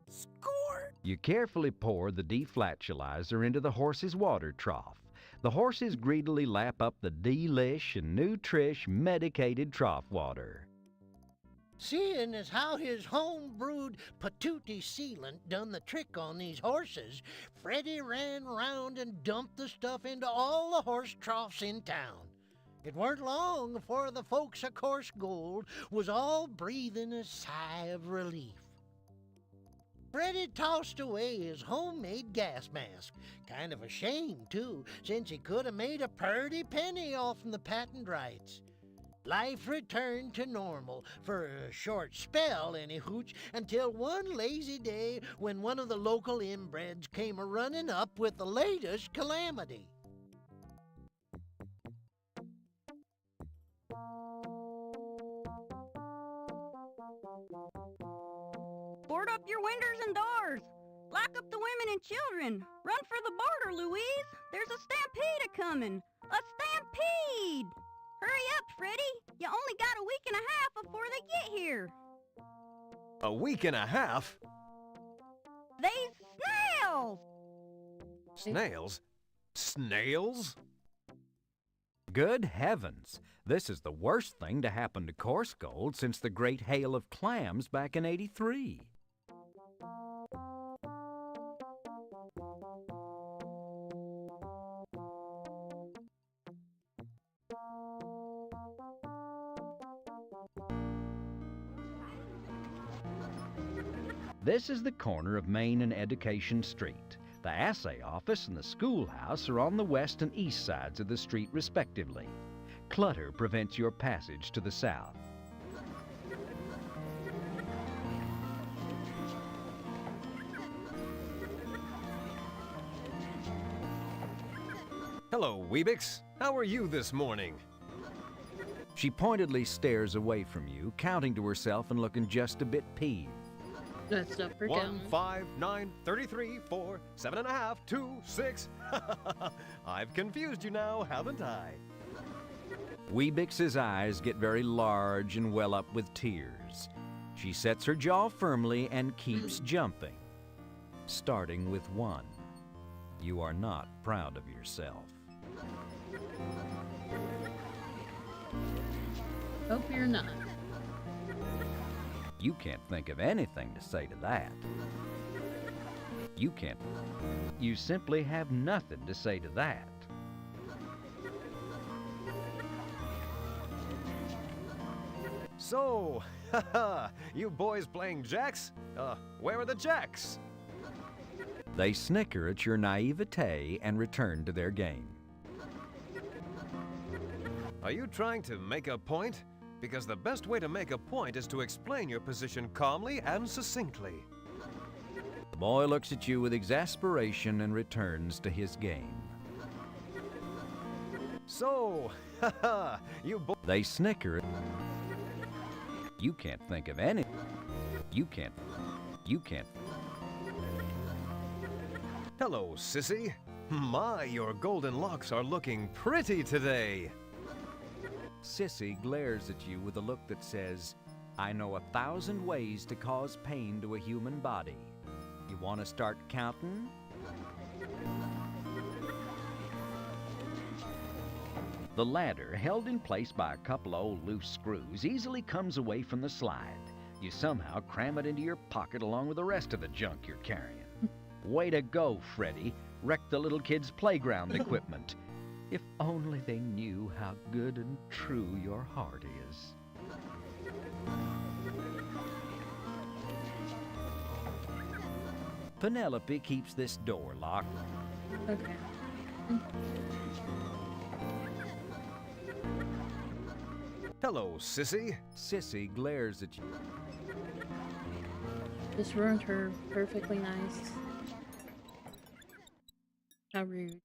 Score! You carefully pour the deflatulizer into the horse's water trough. The horses greedily lap up the delish and nutrish medicated trough water. Seeing as how his home-brewed patootie sealant done the trick on these horses, Freddy ran round and dumped the stuff into all the horse troughs in town. It weren't long before the folks of Course Gold was all breathing a sigh of relief. Freddy tossed away his homemade gas mask. Kind of a shame, too, since he could have made a purty penny off from the patent rights. Life returned to normal, for a short spell any hooch, until one lazy day when one of the local inbreds came a-running up with the latest calamity. Board up your windows and doors. Lock up the women and children. Run for the border, Louise. There's a stampede a-coming. A stampede! Hurry up, Freddy. You only got a week and a half before they get here. A week and a half? They's snails! Snails? Snails? Good heavens! This is the worst thing to happen to Course Gold since the great hail of clams back in '83. This is the corner of Main and Education Street. The assay office and the schoolhouse are on the west and east sides of the street respectively. Clutter prevents your passage to the south. Hello, Weebix. How are you this morning? She pointedly stares away from you, counting to herself and looking just a bit peeved. That's up or 1, down. 5, 9, 33, 4, 7.5, 2, 6. I've confused you now, haven't I? Weebix's eyes get very large and well up with tears. She sets her jaw firmly and keeps jumping. Starting with 1. You are not proud of yourself. Hope you're not. You can't think of anything to say to that. You can't. You simply have nothing to say to that. So, you boys playing jacks? Where are the jacks? They snicker at your naivete and return to their game. Are you trying to make a point? because the best way to make a point is to explain your position calmly and succinctly. The boy looks at you with exasperation and returns to his game. So, haha, They snicker. You can't think of any. You can't. Hello, sissy. My, your golden locks are looking pretty today. Sissy glares at you with a look that says, I know 1,000 ways to cause pain to a human body. You want to start counting? The ladder, held in place by a couple of old loose screws, easily comes away from the slide. You somehow cram it into your pocket along with the rest of the junk you're carrying. Way to go, Freddy. Wrecked the little kids' playground equipment. If only they knew how good and true your heart is. Penelope keeps this door locked. Okay. Hello, sissy. Sissy glares at you. Just ruined her perfectly nice. How rude.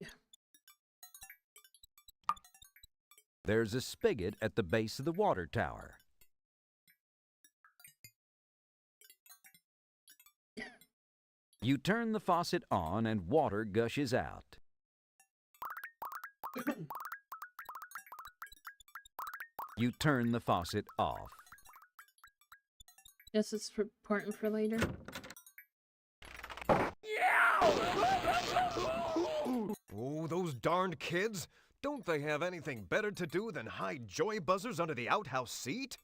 There's a spigot at the base of the water tower. You turn the faucet on and water gushes out. You turn the faucet off. Guess it's important for later. Oh, those darned kids! Don't they have anything better to do than hide joy buzzers under the outhouse seat?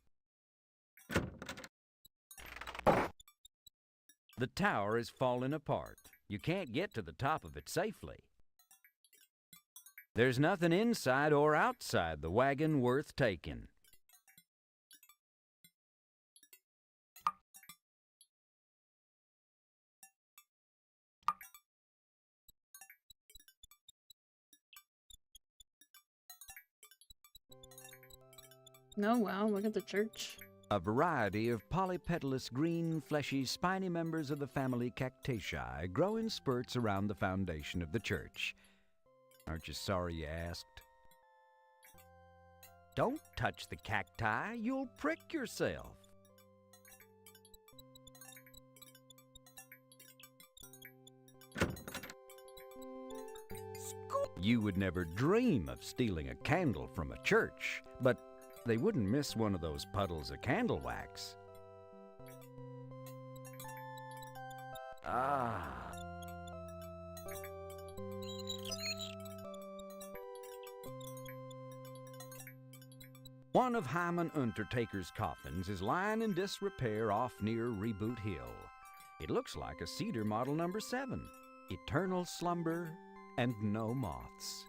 The tower is falling apart. You can't get to the top of it safely. There's nothing inside or outside the wagon worth taking. Oh wow, look at the church. A variety of polypetalous green, fleshy, spiny members of the family Cactaceae grow in spurts around the foundation of the church. Aren't you sorry you asked? Don't touch the cacti, you'll prick yourself. You would never dream of stealing a candle from a church, but they wouldn't miss one of those puddles of candle wax. Ah. One of Hyman Untertaker's coffins is lying in disrepair off near Reboot Hill. It looks like a cedar model number 7. Eternal slumber and no moths.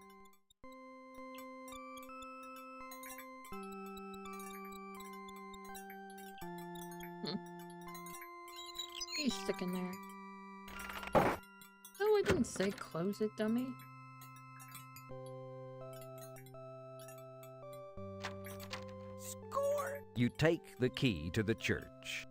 He's sticking there. Oh, I didn't say close it, dummy. Score! You take the key to the church.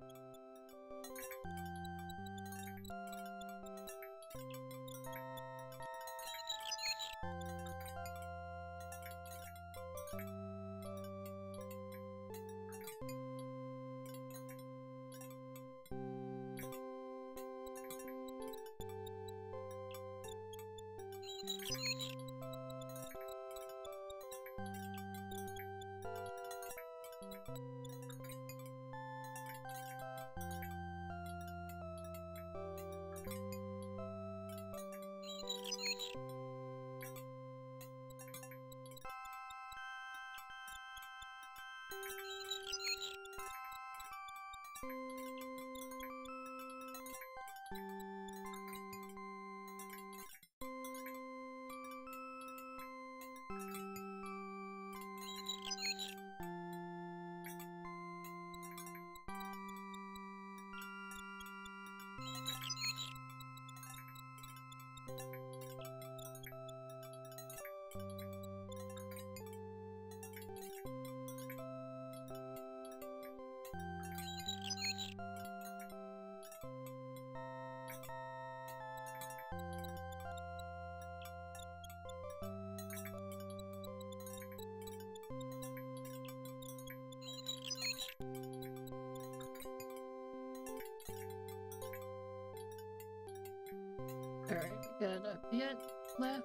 Alright, we got a bit left.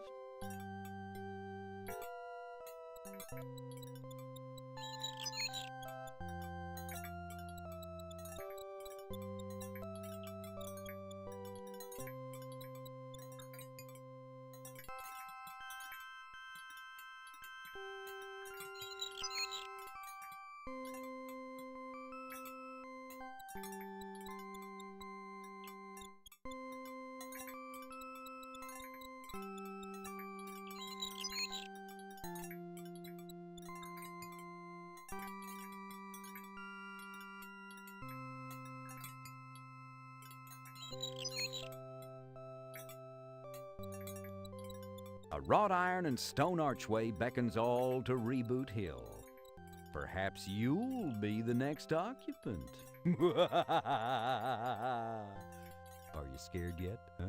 A wrought iron and stone archway beckons all to Reboot Hill. Perhaps you'll be the next occupant. Are you scared yet? Huh?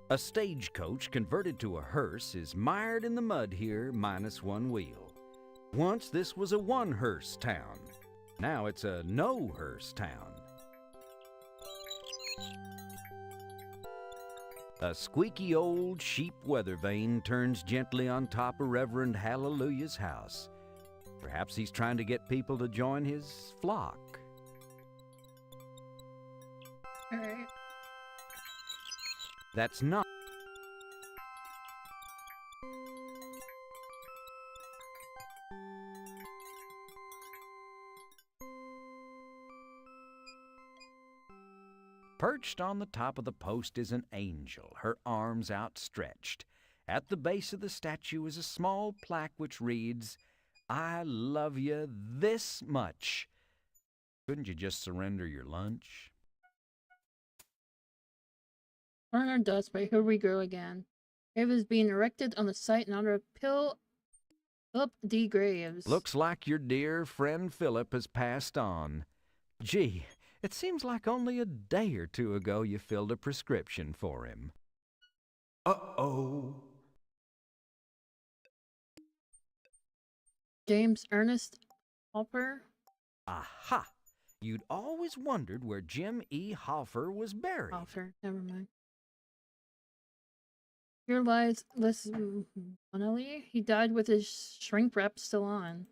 A stagecoach converted to a hearse is mired in the mud here, minus one wheel. Once this was a one-hearse town. Now it's a no-hearse town. A squeaky old sheep weather vane turns gently on top of Reverend Hallelujah's house. Perhaps he's trying to get people to join his flock. All right. That's not. Perched on the top of the post is an angel, her arms outstretched. At the base of the statue is a small plaque which reads, "I love you this much." Couldn't you just surrender your lunch? Warner Dust by Here We Grow Again. Grave is being erected on the site in honor of Philip D. Graves. Looks like your dear friend Philip has passed on. Gee, it seems like only a day or two ago you filled a prescription for him. Uh-oh. James Ernest Hopper. Aha! You'd always wondered where Jim E. Hoffer was buried. Hoffer, never mind. Here lies Les Bonelli. He died with his shrink wrap still on.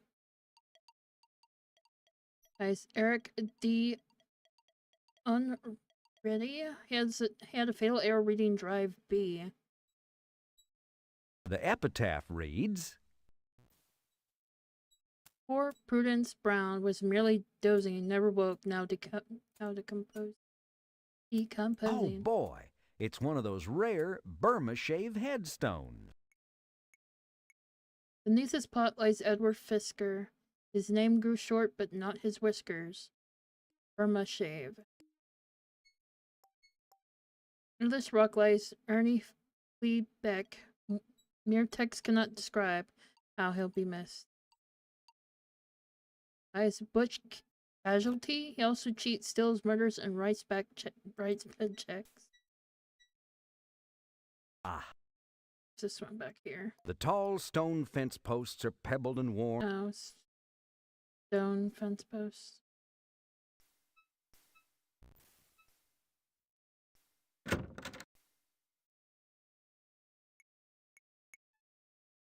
Guys, Eric D. Unready. He had a fatal error reading Drive B. The epitaph reads, Poor Prudence Brown was merely dozing and never woke, now decomposing. oh boy, it's one of those rare Burma shave headstones. Beneath his pot lies Edward Fisker. His name grew short, but not his whiskers. Burma shave. Under this rock lies Ernie Fleabag. Mere text cannot describe how he'll be missed. As Butch Casualty, he also cheats, steals, murders, and writes bad checks. Ah. This one back here. The tall stone fence posts are pebbled and worn. Oh, stone fence posts.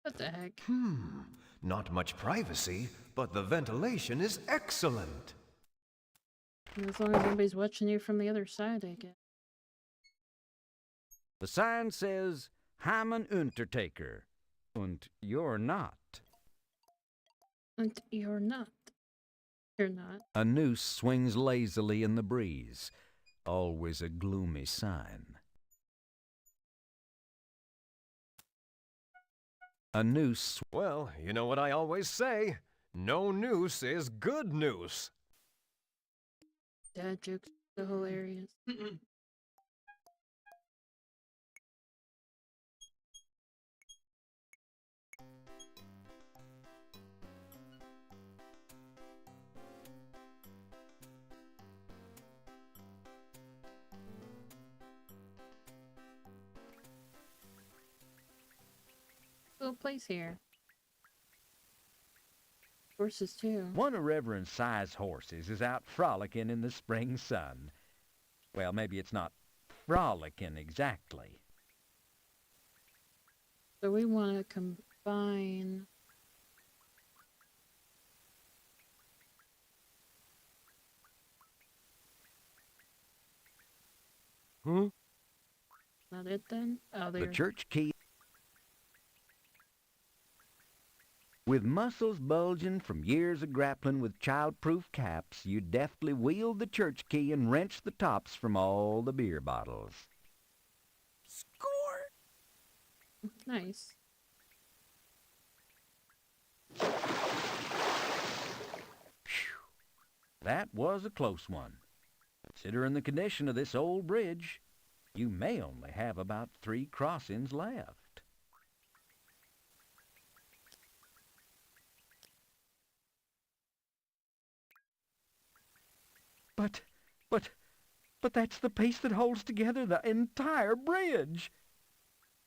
What the heck? Not much privacy, but the ventilation is excellent. As long as nobody's watching you from the other side, I guess. The sign says, Hyman Untertaker. Und you're not. And you're not. You're not. A noose swings lazily in the breeze. Always a gloomy sign. A noose. Well, you know what I always say. No noose is good noose. Dad jokes are so hilarious. Little place here. Horses too. One of Reverend Si's horses is out frolicking in the spring sun. Well, maybe it's not frolicking exactly. So we want to combine... Not it then? Oh, The there. church key. With muscles bulging from years of grappling with child-proof caps, you deftly wield the church key and wrench the tops from all the beer bottles. Score! Nice. That was a close one. Considering the condition of this old bridge, you may only have about 3 crossings left. But that's the piece that holds together the entire bridge.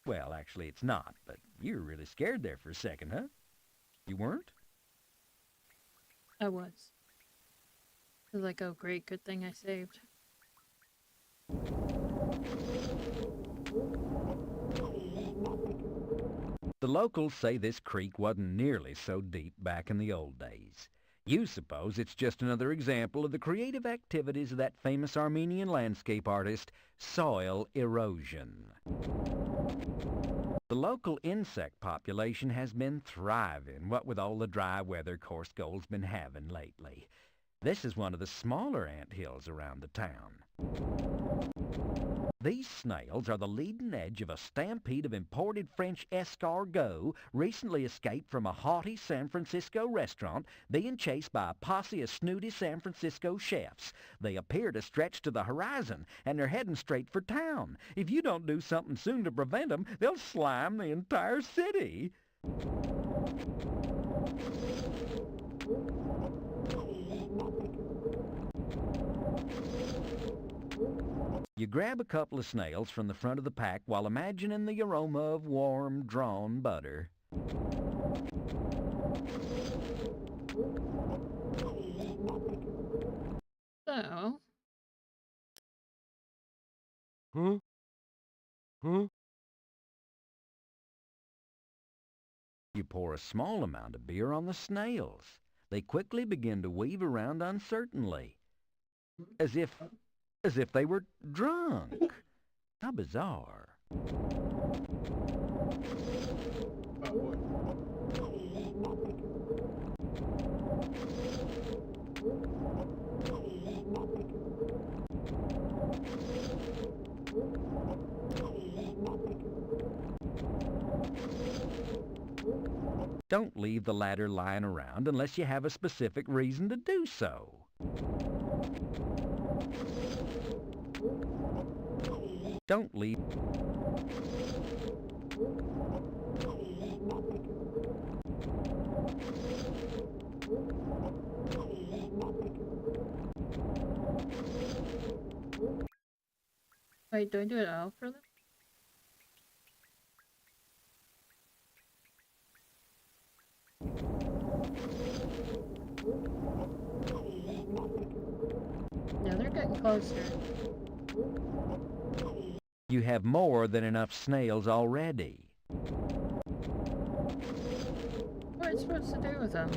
Well, actually it's not, but you were really scared there for a second, huh? You weren't? I was. I was like, oh great, good thing I saved. The locals say this creek wasn't nearly so deep back in the old days. You suppose it's just another example of the creative activities of that famous Armenian landscape artist, soil erosion. The local insect population has been thriving, what with all the dry weather Coarse Gold's been having lately. This is one of the smaller ant hills around the town. These snails are the leading edge of a stampede of imported French escargots recently escaped from a haughty San Francisco restaurant being chased by a posse of snooty San Francisco chefs. They appear to stretch to the horizon, and they're heading straight for town. If you don't do something soon to prevent them, they'll slime the entire city. You grab a couple of snails from the front of the pack while imagining the aroma of warm, drawn butter. So... You pour a small amount of beer on the snails. They quickly begin to weave around uncertainly, as if they were drunk. How bizarre. Don't leave the ladder lying around unless you have a specific reason to do so. Don't leave. Wait, do I do it all for them? No, they're getting closer. You have more than enough snails already. What am I supposed to do with them?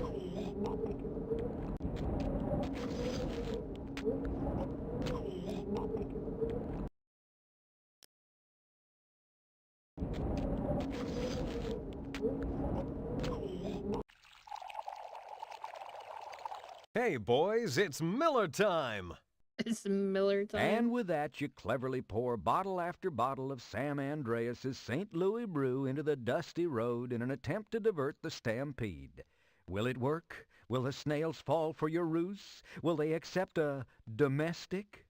Hey boys, it's Miller time! It's Miller time. And with that, you cleverly pour bottle after bottle of Sam Andreas's St. Louis brew into the dusty road in an attempt to divert the stampede. Will it work? Will the snails fall for your ruse? Will they accept a domestic?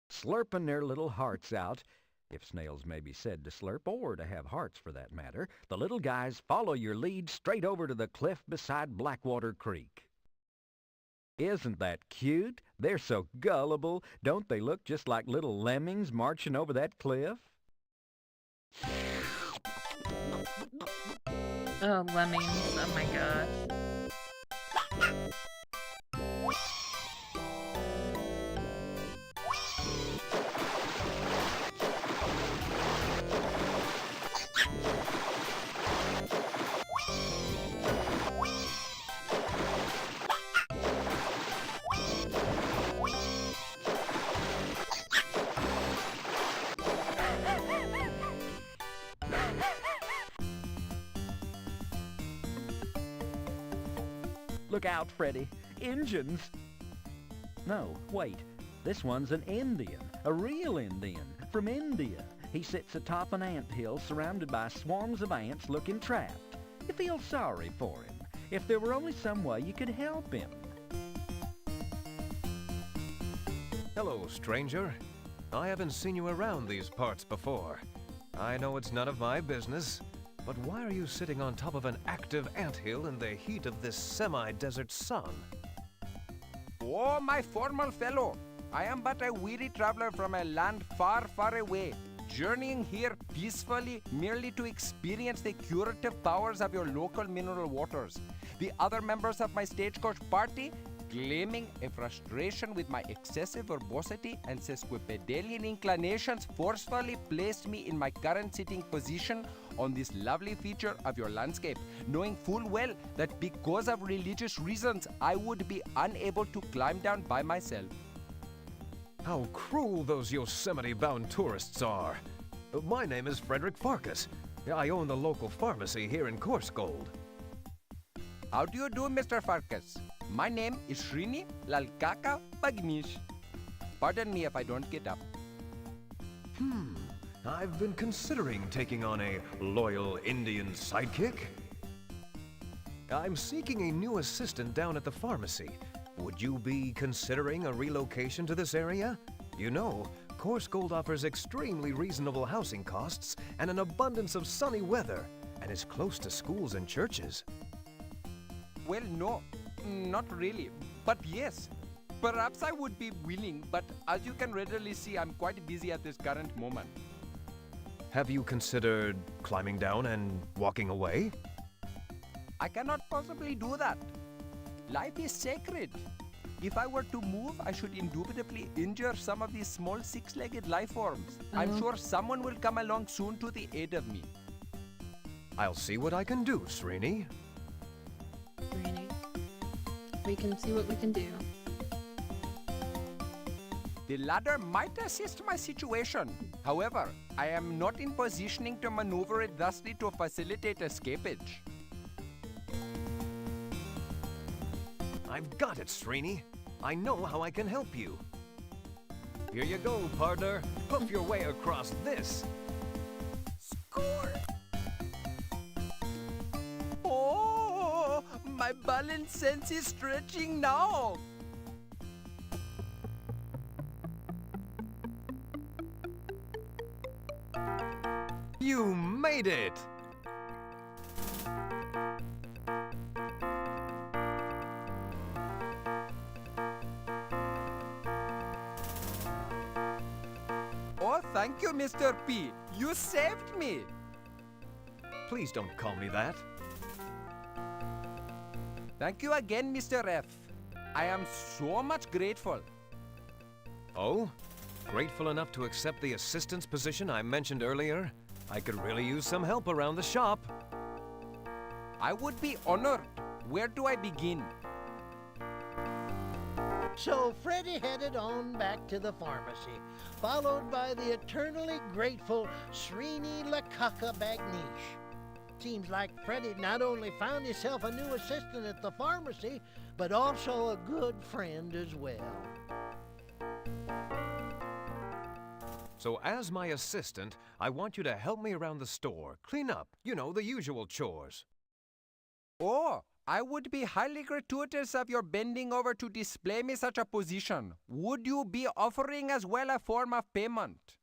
Slurping their little hearts out, if snails may be said to slurp, or to have hearts for that matter, the little guys follow your lead straight over to the cliff beside Blackwater Creek. Isn't that cute? They're so gullible. Don't they look just like little lemmings marching over that cliff? Oh, lemmings. Oh my gosh. Look out, Freddy. Injuns! No, wait. This one's an Indian. A real Indian. From India. He sits atop an ant hill surrounded by swarms of ants looking trapped. You feel sorry for him. If there were only some way you could help him. Hello, stranger. I haven't seen you around these parts before. I know it's none of my business, but why are you sitting on top of an active anthill in the heat of this semi-desert sun? Oh, my formal fellow, I am but a weary traveler from a land far, far away, journeying here peacefully merely to experience the curative powers of your local mineral waters. The other members of my stagecoach party, claiming a frustration with my excessive verbosity and sesquipedalian inclinations, forcefully placed me in my current sitting position on this lovely feature of your landscape, knowing full well that because of religious reasons, I would be unable to climb down by myself. How cruel those Yosemite-bound tourists are. My name is Frederick. I own the local pharmacy here in Coarsegold. How do you do, Mr. Farkas? My name is Srini Lalkaka Bagnish. Pardon me if I don't get up. I've been considering taking on a loyal Indian sidekick. I'm seeking a new assistant down at the pharmacy. Would you be considering a relocation to this area? You know, Coarsegold offers extremely reasonable housing costs and an abundance of sunny weather, and is close to schools and churches. Well, no, not really, but yes. Perhaps I would be willing, but as you can readily see, I'm quite busy at this current moment. Have you considered climbing down and walking away? I cannot possibly do that. Life is sacred. If I were to move, I should indubitably injure some of these small six-legged life forms. I'm sure someone will come along soon to the aid of me. I'll see what I can do, Srini. We can see what we can do. The ladder might assist my situation. However, I am not in positioning to maneuver it thusly to facilitate escapage. I've got it, Srini. I know how I can help you. Here you go, partner. Hoof your way across this. Score! Oh, my balance sense is stretching now. You made it! Oh, thank you, Mr. P. You saved me. Please don't call me that. Thank you again, Mr. F. I am so much grateful. Oh? Grateful enough to accept the assistant's position I mentioned earlier? I could really use some help around the shop. I would be honored. Where do I begin? So Freddy headed on back to the pharmacy, followed by the eternally grateful Srini Lakaka Bagnish. Seems like Freddy not only found himself a new assistant at the pharmacy, but also a good friend as well. So as my assistant, I want you to help me around the store, clean up, you know, the usual chores. Oh, I would be highly gratuitous of your bending over to display me such a position. Would you be offering as well a form of payment?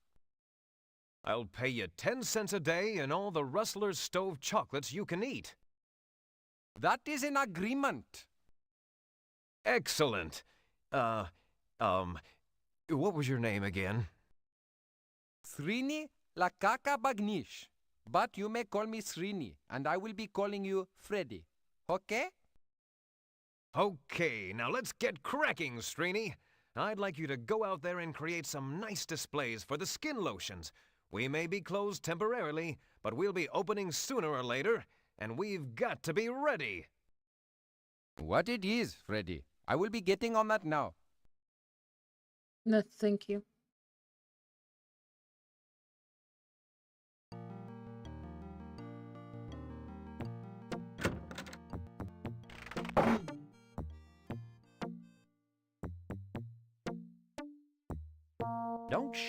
I'll pay you 10 cents a day and all the Rustler's Stove chocolates you can eat. That is an agreement. Excellent. What was your name again? Srini Lakaka Bagnish. But you may call me Srini, and I will be calling you Freddy. Okay? Okay, now let's get cracking, Srini. I'd like you to go out there and create some nice displays for the skin lotions. We may be closed temporarily, but we'll be opening sooner or later, and we've got to be ready. What it is, Freddy. I will be getting on that now. No, thank you.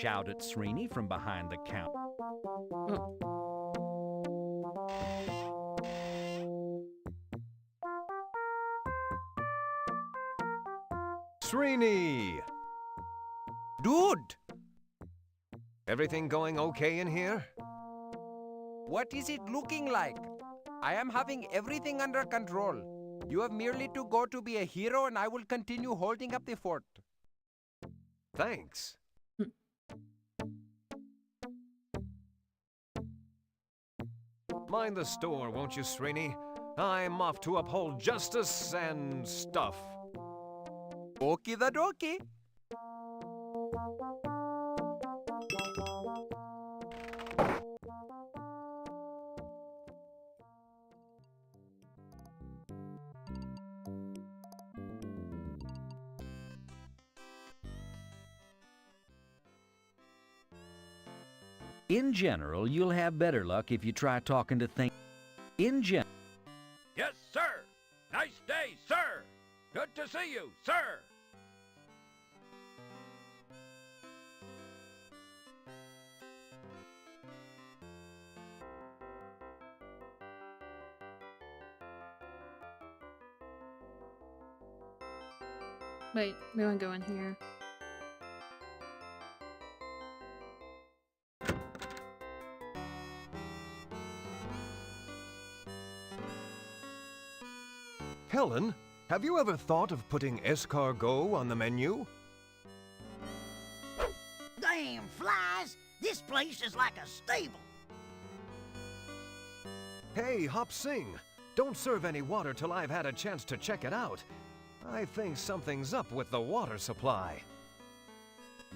shout at Srini from behind the counter. Srini! Dude! Everything going okay in here? What is it looking like? I am having everything under control. You have merely to go to be a hero and I will continue holding up the fort. Thanks. Mind the store, won't you, Srini? I'm off to uphold justice and stuff. Okie the dokie. In general, you'll have better luck if you try talking to things. In general. Yes, sir. Nice day, sir. Good to see you, sir. Wait, we want to go in here. Helen, have you ever thought of putting escargot on the menu? Damn flies! This place is like a stable. Hey, Hop Sing, don't serve any water till I've had a chance to check it out. I think something's up with the water supply.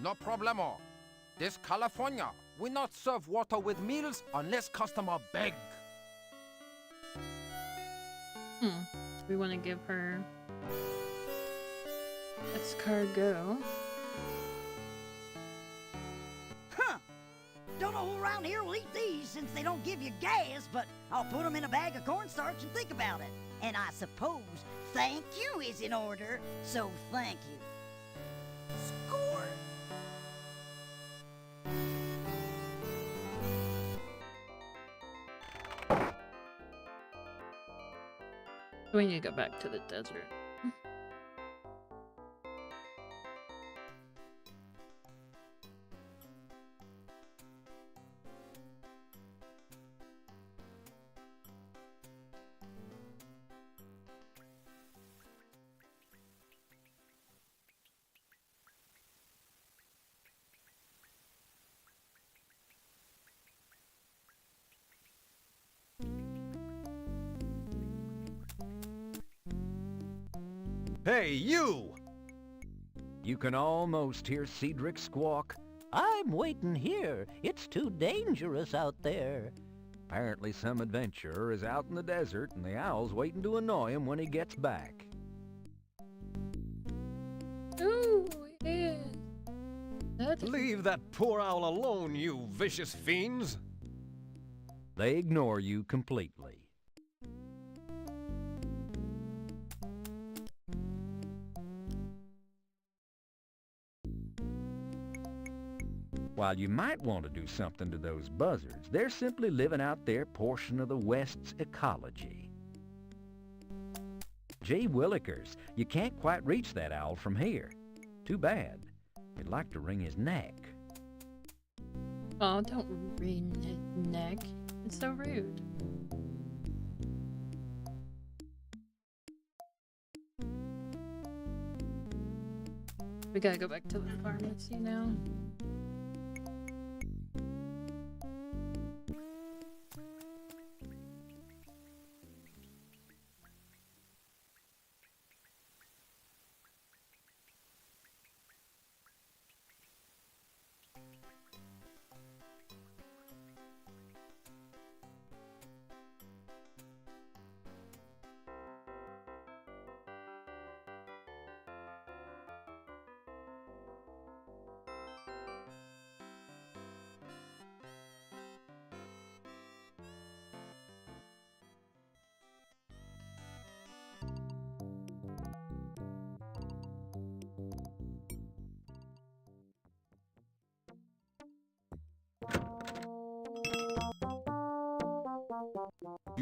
No problemo. This California, we not serve water with meals unless customer beg. We want to give her escargot. Huh! Don't know who around here will eat these since they don't give you gas, but I'll put them in a bag of cornstarch and think about it. And I suppose thank you is in order, so thank you. Score! We need to go back to the desert. Hey, you! You can almost hear Cedric squawk. I'm waiting here. It's too dangerous out there. Apparently some adventurer is out in the desert and the owl's waiting to annoy him when he gets back. Ooh, yeah. Leave that poor owl alone, you vicious fiends! They ignore you completely. While you might want to do something to those buzzards, they're simply living out their portion of the West's ecology. Gee willikers, you can't quite reach that owl from here. Too bad. You'd like to wring his neck. Oh, don't wring his neck. It's so rude. We gotta go back to the pharmacy now.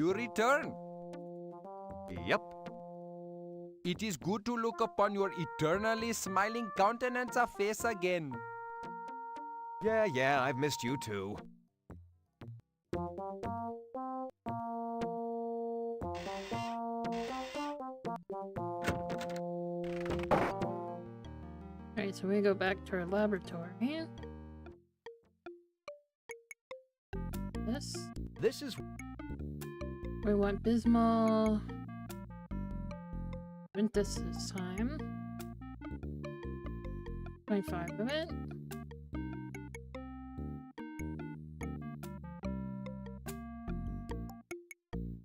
You return. Yep. It is good to look upon your eternally smiling countenance of face again. Yeah, I've missed you too. Alright, so we go back to our laboratory. This is... We want Bismol. Print this time. 25 of it.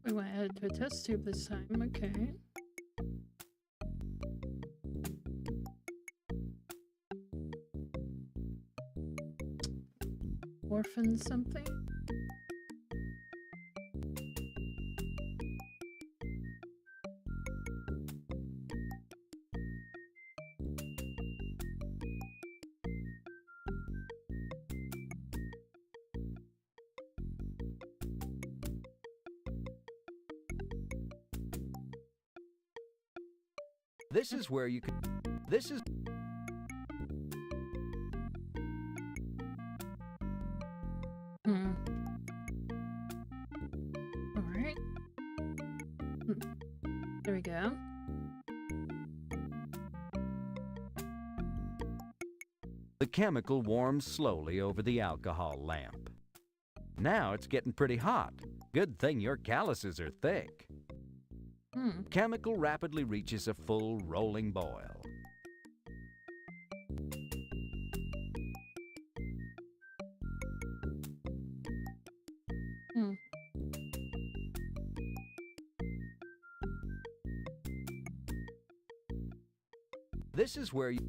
We want to add it to a test tube this time, okay. Orphan something? This is where you can... This is... Alright. There we go. The chemical warms slowly over the alcohol lamp. Now it's getting pretty hot. Good thing your calluses are thick. Chemical rapidly reaches a full rolling boil. This is where you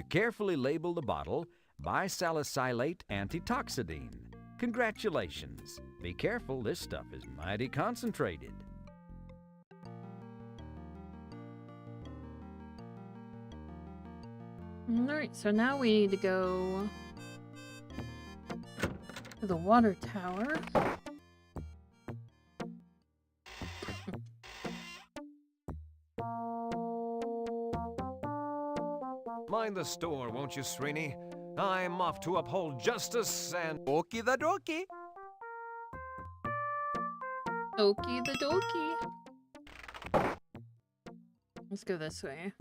carefully label the bottle bisalicylate antitoxidine. Congratulations. Be careful, this stuff is mighty concentrated. Alright, so now we need to go to the water tower. Mind the store, won't you, Srini? I'm off to uphold justice and... Okie the dokie. Okie the dokie. Let's go this way.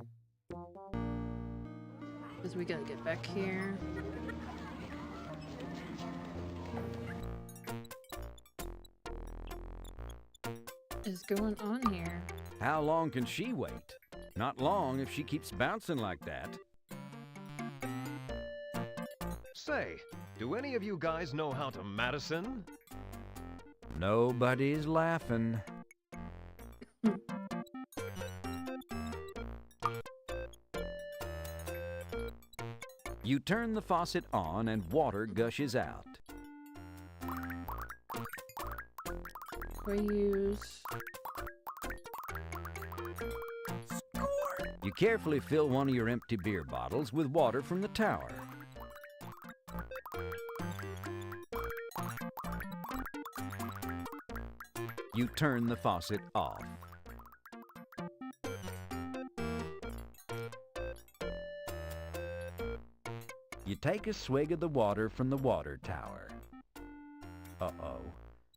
Because we gotta get back here. What is going on here? How long can she wait? Not long if she keeps bouncing like that. Say, do any of you guys know how to Madison? Nobody's laughing. You turn the faucet on and water gushes out. We use... You carefully fill one of your empty beer bottles with water from the tower. You turn the faucet off. You take a swig of the water from the water tower. Uh-oh.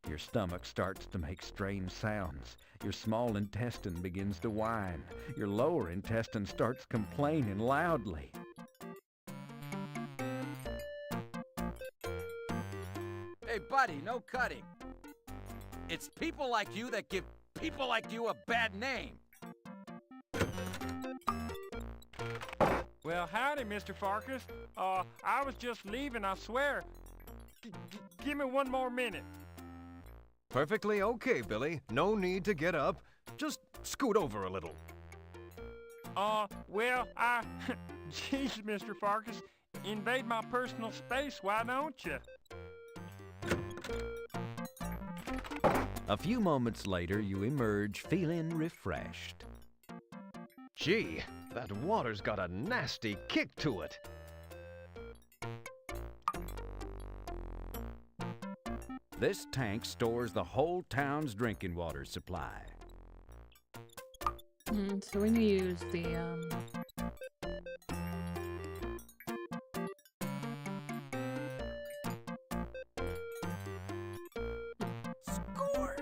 Your stomach starts to make strange sounds. Your small intestine begins to whine. Your lower intestine starts complaining loudly. Hey, buddy, no cutting. It's people like you that give people like you a bad name. Well, howdy, Mr. Farkas. I was just leaving, I swear. Give me one more minute. Perfectly okay, Billy. No need to get up. Just scoot over a little. Well, Jeez, Mr. Farkas. Invade my personal space, why don't you? A few moments later, you emerge feeling refreshed. Gee, that water's got a nasty kick to it. This tank stores the whole town's drinking water supply. So we need to use the, Score!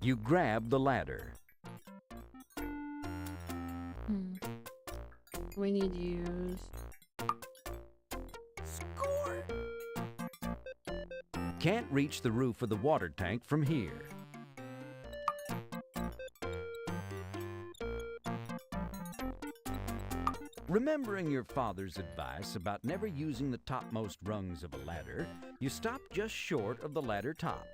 You grab the ladder. we need to use... Score! Can't reach the roof of the water tank from here. Remembering your father's advice about never using the topmost rungs of a ladder, you stop just short of the ladder top.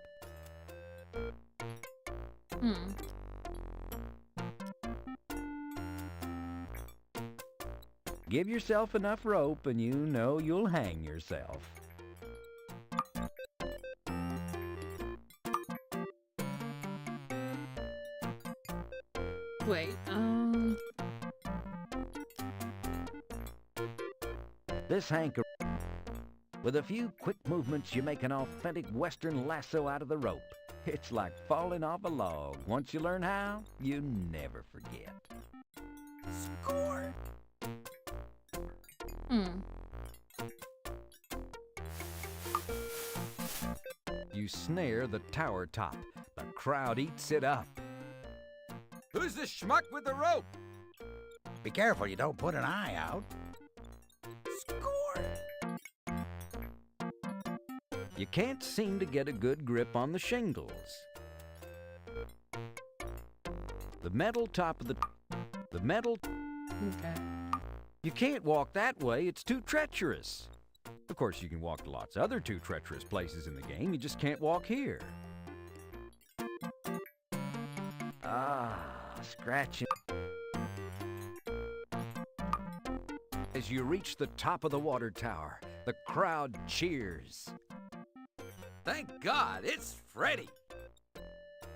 Give yourself enough rope and you know you'll hang yourself. Wait, This hanker... With a few quick movements, you make an authentic Western lasso out of the rope. It's like falling off a log. Once you learn how, you never forget. Score! You snare the tower top. The crowd eats it up. Who's the schmuck with the rope? Be careful you don't put an eye out. Score! You can't seem to get a good grip on the shingles. The metal top of the metal... Okay. You can't walk that way, it's too treacherous. Of course, you can walk to lots of other too treacherous places in the game, you just can't walk here. Scratching. As you reach the top of the water tower, the crowd cheers. Thank God, it's Freddy.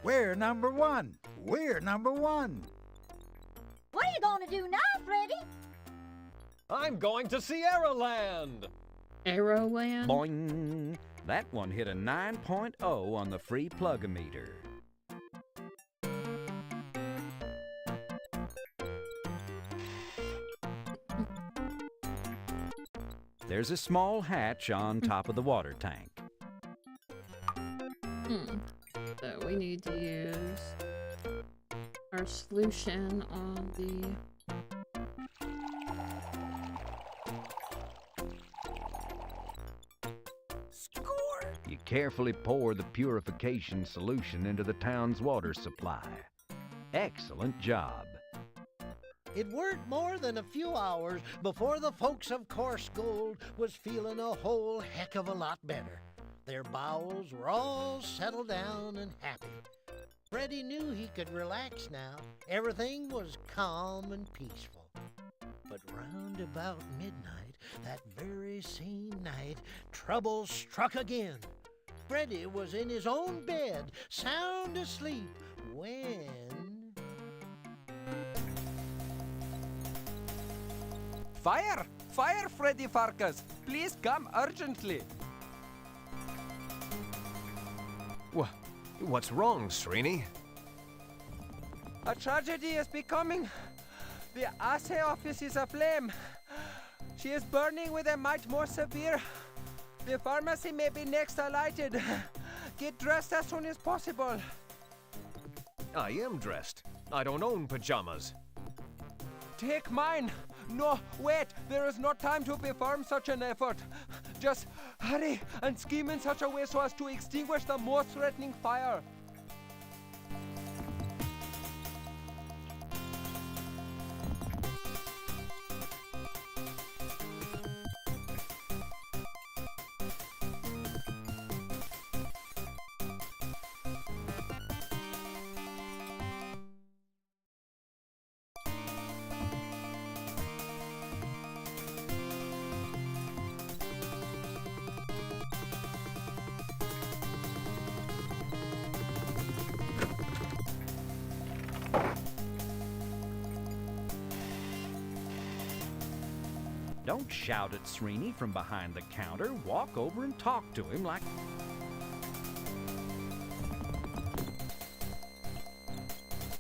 We're number one. We're number one. What are you gonna do now, Freddy? I'm going to Sierra Land. Arrowland? Boing! That one hit a 9.0 on the free plug-o-meter. There's a small hatch on top of the water tank. So we need to use our solution on the... Score! You carefully pour the purification solution into the town's water supply. Excellent job. It weren't more than a few hours before the folks of Coarse Gold was feeling a whole heck of a lot better. Their bowels were all settled down and happy. Freddy knew he could relax now. Everything was calm and peaceful. But round about midnight, that very same night, trouble struck again. Freddy was in his own bed, sound asleep, when... Fire! Fire, Freddy Pharkas! Please come urgently! What's wrong, Srini? A tragedy is becoming. The assay office is aflame. She is burning with a much more severe. The pharmacy may be next alighted. Get dressed as soon as possible. I am dressed. I don't own pajamas. Take mine. No, wait. There is no time to perform such an effort. Just hurry and scheme in such a way so as to extinguish the most threatening fire. Don't shout at Srini from behind the counter. Walk over and talk to him like...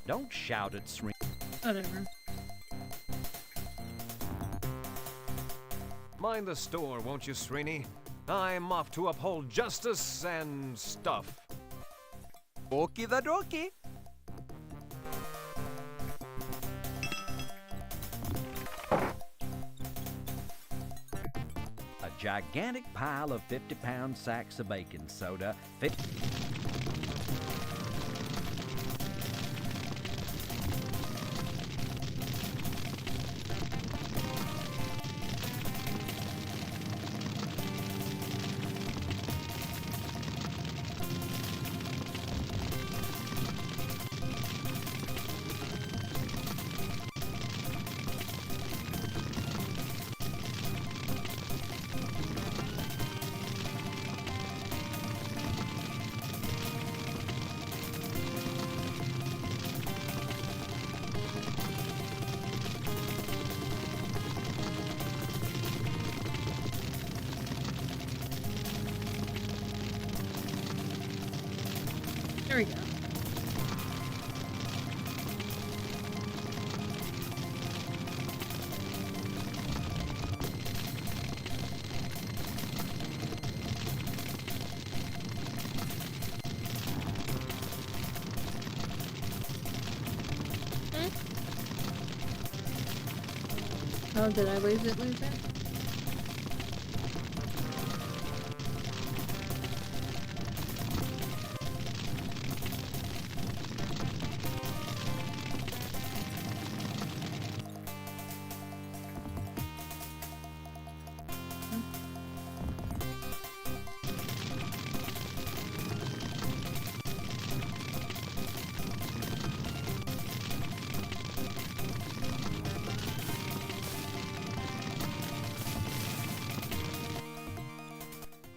Don't shout at Srini. Whatever. Mind the store, won't you, Srini? I'm off to uphold justice and stuff. Okie the dokie. A gigantic pile of 50-pound sacks of baking soda. There we go. Oh, did I lose it?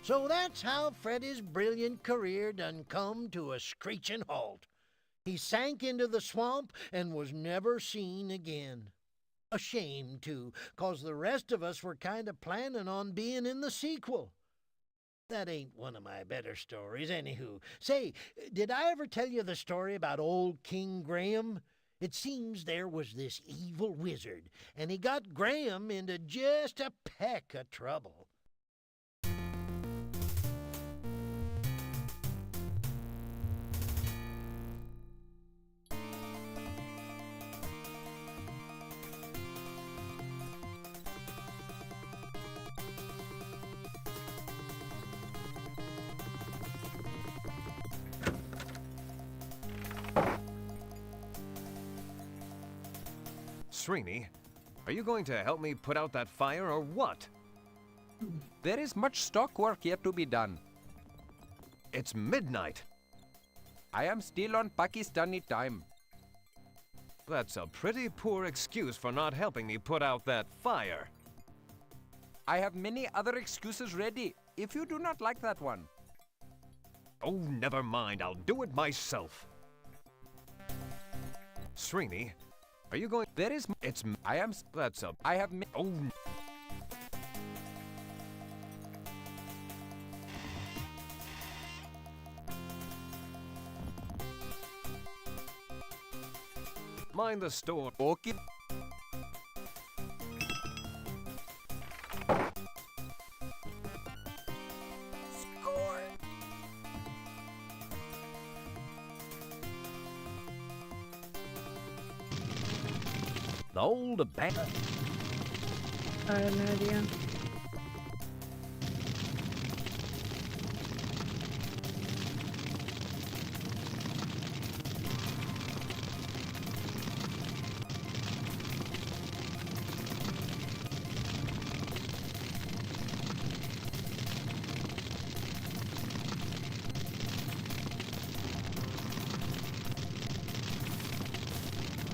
So that's how Freddy's brilliant career done come to a screeching halt. He sank into the swamp and was never seen again. A shame, too, 'cause the rest of us were kind of planning on being in the sequel. That ain't one of my better stories, anywho. Say, did I ever tell you the story about old King Graham? It seems there was this evil wizard, and he got Graham into just a peck of trouble. Srini, are you going to help me put out that fire or what? There is much stock work yet to be done. It's midnight. I am still on Pakistani time. That's a pretty poor excuse for not helping me put out that fire. I have many other excuses ready, if you do not like that one. Oh, never mind. I'll do it myself. Srini, are you going... There is... It's... I am... That's a... I have... Oh... Mind the store. Okay. Score! The old abandoned... I have no idea.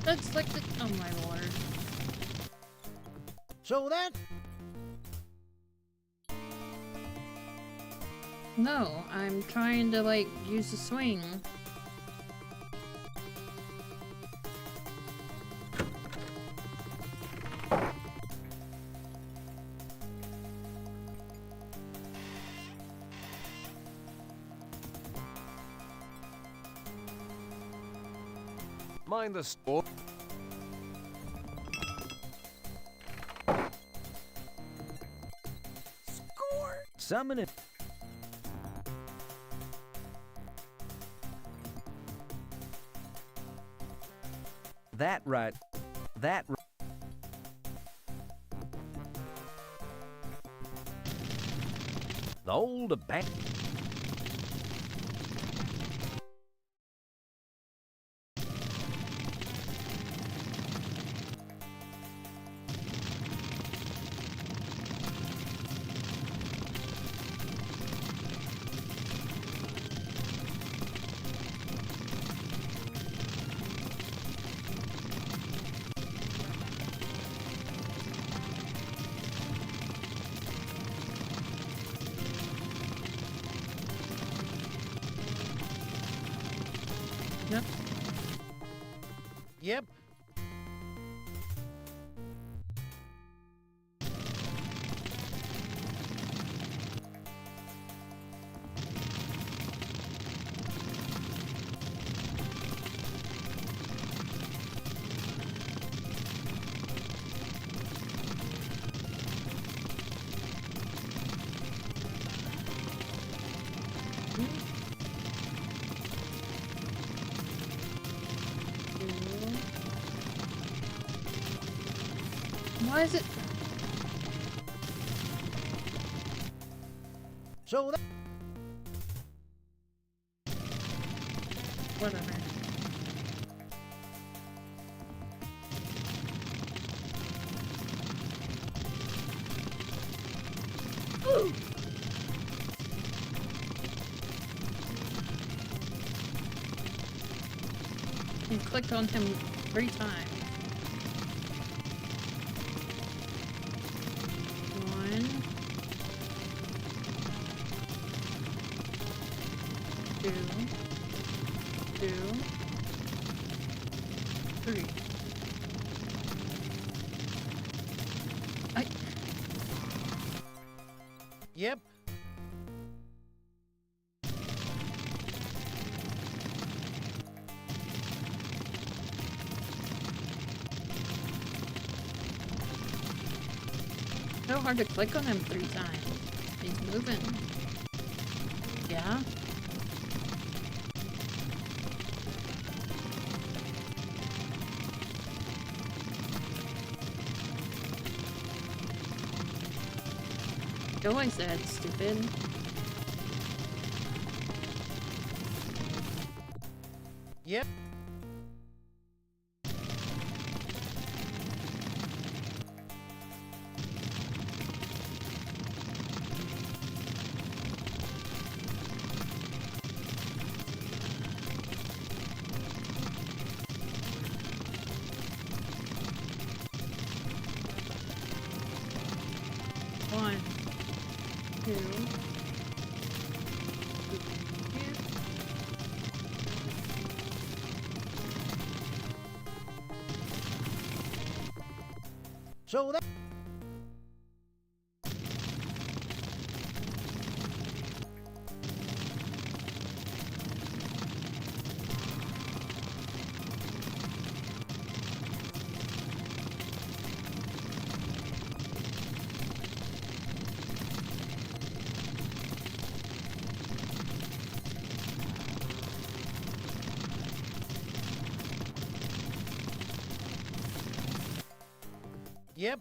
That's like the... Oh my lord. So that... No, I'm trying to, like, use the swing. Mind the store. Summon it. That right. That right. The old bank. Yep. Yep. Why is it? So that. Whatever. Ooh. You clicked on him 3 times. 1, 2, 2, 3. Yep. So hard to click on him 3 times. He's moving. Yeah? Go, I said, stupid. Yep. One, 2, 3. So that. Yep.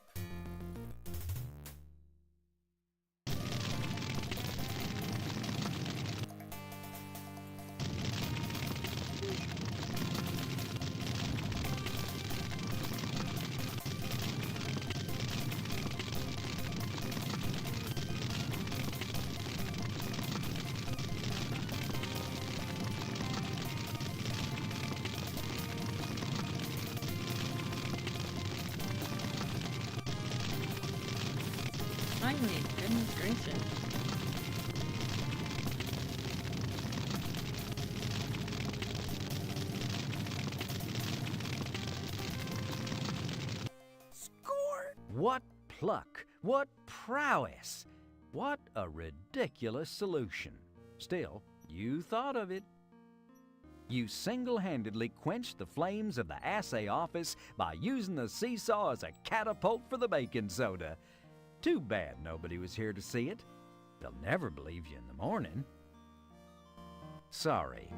Finally, goodness gracious. What pluck! What prowess! What a ridiculous solution. Still, you thought of it. You single-handedly quenched the flames of the assay office by using the seesaw as a catapult for the baking soda. Too bad nobody was here to see it. They'll never believe you in the morning. Sorry.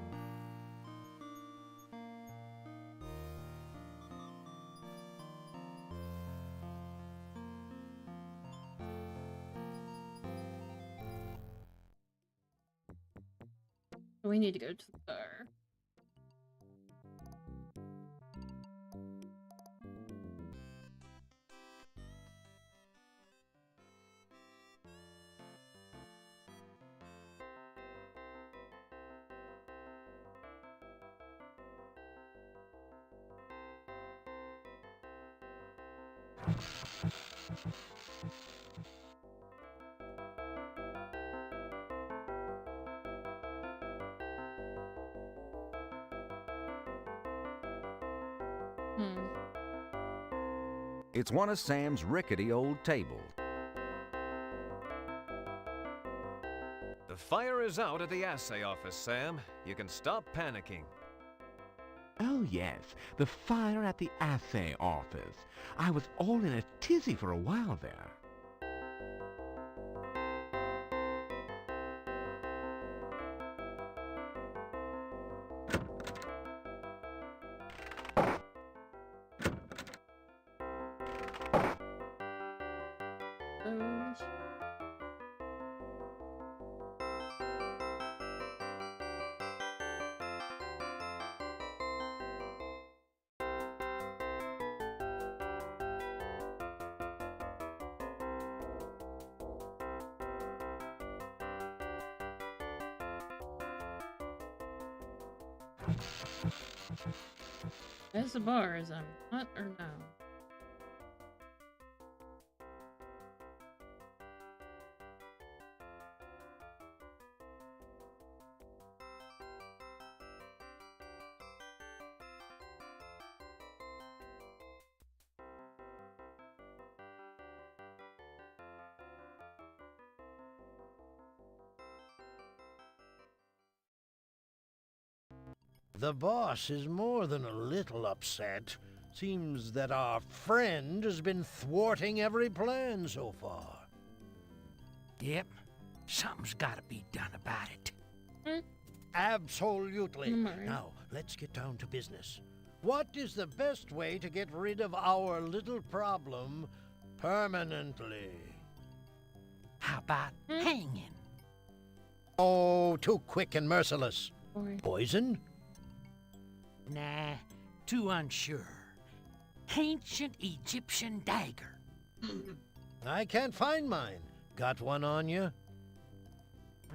We need to go to the bar. It's one of Sam's rickety old tables. The fire is out at the assay office, Sam. You can stop panicking. Oh, yes, the fire at the assay office. I was all in a tizzy for a while there. As the bar is hot or no? The boss is more than a little upset. Seems that our friend has been thwarting every plan so far. Yep, something's gotta be done about it. Absolutely. Right. Now, let's get down to business. What is the best way to get rid of our little problem permanently? How about hanging? Oh, too quick and merciless. Boy. Poison? Nah, too unsure. Ancient Egyptian dagger. I can't find mine. Got one on you?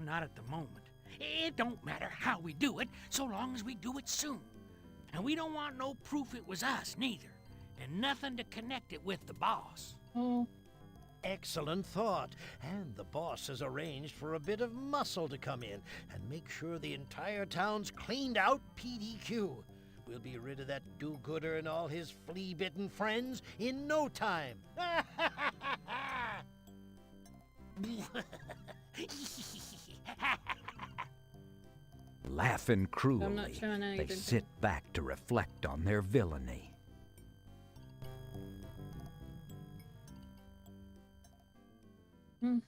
Not at the moment. It don't matter how we do it, so long as we do it soon. And we don't want no proof it was us, neither. And nothing to connect it with the boss. Oh. Excellent thought. And the boss has arranged for a bit of muscle to come in and make sure the entire town's cleaned out PDQ. We'll be rid of that do-gooder and all his flea-bitten friends in no time. Laughing cruelly, not showing they anything. sit back to reflect on their villainy. Hmm.